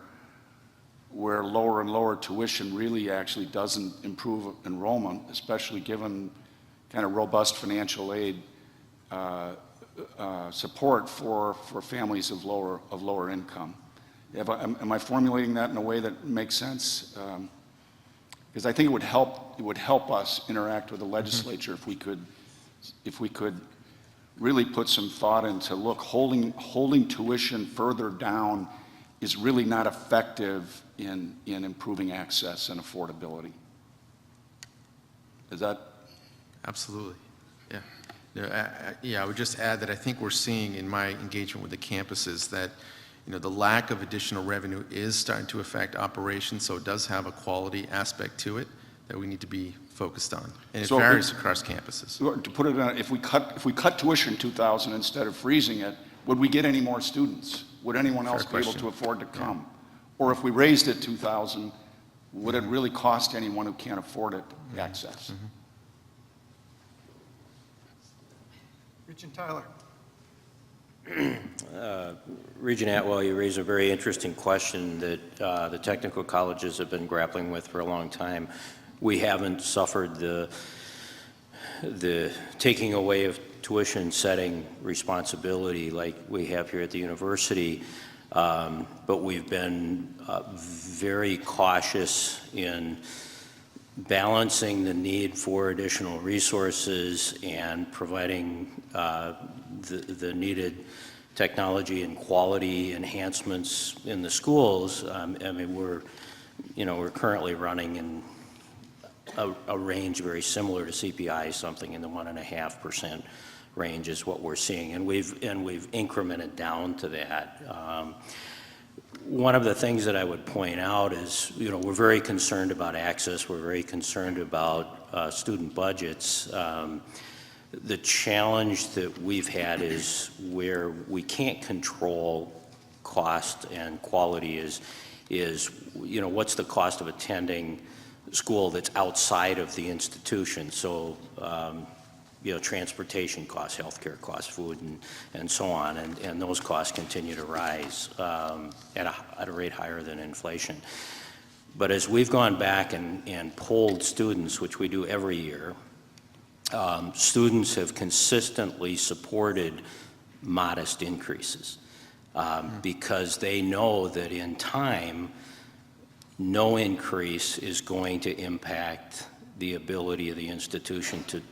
lower and lower tuition really actually doesn't improve enrollment, especially given kind of robust financial aid support for families of lower income? Am I formulating that in a way that makes sense? because I think it would help us interact with the legislature if we could really put some thought into, look, holding tuition further down is really not effective in improving access and affordability. Is that? Absolutely, yeah. Yeah, I would just add that I think we're seeing in my engagement with the campuses that, you know, the lack of additional revenue is starting to affect operations, so it does have a quality aspect to it that we need to be focused on, and it varies across campuses. To put it on, if we cut tuition 2,000 instead of freezing it, would we get any more students? Would anyone else be able to afford to come? Or if we raised it 2,000, would it really cost anyone who can't afford it access? Regent Tyler. Regent Atwell, you raise a very interesting question that the technical colleges have been grappling with for a long time. We haven't suffered the taking away of tuition setting responsibility like we have here at the university, but we've been very cautious in balancing the need for additional resources and providing the needed technology and quality enhancements in the schools. I mean, we're currently running in a range very similar to CPI, something in the 1.5% range is what we're seeing, and we've incremented down to that. One of the things that I would point out is, we're very concerned about access. We're very concerned about student budgets. The challenge that we've had is where we can't control cost and quality is what's the cost of attending school that's outside of the institution. So, transportation costs, healthcare costs, food, and so on, and those costs continue to rise at a rate higher than inflation. But as we've gone back and polled students, which we do every year, students have consistently supported modest increases because they know that in time, no increase is going to impact the ability of the institution to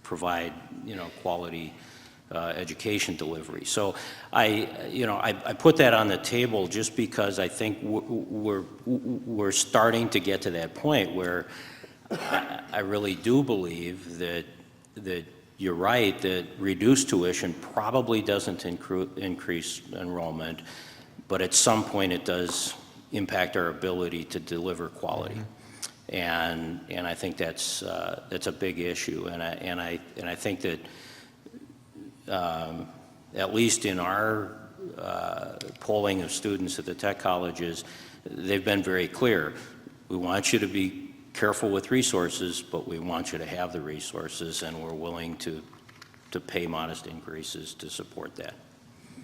provide, quality education delivery. So I put that on the table just because I think we're starting to get to that point where I really do believe that you're right, that reduced tuition probably doesn't increase enrollment, but at some point it does impact our ability to deliver quality. And I think that's a big issue, and I think that at least in our polling of students at the tech colleges, they've been very clear. We want you to be careful with resources, but we want you to have the resources, and we're willing to pay modest increases to support that.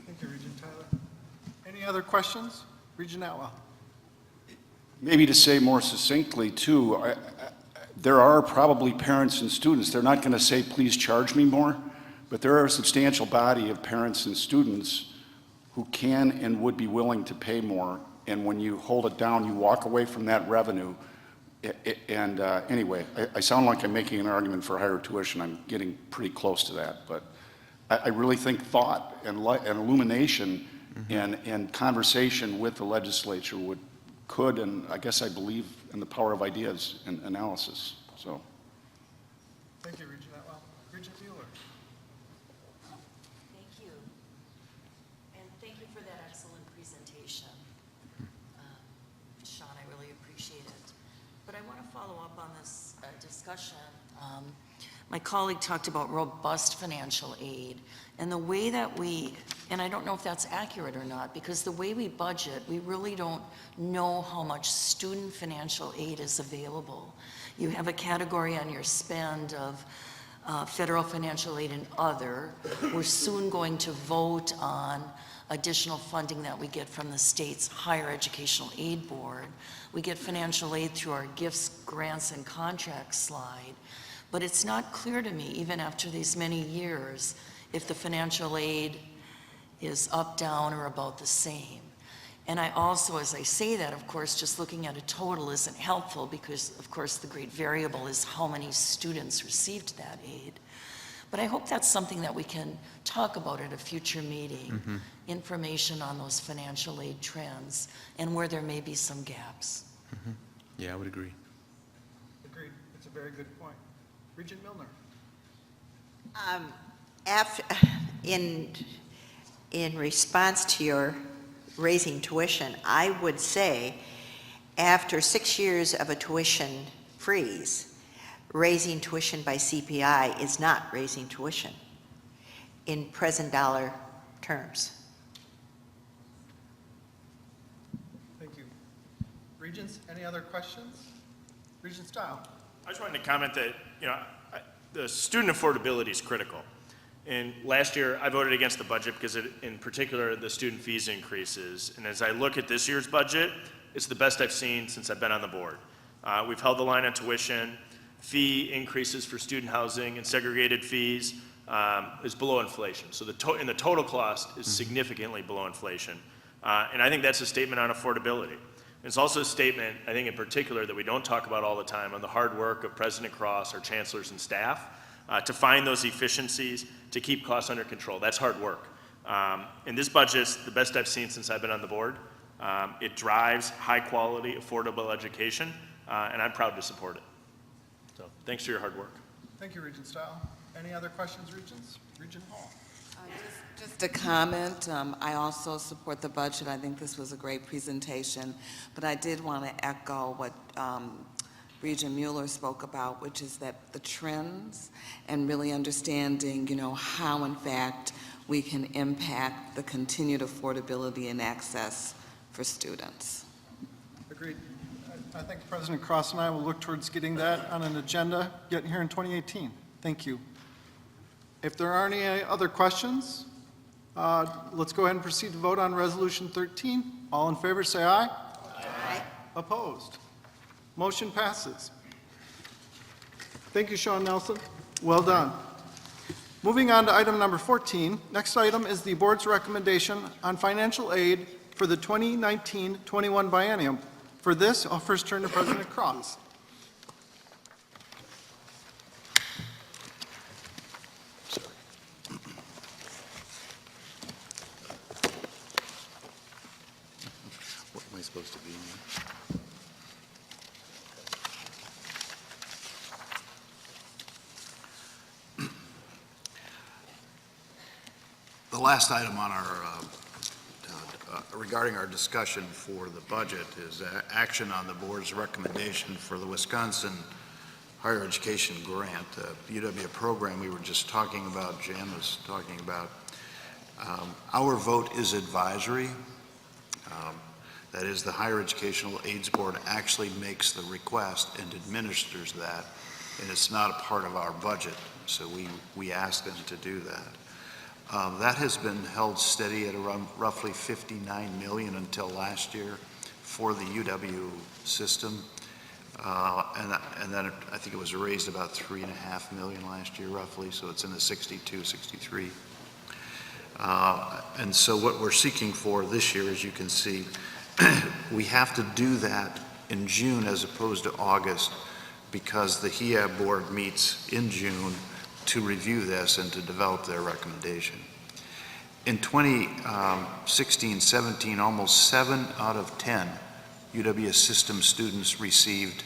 Thank you, Regent Tyler. Any other questions? Regent Atwell. Maybe to say more succinctly, too, there are probably parents and students, they're not going to say, please charge me more, but there are a substantial body of parents and students who can and would be willing to pay more, and when you hold it down, you walk away from that revenue. And anyway, I sound like I'm making an argument for higher tuition. I'm getting pretty close to that, but I really think thought and illumination and conversation with the legislature could, and I guess I believe in the power of ideas and analysis, so. Thank you, Regent Atwell. Regent Mueller. Thank you. And thank you for that excellent presentation. Sean, I really appreciate it. But I want to follow up on this discussion. My colleague talked about robust financial aid, and the way that and I don't know if that's accurate or not, because the way we budget, we really don't know how much student financial aid is available. You have a category on your spend of federal financial aid and other. We're soon going to vote on additional funding that we get from the state's Higher Educational Aid Board. We get financial aid through our gifts, grants, and contracts slide. But it's not clear to me, even after these many years, if the financial aid is up, down, or about the same. And I also, as I say that, of course, just looking at a total isn't helpful because, of course, the great variable is how many students received that aid. But I hope that's something that we can talk about at a future meeting, information on those financial aid trends and where there may be some gaps. Yeah, I would agree. Agreed. It's a very good point. Regent Milner. In response to your raising tuition, I would say after 6 years of a tuition freeze, raising tuition by CPI is not raising tuition in present dollar terms. Thank you. Regents, any other questions? Regent Stile. I just wanted to comment that, the student affordability is critical. And last year, I voted against the budget because in particular, the student fees increases. And as I look at this year's budget, it's the best I've seen since I've been on the board. We've held the line on tuition. Fee increases for student housing and segregated fees is below inflation. So in the total cost is significantly below inflation. And I think that's a statement on affordability. It's also a statement, I think in particular, that we don't talk about all the time on the hard work of President Cross, our chancellors and staff, to find those efficiencies, to keep costs under control. That's hard work. And this budget's the best I've seen since I've been on the board. It drives high-quality, affordable education, and I'm proud to support it. So thanks for your hard work. Thank you, Regent Stile. Any other questions, Regents? Regent Hall. Just a comment. I also support the budget. I think this was a great presentation, but I did want to echo what Regent Mueller spoke about, which is that the trends and really understanding, how in fact we can impact the continued affordability and access for students. Agreed. I think President Cross and I will look towards getting that on an agenda getting here in 2018. Thank you. If there aren't any other questions, let's go ahead and proceed to vote on Resolution 13. All in favor, say aye. Aye. Opposed? Motion passes. Thank you, Sean Nelson. Well done. Moving on to item number 14. Next item is the board's recommendation on financial aid for the 2019-21 biennium. For this, I'll first turn to President Cross. What am I supposed to be in? The last item on our, regarding our discussion for the budget is action on the board's recommendation for the Wisconsin Higher Education Grant, UW program we were just talking about, Jan was talking about. Our vote is advisory. That is, the Higher Educational Aids Board actually makes the request and administers that, and it's not a part of our budget, so we ask them to do that. That has been held steady at around roughly $59 million until last year for the UW system. And then I think it was raised about $3.5 million last year roughly, so it's in the 62, 63. And so what we're seeking for this year, as you can see, we have to do that in June as opposed to August because the HEAB board meets in June to review this and to develop their recommendation. In 2016-17, almost 7 out of 10 UW system students received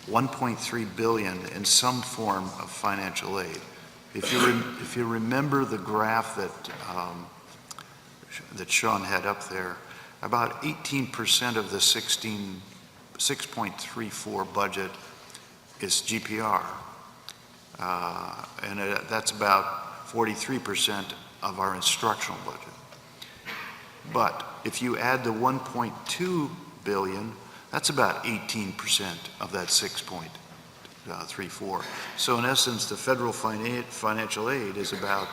$1.3 billion in some form of financial aid. If you remember the graph that Sean had up there, about 18% of the 6.34 budget is GPR. And that's about 43% of our instructional budget. But if you add the 1.2 billion, that's about 18% of that 6.34. So in essence, the federal financial aid is about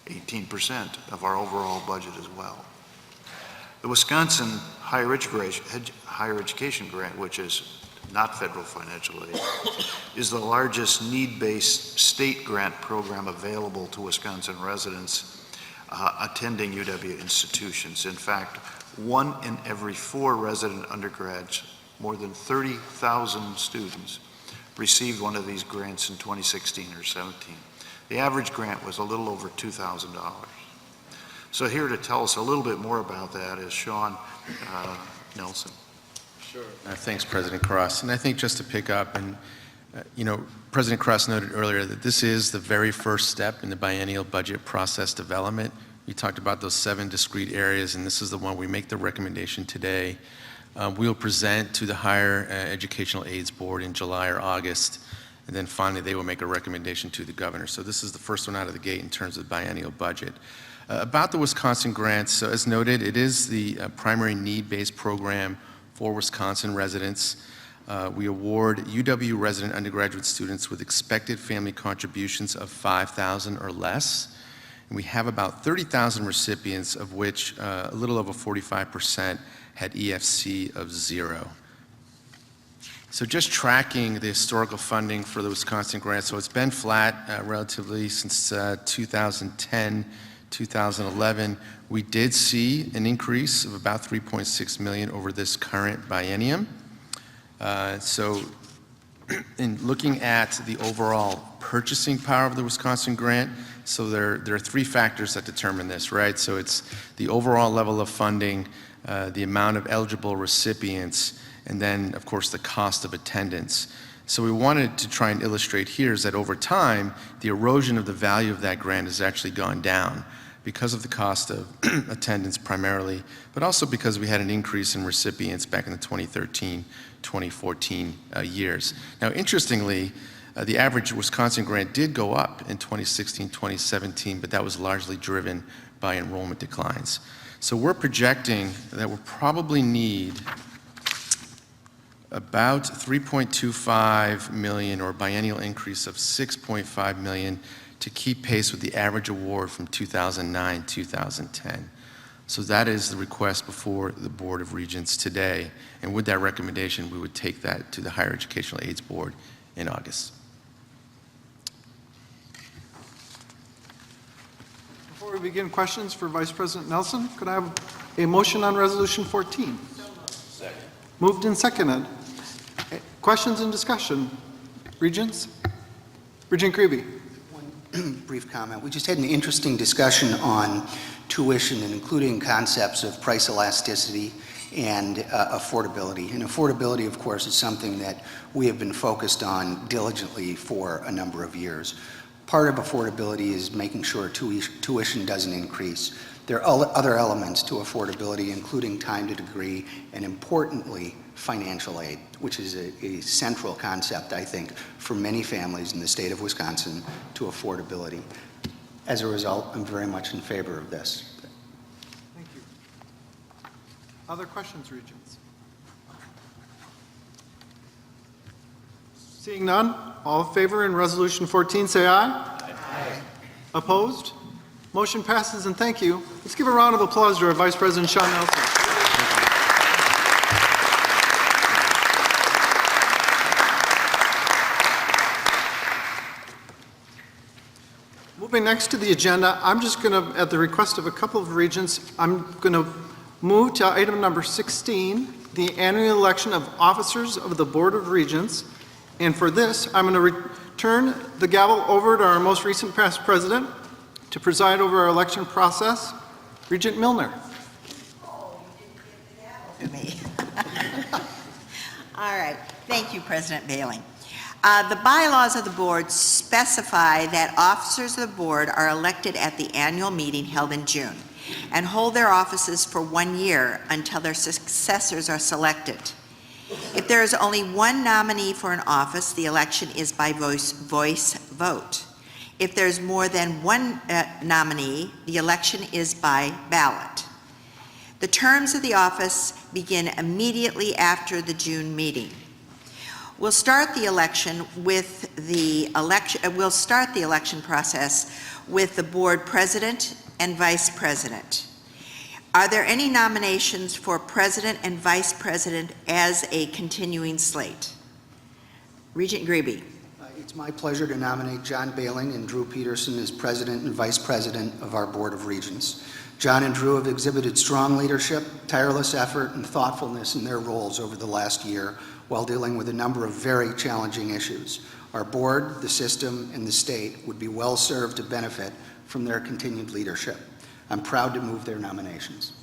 18% of our overall budget as well. The Wisconsin Higher Education Grant, which is not federal financial aid, is the largest need-based state grant program available to Wisconsin residents attending UW institutions. In fact, 1 in every 4 resident undergrads, more than 30,000 students, received one of these grants in 2016 or 17. The average grant was a little over $2,000. So here to tell us a little bit more about that is Sean Nelson. Sure. Thanks, President Cross. And I think just to pick up, and President Cross noted earlier that this is the very first step in the biennial budget process development. We talked about those 7 discrete areas, and this is the one we make the recommendation today. We will present to the Higher Educational Aids Board in July or August, and then finally they will make a recommendation to the governor. So this is the first one out of the gate in terms of the biennial budget. About the Wisconsin grants, so as noted, it is the primary need-based program for Wisconsin residents. We award UW resident undergraduate students with expected family contributions of $5,000 or less. And we have about 30,000 recipients, of which a little over 45% had EFC of 0. So just tracking the historical funding for the Wisconsin grant, so it's been flat relatively since 2010, 2011. We did see an increase of about $3.6 million over this current biennium. So in looking at the overall purchasing power of the Wisconsin grant, so there are 3 factors that determine this, right? So it's the overall level of funding, the amount of eligible recipients, and then, of course, the cost of attendance. So we wanted to try and illustrate here is that over time, the erosion of the value of that grant has actually gone down because of the cost of attendance primarily, but also because we had an increase in recipients back in the 2013, 2014 years. Now, interestingly, the average Wisconsin grant did go up in 2016, 2017, but that was largely driven by enrollment declines. So we're projecting that we'll probably need about $3.25 million, or a biennial increase of $6.5 million, to keep pace with the average award from 2009, 2010. So that is the request before the Board of Regents today. And with that recommendation, we would take that to the Higher Educational Aids Board in August. Before we begin questions for Vice President Nelson, could I have a motion on Resolution 14? Second. Moved and seconded. Questions and discussion? Regents? Regent Creeby. One brief comment. We just had an interesting discussion on tuition, and including concepts of price elasticity and affordability. And affordability, of course, is something that we have been focused on diligently for a number of years. Part of affordability is making sure tuition doesn't increase. There are other elements to affordability, including time to degree, and importantly, financial aid, which is a central concept, I think, for many families in the state of Wisconsin to affordability. As a result, I'm very much in favor of this. Thank you. Other questions, Regents? Seeing none, all in favor in Resolution 14, say aye. Aye. Opposed? Motion passes, and thank you. Let's give a round of applause to our Vice President Sean Nelson. Moving next to the agenda, I'm just going to, at the request of a couple of regents, I'm going to move to item number 16, the annual election of officers of the Board of Regents. And for this, I'm going to return the gavel over to our most recent past president to preside over our election process, Regent Milner. Me. All right. Thank you, President Bailing. The bylaws of the board specify that officers of the board are elected at the annual meeting held in June and hold their offices for 1 year until their successors are selected. If there is only one nominee for an office, the election is by voice vote. If there's more than one nominee, the election is by ballot. The terms of the office begin immediately after the June meeting. We'll start the election process with the board president and vice president. Are there any nominations for president and vice president as a continuing slate? Regent Greeby. It's my pleasure to nominate John Bailing and Drew Peterson as president and vice president of our Board of Regents. John and Drew have exhibited strong leadership, tireless effort, and thoughtfulness in their roles over the last year while dealing with a number of very challenging issues. Our board, the system, and the state would be well served to benefit from their continued leadership. I'm proud to move their nominations.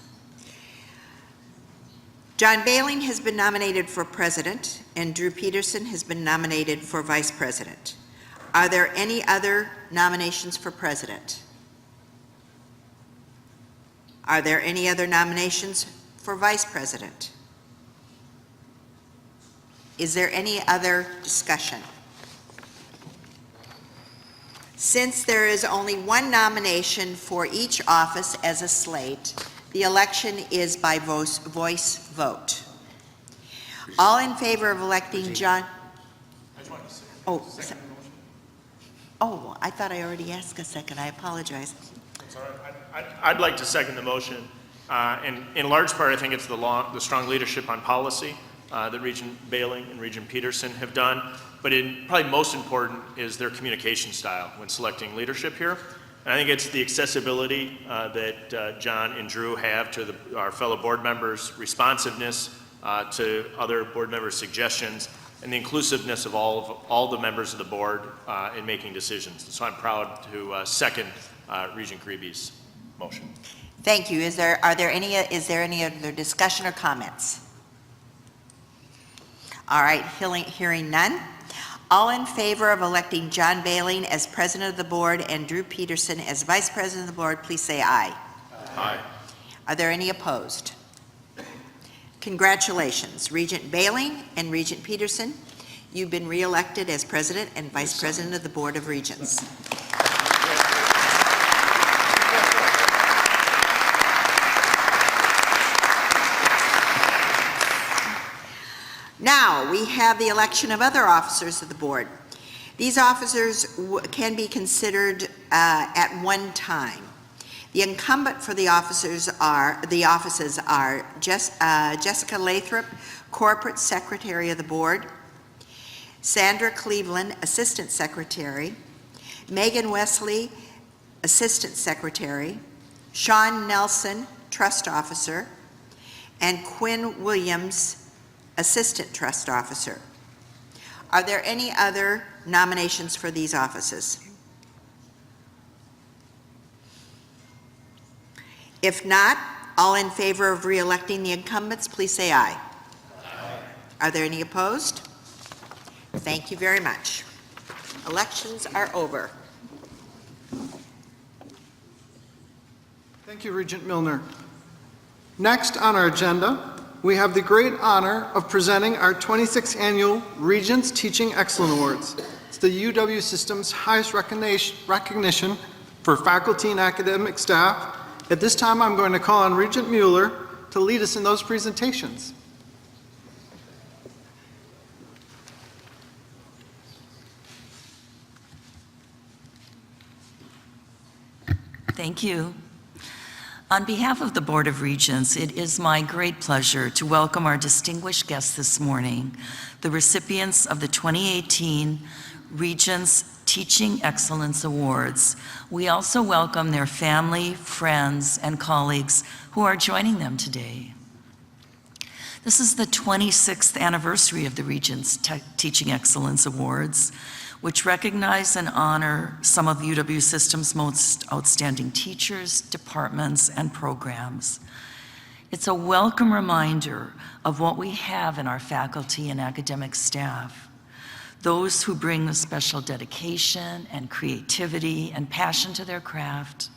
John Bailing has been nominated for president, and Drew Peterson has been nominated for vice president. Are there any other nominations for president? Are there any other nominations for vice president? Is there any other discussion? Since there is only one nomination for each office as a slate, the election is by voice vote. All in favor of electing John? Oh, I thought I already asked a second. I apologize. I'd like to second the motion. And in large part, I think it's the strong leadership on policy that Regent Bailing and Regent Peterson have done. But probably most important is their communication style when selecting leadership here. And I think it's the accessibility that John and Drew have to our fellow board members, responsiveness to other board members' suggestions, and the inclusiveness of all the members of the board in making decisions. So I'm proud to second Regent Greby's motion. Thank you. Is there any other discussion or comments? All right, hearing none. All in favor of electing John Bailing as president of the board and Drew Peterson as vice president of the board, please say aye. Aye. Are there any opposed? Congratulations, Regent Bailing and Regent Peterson. You've been re-elected as president and vice president of the Board of Regents. Now, we have the election of other officers of the board. These officers can be considered at one time. The incumbent for the offices are Jessica Lathrop, Corporate Secretary of the Board, Sandra Cleveland, Assistant Secretary, Megan Wesley, Assistant Secretary, Sean Nelson, Trust Officer, and Quinn Williams, Assistant Trust Officer. Are there any other nominations for these offices? If not, all in favor of re-electing the incumbents, please say aye. Aye. Are there any opposed? Thank you very much. Elections are over. Thank you, Regent Milner. Next on our agenda, we have the great honor of presenting our 26th annual Regents Teaching Excellence Awards. It's the UW system's highest recognition for faculty and academic staff. At this time, I'm going to call on Regent Mueller to lead us in those presentations. Thank you. On behalf of the Board of Regents, it is my great pleasure to welcome our distinguished guests this morning, the recipients of the 2018 Regents Teaching Excellence Awards. We also welcome their family, friends, and colleagues who are joining them today. This is the 26th anniversary of the Regents Teaching Excellence Awards, which recognize and honor some of UW System's most outstanding teachers, departments, and programs. It's a welcome reminder of what we have in our faculty and academic staff, those who bring a special dedication and creativity and passion to their craft,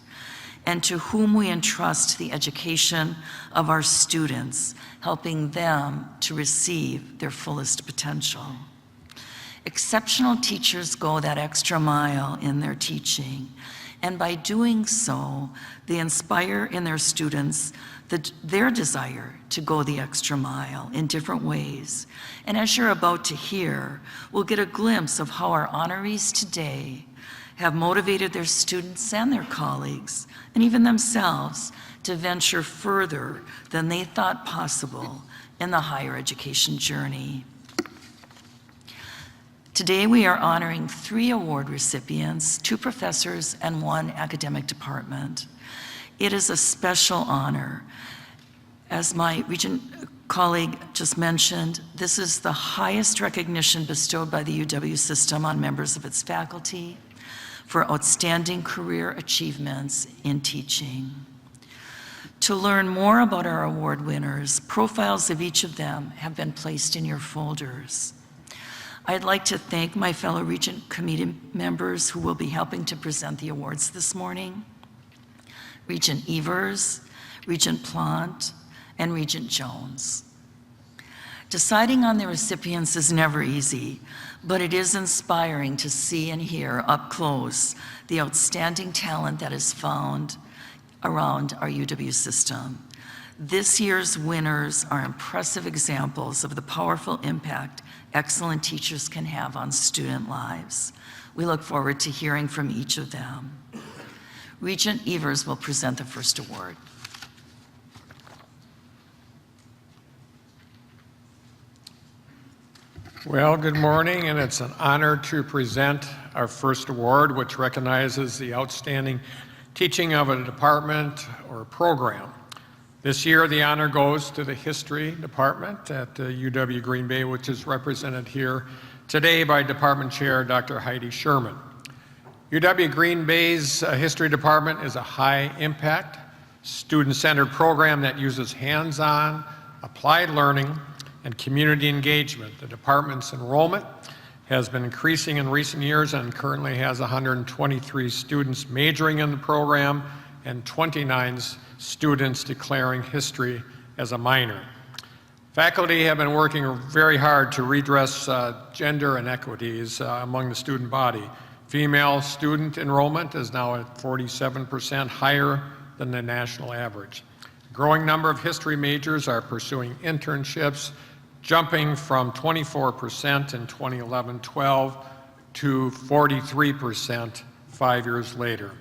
and to whom we entrust the education of our students, helping them to receive their fullest potential. Exceptional teachers go that extra mile in their teaching, and by doing so, they inspire in their students their desire to go the extra mile in different ways. And as you're about to hear, we'll get a glimpse of how our honorees today have motivated their students and their colleagues, and even themselves, to venture further than they thought possible in the higher education journey. Today, we are honoring 3 award recipients, 2 professors, and 1 academic department. It is a special honor. As my Regent colleague just mentioned, this is the highest recognition bestowed by the UW system on members of its faculty for outstanding career achievements in teaching. To learn more about our award winners, profiles of each of them have been placed in your folders. I'd like to thank my fellow Regent Committee members who will be helping to present the awards this morning: Regent Evers, Regent Plant, and Regent Jones. Deciding on the recipients is never easy, but it is inspiring to see and hear up close the outstanding talent that is found around our UW system. This year's winners are impressive examples of the powerful impact excellent teachers can have on student lives. We look forward to hearing from each of them. Regent Evers will present the first award. Well, good morning, and it's an honor to present our first award, which recognizes the outstanding teaching of a department or program. This year, the honor goes to the History Department at UW Green Bay, which is represented here today by Department Chair Dr. Heidi Sherman. UW Green Bay's History Department is a high-impact, student-centered program that uses hands-on, applied learning, and community engagement. The department's enrollment has been increasing in recent years and currently has 123 students majoring in the program and 29 students declaring history as a minor. Faculty have been working very hard to redress gender inequities among the student body. Female student enrollment is now at 47% higher than the national average. A growing number of history majors are pursuing internships, jumping from 24% in 2011-12 to 43% 5 years later.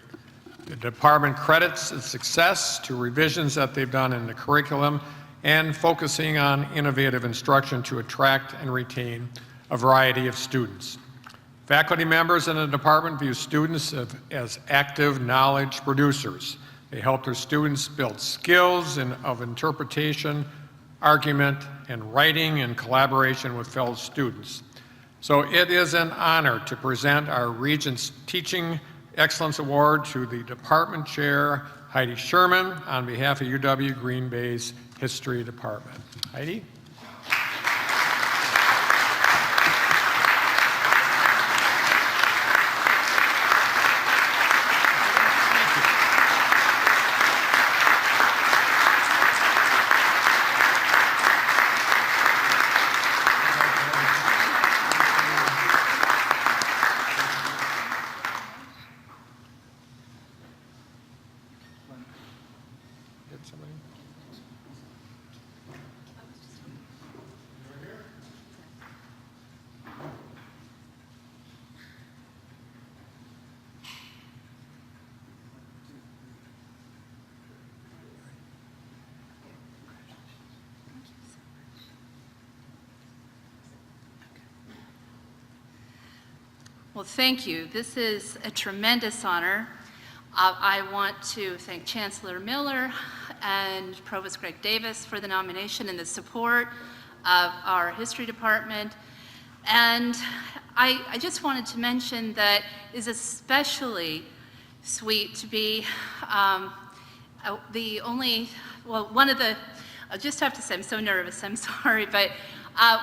The department credits its success to revisions that they've done in the curriculum and focusing on innovative instruction to attract and retain a variety of students. Faculty members in the department view students as active knowledge producers. They help their students build skills of interpretation, argument, and writing in collaboration with fellow students. So it is an honor to present our Regents Teaching Excellence Award to the Department Chair, Heidi Sherman, on behalf of UW Green Bay's History Department. Heidi? Well, thank you. This is a tremendous honor. I want to thank Chancellor Miller and Provost Greg Davis for the nomination and the support of our history department. And I just wanted to mention that it is especially sweet to be the only, well, one of the, I just have to say, I'm so nervous, I'm sorry, but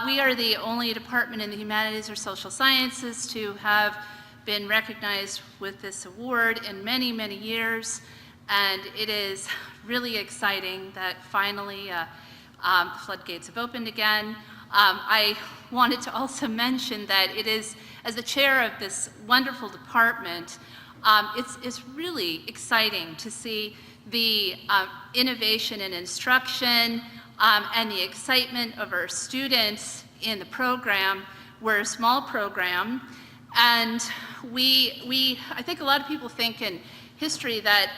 we are the only department in the humanities or social sciences to have been recognized with this award in many, many years. And it is really exciting that finally the floodgates have opened again. I wanted to also mention that it is, as the chair of this wonderful department, it's really exciting to see the innovation in instruction and the excitement of our students in the program. We're a small program, and I think a lot of people think in history that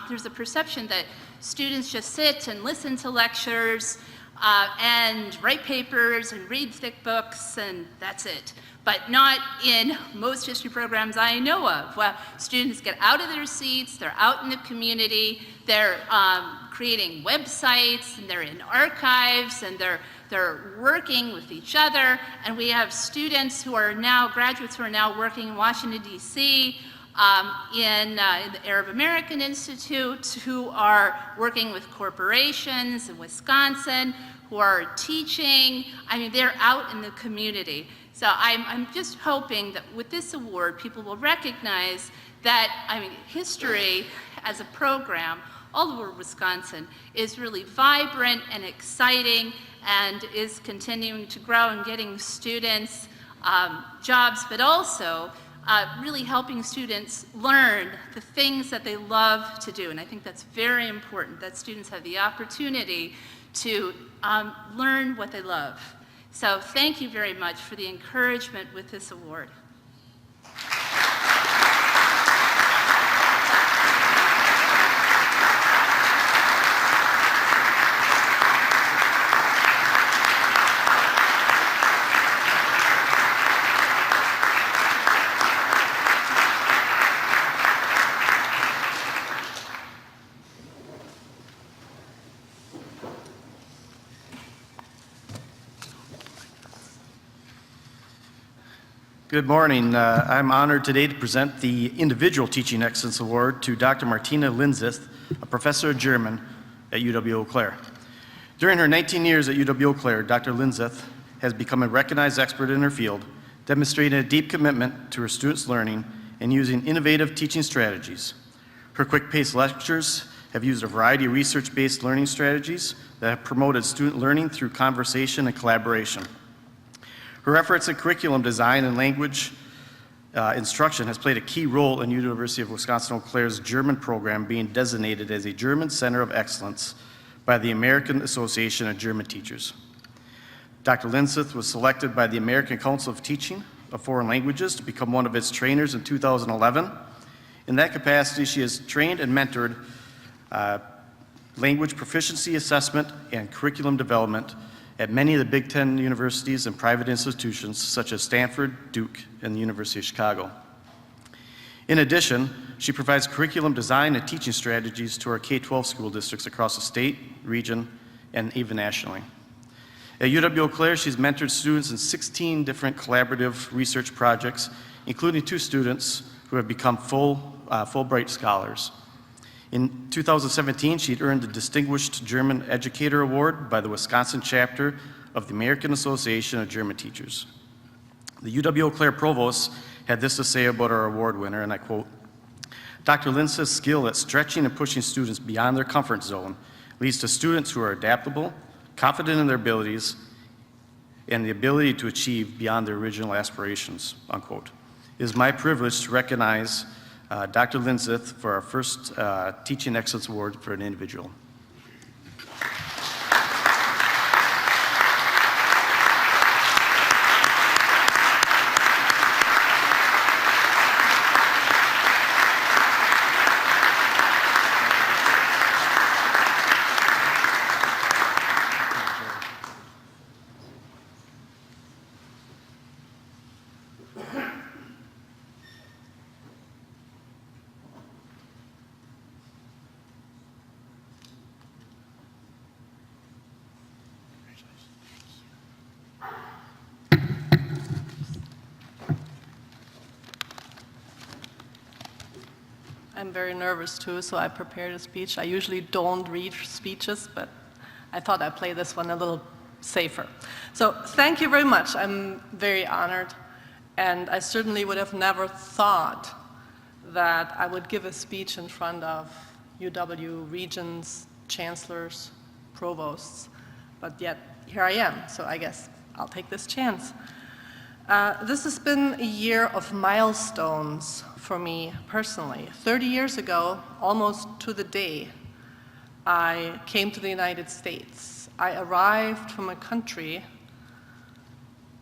there's a perception that students just sit and listen to lectures and write papers and read thick books, and that's it. But not in most history programs I know of. Well, students get out of their seats, they're out in the community, they're creating websites, and they're in archives, and they're working with each other, and we have students who are now, graduates who are now working in Washington, D.C., in the Arab American Institute, who are working with corporations in Wisconsin, who are teaching. I mean, they're out in the community. So I'm just hoping that with this award, people will recognize that, I mean, history as a program all over Wisconsin is really vibrant and exciting and is continuing to grow and getting students jobs, but also really helping students learn the things that they love to do. And I think that's very important, that students have the opportunity to learn what they love. So thank you very much for the encouragement with this award. Good morning. I'm honored today to present the Individual Teaching Excellence Award to Dr. Martina Linzeth, a professor of German at UW-Eau Claire. During her 19 years at UW-Eau Claire, Dr. Linzeth has become a recognized expert in her field, demonstrating a deep commitment to her students' learning and using innovative teaching strategies. Her quick-paced lectures have used a variety of research-based learning strategies that have promoted student learning through conversation and collaboration. Her efforts in curriculum design and language instruction has played a key role in University of Wisconsin-Eau Claire's German program being designated as a German Center of Excellence by the American Association of German Teachers. Dr. Linzeth was selected by the American Council of Teaching of Foreign Languages to become one of its trainers in 2011. In that capacity, she has trained and mentored language proficiency assessment and curriculum development at many of the Big Ten universities and private institutions such as Stanford, Duke, and the University of Chicago. In addition, she provides curriculum design and teaching strategies to our K-12 school districts across the state, region, and even nationally. At UW-Eau Claire, she's mentored students in 16 different collaborative research projects, including 2 students who have become Fulbright scholars. In 2017, she'd earned the Distinguished German Educator Award by the Wisconsin chapter of the American Association of German Teachers. The UW-Eau Claire provost had this to say about our award winner, and I quote, "Dr. Linzeth's skill at stretching and pushing students beyond their comfort zone leads to students who are adaptable, confident in their abilities, and the ability to achieve beyond their original aspirations," unquote. It is my privilege to recognize Dr. Linzeth for our first Teaching Excellence Award for an individual. I'm very nervous too, so I prepared a speech. I usually don't read speeches, but I thought I'd play this one a little safer. So thank you very much. I'm very honored, and I certainly would have never thought that I would give a speech in front of UW regents, chancellors, provosts, but yet here I am, so I guess I'll take this chance. This has been a year of milestones for me personally. 30 years ago, almost to the day, I came to the United States. I arrived from a country,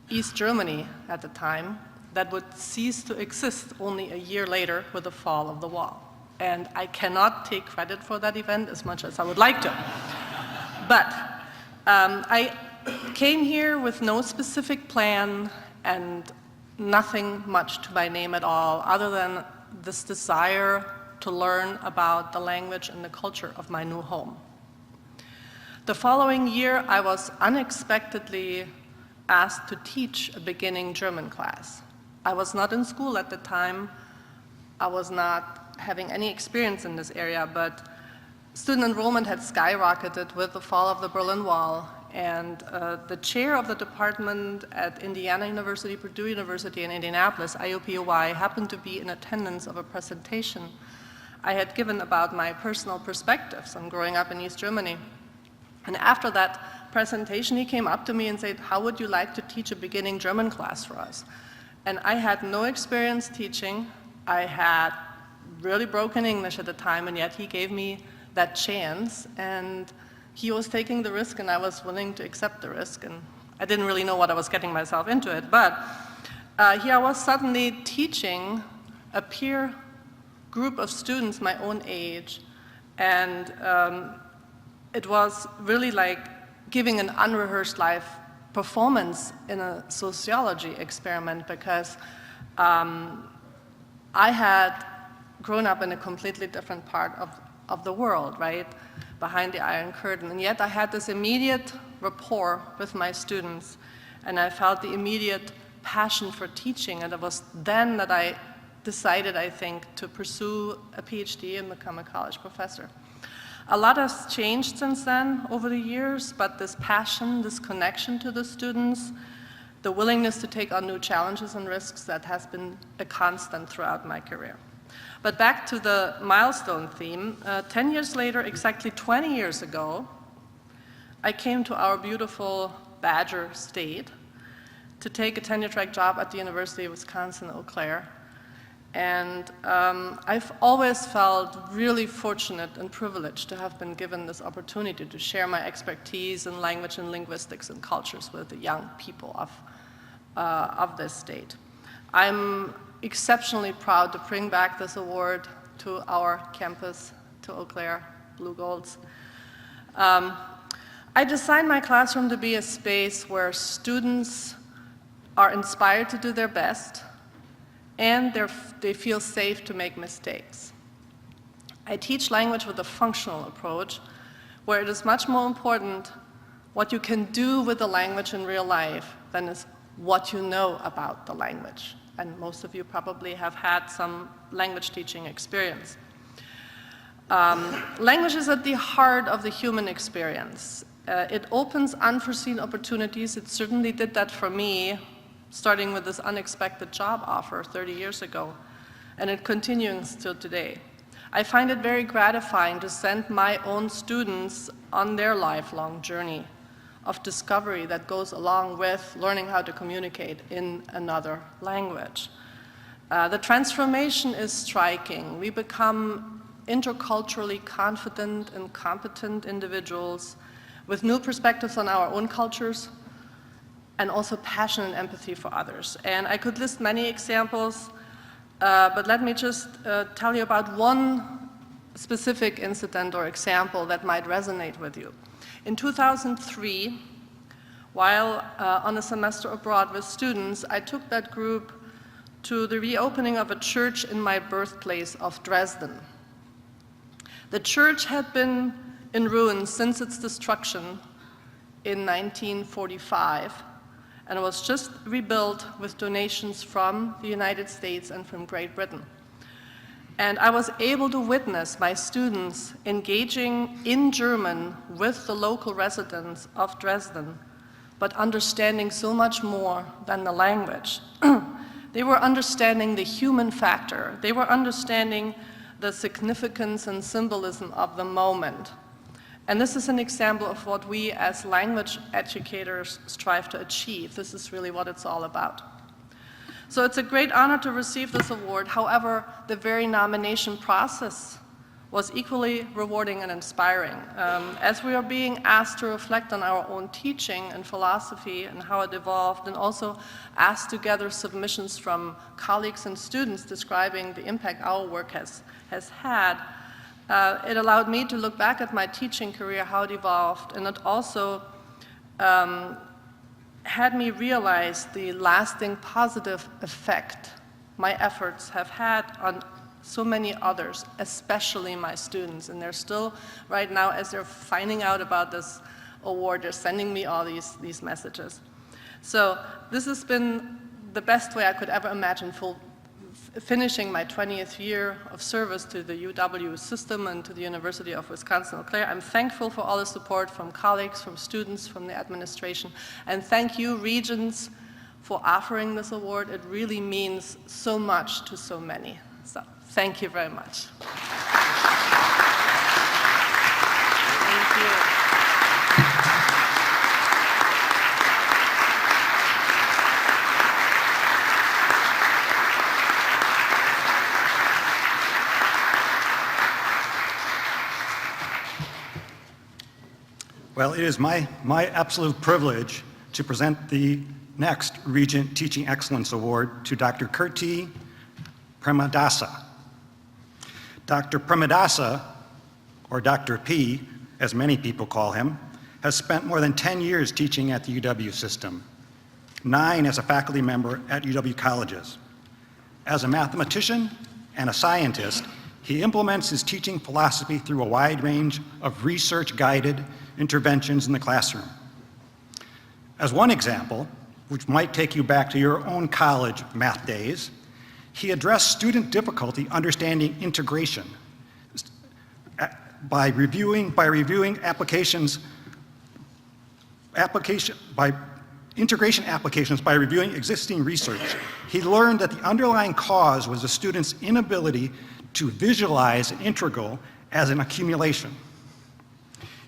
East Germany at the time, that would cease to exist only a year later with the fall of the wall. And I cannot take credit for that event as much as I would like to. But I came here with no specific plan and nothing much to my name at all, other than this desire to learn about the language and the culture of my new home. The following year, I was unexpectedly asked to teach a beginning German class. I was not in school at the time. I was not having any experience in this area, but student enrollment had skyrocketed with the fall of the Berlin Wall, and the chair of the department at Indiana University, Purdue University in Indianapolis, IUPUI, happened to be in attendance of a presentation I had given about my personal perspectives on growing up in East Germany. And after that presentation, he came up to me and said, "How would you like to teach a beginning German class for us?" And I had no experience teaching. I had really broken English at the time, and yet he gave me that chance, and he was taking the risk, and I was willing to accept the risk, and I didn't really know what I was getting myself into it, but here I was suddenly teaching a peer group of students my own age, and it was really like giving an unrehearsed live performance in a sociology experiment, because I had grown up in a completely different part of the world, right, behind the Iron Curtain, and yet I had this immediate rapport with my students, and I felt the immediate passion for teaching, and it was then that I decided, I think, to pursue a PhD and become a college professor. A lot has changed since then over the years, but this passion, this connection to the students, the willingness to take on new challenges and risks, that has been a constant throughout my career. But back to the milestone theme, 10 years later, exactly 20 years ago, I came to our beautiful Badger State to take a tenure-track job at the University of Wisconsin-Eau Claire. And I've always felt really fortunate and privileged to have been given this opportunity to share my expertise in language and linguistics and cultures with the young people of this state. I'm exceptionally proud to bring back this award to our campus, to Eau Claire Blue Golds. I designed my classroom to be a space where students are inspired to do their best, and they feel safe to make mistakes. I teach language with a functional approach, where it is much more important what you can do with the language in real life than is what you know about the language. And most of you probably have had some language teaching experience. Language is at the heart of the human experience. It opens unforeseen opportunities. It certainly did that for me, starting with this unexpected job offer 30 years ago, and it continues till today. I find it very gratifying to send my own students on their lifelong journey of discovery that goes along with learning how to communicate in another language. The transformation is striking. We become interculturally confident and competent individuals with new perspectives on our own cultures, and also passion and empathy for others. And I could list many examples, but let me just tell you about one specific incident or example that might resonate with you. In 2003, while on a semester abroad with students, I took that group to the reopening of a church in my birthplace of Dresden. The church had been in ruins since its destruction in 1945, and was just rebuilt with donations from the United States and from Great Britain. And I was able to witness my students engaging in German with the local residents of Dresden, but understanding so much more than the language. They were understanding the human factor. They were understanding the significance and symbolism of the moment. And this is an example of what we as language educators strive to achieve. This is really what it's all about. So it's a great honor to receive this award. However, the very nomination process was equally rewarding and inspiring. As we are being asked to reflect on our own teaching and philosophy and how it evolved, and also asked to gather submissions from colleagues and students describing the impact our work has had, it allowed me to look back at my teaching career, how it evolved, and it also had me realize the lasting positive effect my efforts have had on so many others, especially my students. And they're still, right now, as they're finding out about this award, they're sending me all these messages. So this has been the best way I could ever imagine finishing my 20th year of service to the UW system and to the University of Wisconsin-Eau Claire. I'm thankful for all the support from colleagues, from students, from the administration, and thank you, Regents, for offering this award. It really means so much to so many. So thank you very much. Thank you. Well, it is my absolute privilege to present the next Regent Teaching Excellence Award to Dr. Kirti Premadasa. Dr. Premadasa, or Dr. P, as many people call him, has spent more than 10 years teaching at the UW system, 9 as a faculty member at UW colleges. As a mathematician and a scientist, he implements his teaching philosophy through a wide range of research-guided interventions in the classroom. As one example, which might take you back to your own college math days, he addressed student difficulty understanding integration by reviewing integration applications by reviewing existing research. He learned that the underlying cause was the student's inability to visualize an integral as an accumulation.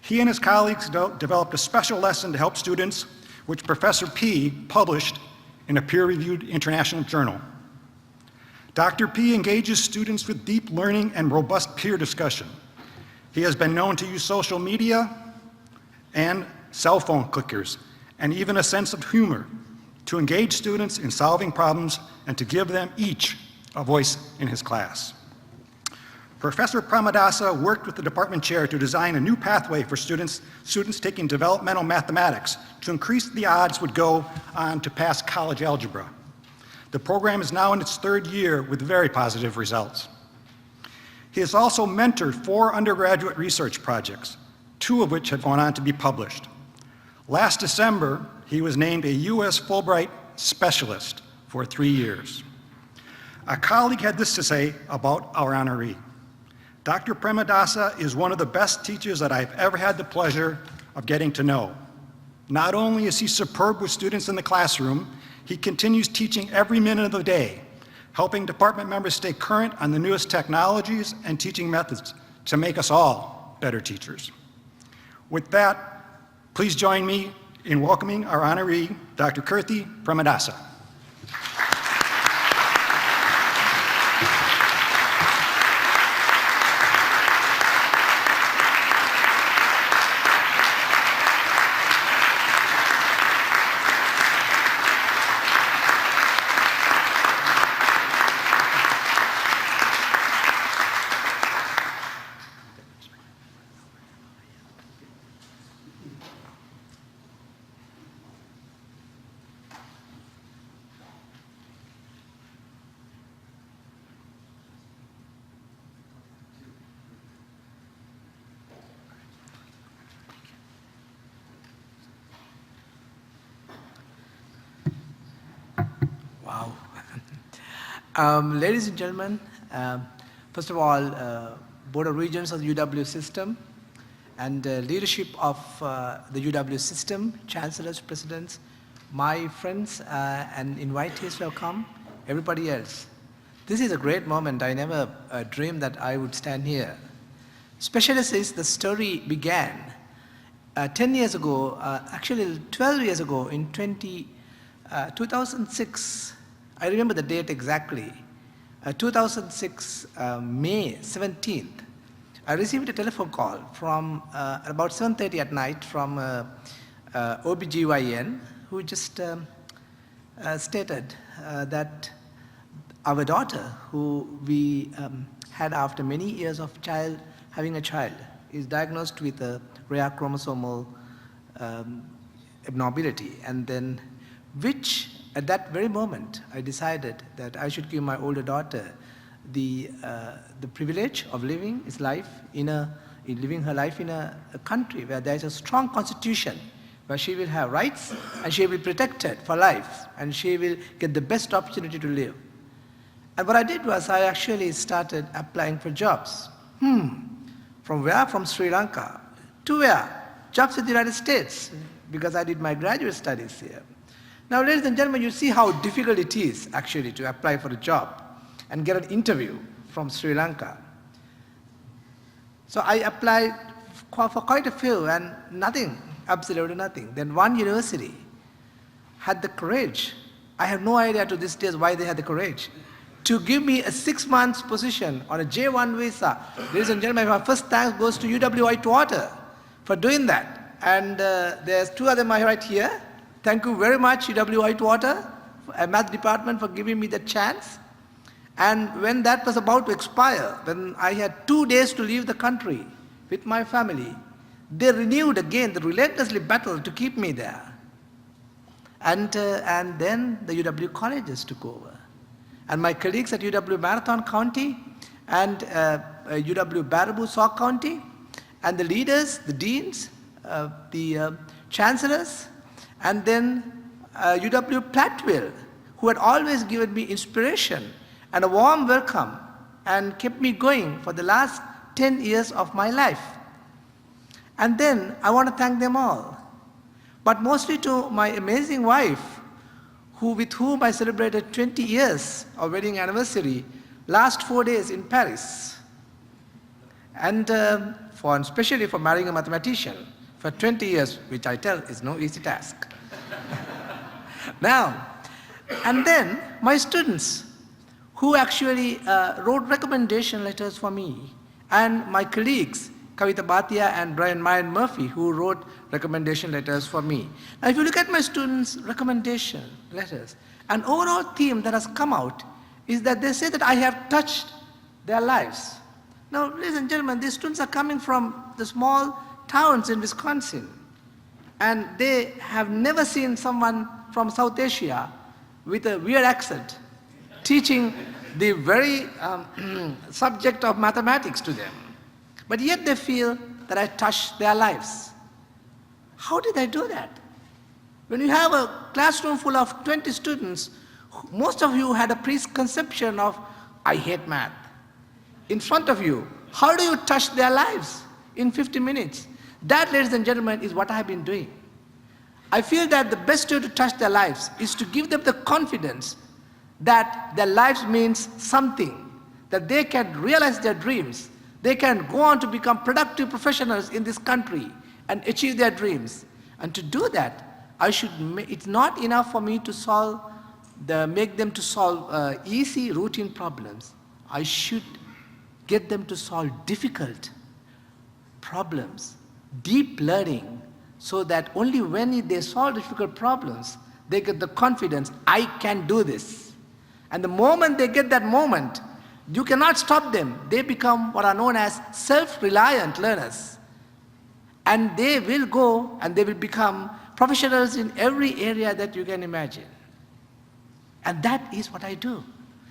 He and his colleagues developed a special lesson to help students, which Professor P published in a peer-reviewed international journal. Dr. P engages students with deep learning and robust peer discussion. He has been known to use social media and cell phone clickers, and even a sense of humor to engage students in solving problems and to give them each a voice in his class. Professor Premadasa worked with the department chair to design a new pathway for students taking developmental mathematics to increase the odds would go on to pass college algebra. The program is now in its 3rd year with very positive results. He has also mentored 4 undergraduate research projects, 2 of which have gone on to be published. Last December, he was named a U.S. Fulbright Specialist for 3 years. A colleague had this to say about our honoree. Dr. Premadasa is one of the best teachers that I've ever had the pleasure of getting to know. Not only is he superb with students in the classroom, he continues teaching every minute of the day, helping department members stay current on the newest technologies and teaching methods to make us all better teachers. With that, please join me in welcoming our honoree, Dr. Kirti Premadasa. Ladies and gentlemen, first of all, Board of Regents of the UW system and leadership of the UW system, chancellors, presidents, my friends and invitees who have come, everybody else. This is a great moment. I never dreamed that I would stand here. Especially since the story began 10 years ago, actually 12 years ago in 2006, I remember the date exactly, 2006, May 17th, I received a telephone call from about 7:30 at night from OBGYN who just stated that our daughter, who we had after many years of having a child, is diagnosed with a rare chromosomal abnormality. And then, which at that very moment, I decided that I should give my older daughter the privilege of living his life living her life in a country where there is a strong constitution, where she will have rights and she will be protected for life and she will get the best opportunity to live. And what I did was I actually started applying for jobs. From where? From Sri Lanka. To where? Jobs in the United States, because I did my graduate studies here. Now, ladies and gentlemen, you see how difficult it is actually to apply for a job and get an interview from Sri Lanka. So I applied for quite a few and nothing, absolutely nothing. Then one university had the courage, I have no idea to this day why they had the courage, to give me a 6 months position on a J1 visa. Ladies and gentlemen, my first thanks goes to UW-Eau for doing that. And there's 2 of them right here. Thank you very much, UW-Eau, math department, for giving me the chance. And when that was about to expire, when I had 2 days to leave the country with my family, they renewed again the relentlessly battle to keep me there. And then the UW colleges took over. And my colleagues at UW Marathon County and UW Baraboo Sauk County, and the leaders, the deans, the chancellors, and then UW Platteville, who had always given me inspiration and a warm welcome and kept me going for the last 10 years of my life. And then I want to thank them all, but mostly to my amazing wife, with whom I celebrated 20 years of wedding anniversary last 4 days in Paris. And especially for marrying a mathematician for 20 years, which I tell is no easy task. Now, and then my students, who actually wrote recommendation letters for me, and my colleagues, Kavita Bhatia and Brian Mayan Murphy, who wrote recommendation letters for me. Now, if you look at my students' recommendation letters, an overall theme that has come out is that they say that I have touched their lives. Now, ladies and gentlemen, these students are coming from the small towns in Wisconsin, and they have never seen someone from South Asia with a weird accent teaching the very subject of mathematics to them. But yet they feel that I touched their lives. How did I do that? When you have a classroom full of 20 students, most of you had a preconception of, I hate math. In front of you, how do you touch their lives in 50 minutes? That, ladies and gentlemen, is what I have been doing. I feel that the best way to touch their lives is to give them the confidence that their lives means something, that they can realize their dreams, they can go on to become productive professionals in this country and achieve their dreams. And to do that, it's not enough for me to make them to solve easy routine problems. I should get them to solve difficult problems, deep learning, so that only when they solve difficult problems, they get the confidence, I can do this. And the moment they get that moment, you cannot stop them. They become what are known as self-reliant learners. And they will go and they will become professionals in every area that you can imagine. And that is what I do.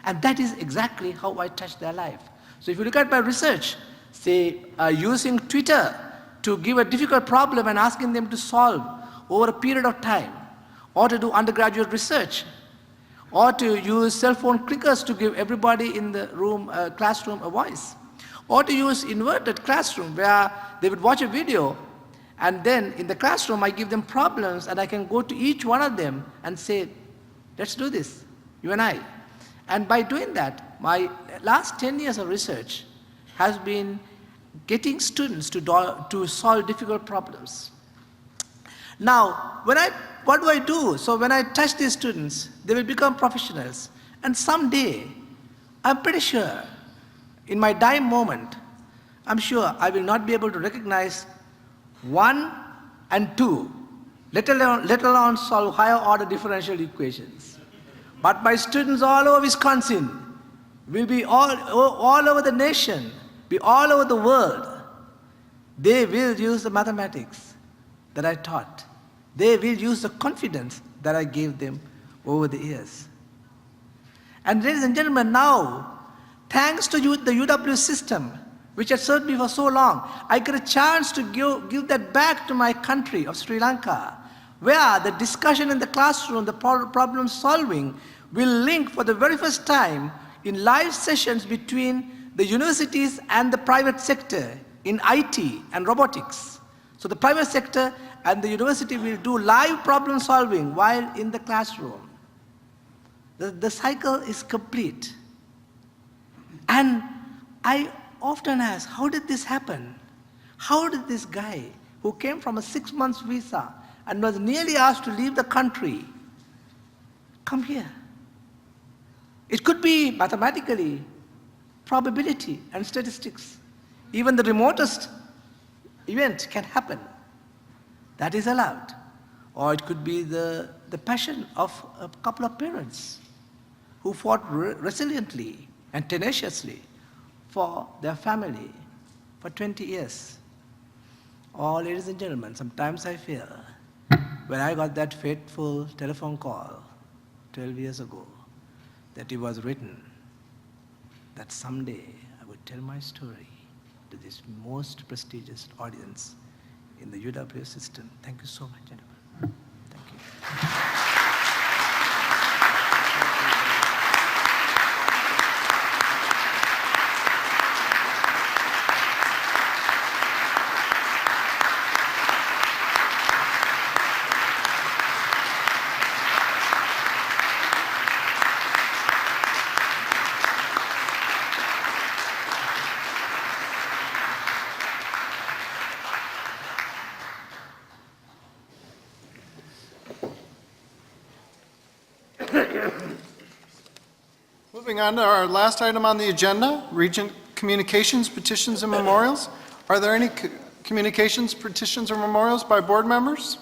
And that is exactly how I touch their life. So if you look at my research, say using Twitter to give a difficult problem and asking them to solve over a period of time, or to do undergraduate research, or to use cell phone clickers to give everybody in the classroom a voice, or to use inverted classroom where they would watch a video and then in the classroom I give them problems and I can go to each one of them and say, let's do this, you and I. And by doing that, my last 10 years of research has been getting students to solve difficult problems. Now, what do I do? So when I touch these students, they will become professionals. And someday, I'm pretty sure, in my dying moment, I'm sure I will not be able to recognize 1 and 2, let alone solve higher order differential equations. But my students all over Wisconsin will be all over the nation, be all over the world. They will use the mathematics that I taught. They will use the confidence that I gave them over the years. And ladies and gentlemen, now, thanks to the UW system, which has served me for so long, I get a chance to give that back to my country of Sri Lanka, where the discussion in the classroom, the problem solving, will link for the very first time in live sessions between the universities and the private sector in IT and robotics. So the private sector and the university will do live problem solving while in the classroom. The cycle is complete. And I often ask, how did this happen? How did this guy who came from a 6-month visa and was nearly asked to leave the country come here? It could be mathematically, probability and statistics. Even the remotest event can happen. That is allowed. Or it could be the passion of a couple of parents who fought resiliently and tenaciously for their family for 20 years. Oh, ladies and gentlemen, sometimes I feel when I got that fateful telephone call 12 years ago that it was written that someday I would tell my story to this most prestigious audience in the UW system. Thank you so much, gentlemen. Thank you. Moving on to our last item on the agenda, Regent Communications, Petitions, and Memorials. Are there any communications, petitions, or memorials by board members?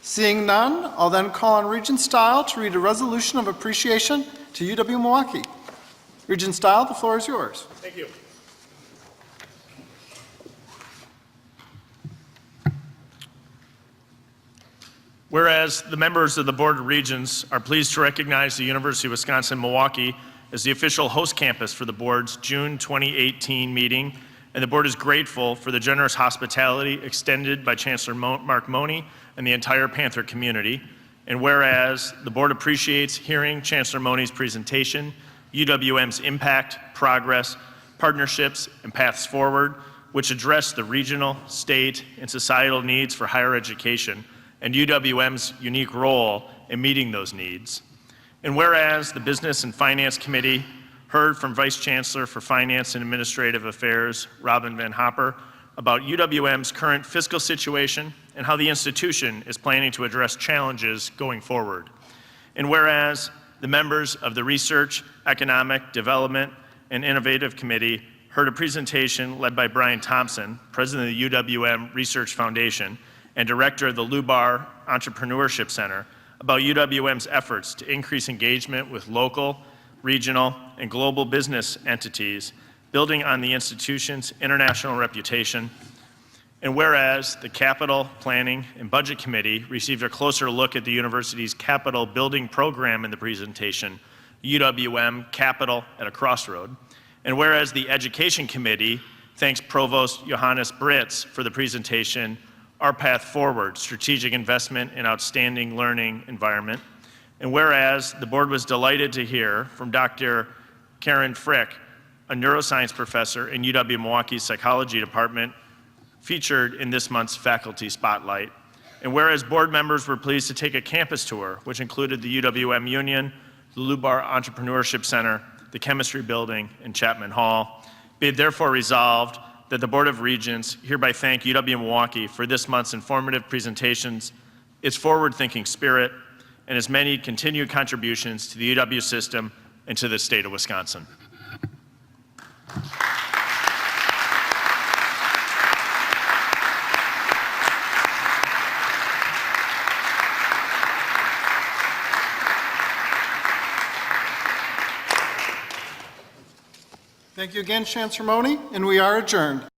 Seeing none, I'll then call on Regent Stile to read a resolution of appreciation to UW-Milwaukee. Regent Stile, the floor is yours. Thank you. Whereas the members of the Board of Regents are pleased to recognize the University of Wisconsin-Milwaukee as the official host campus for the board's June 2018 meeting, and the board is grateful for the generous hospitality extended by Chancellor Mark Money and the entire Panther community. And whereas the board appreciates hearing Chancellor Money's presentation, UWM's impact, progress, partnerships, and paths forward, which address the regional, state, and societal needs for higher education, and UWM's unique role in meeting those needs. And whereas the Business and Finance Committee heard from Vice Chancellor for Finance and Administrative Affairs, Robin Van Hopper, about UWM's current fiscal situation and how the institution is planning to address challenges going forward. And whereas the members of the Research, Economic Development, and Innovative Committee heard a presentation led by Brian Thompson, President of the UWM Research Foundation, and Director of the Lubar Entrepreneurship Center, about UWM's efforts to increase engagement with local, regional, and global business entities, building on the institution's international reputation. And whereas the Capital Planning and Budget Committee received a closer look at the university's capital building program in the presentation, UWM Capital at a Crossroad. And whereas the Education Committee thanks Provost Johannes Britz for the presentation, Our Path Forward, Strategic Investment in Outstanding Learning Environment. And whereas the board was delighted to hear from Dr. Karen Frick, a neuroscience professor in UW-Milwaukee's Psychology Department, featured in this month's Faculty Spotlight. And whereas board members were pleased to take a campus tour, which included the UWM Union, the Lubar Entrepreneurship Center, the Chemistry Building, and Chapman Hall, be it therefore resolved that the Board of Regents hereby thank UW-Milwaukee for this month's informative presentations, its forward-thinking spirit, and its many continued contributions to the UW system and to the state of Wisconsin. Thank you again, Chancellor Money, and we are adjourned.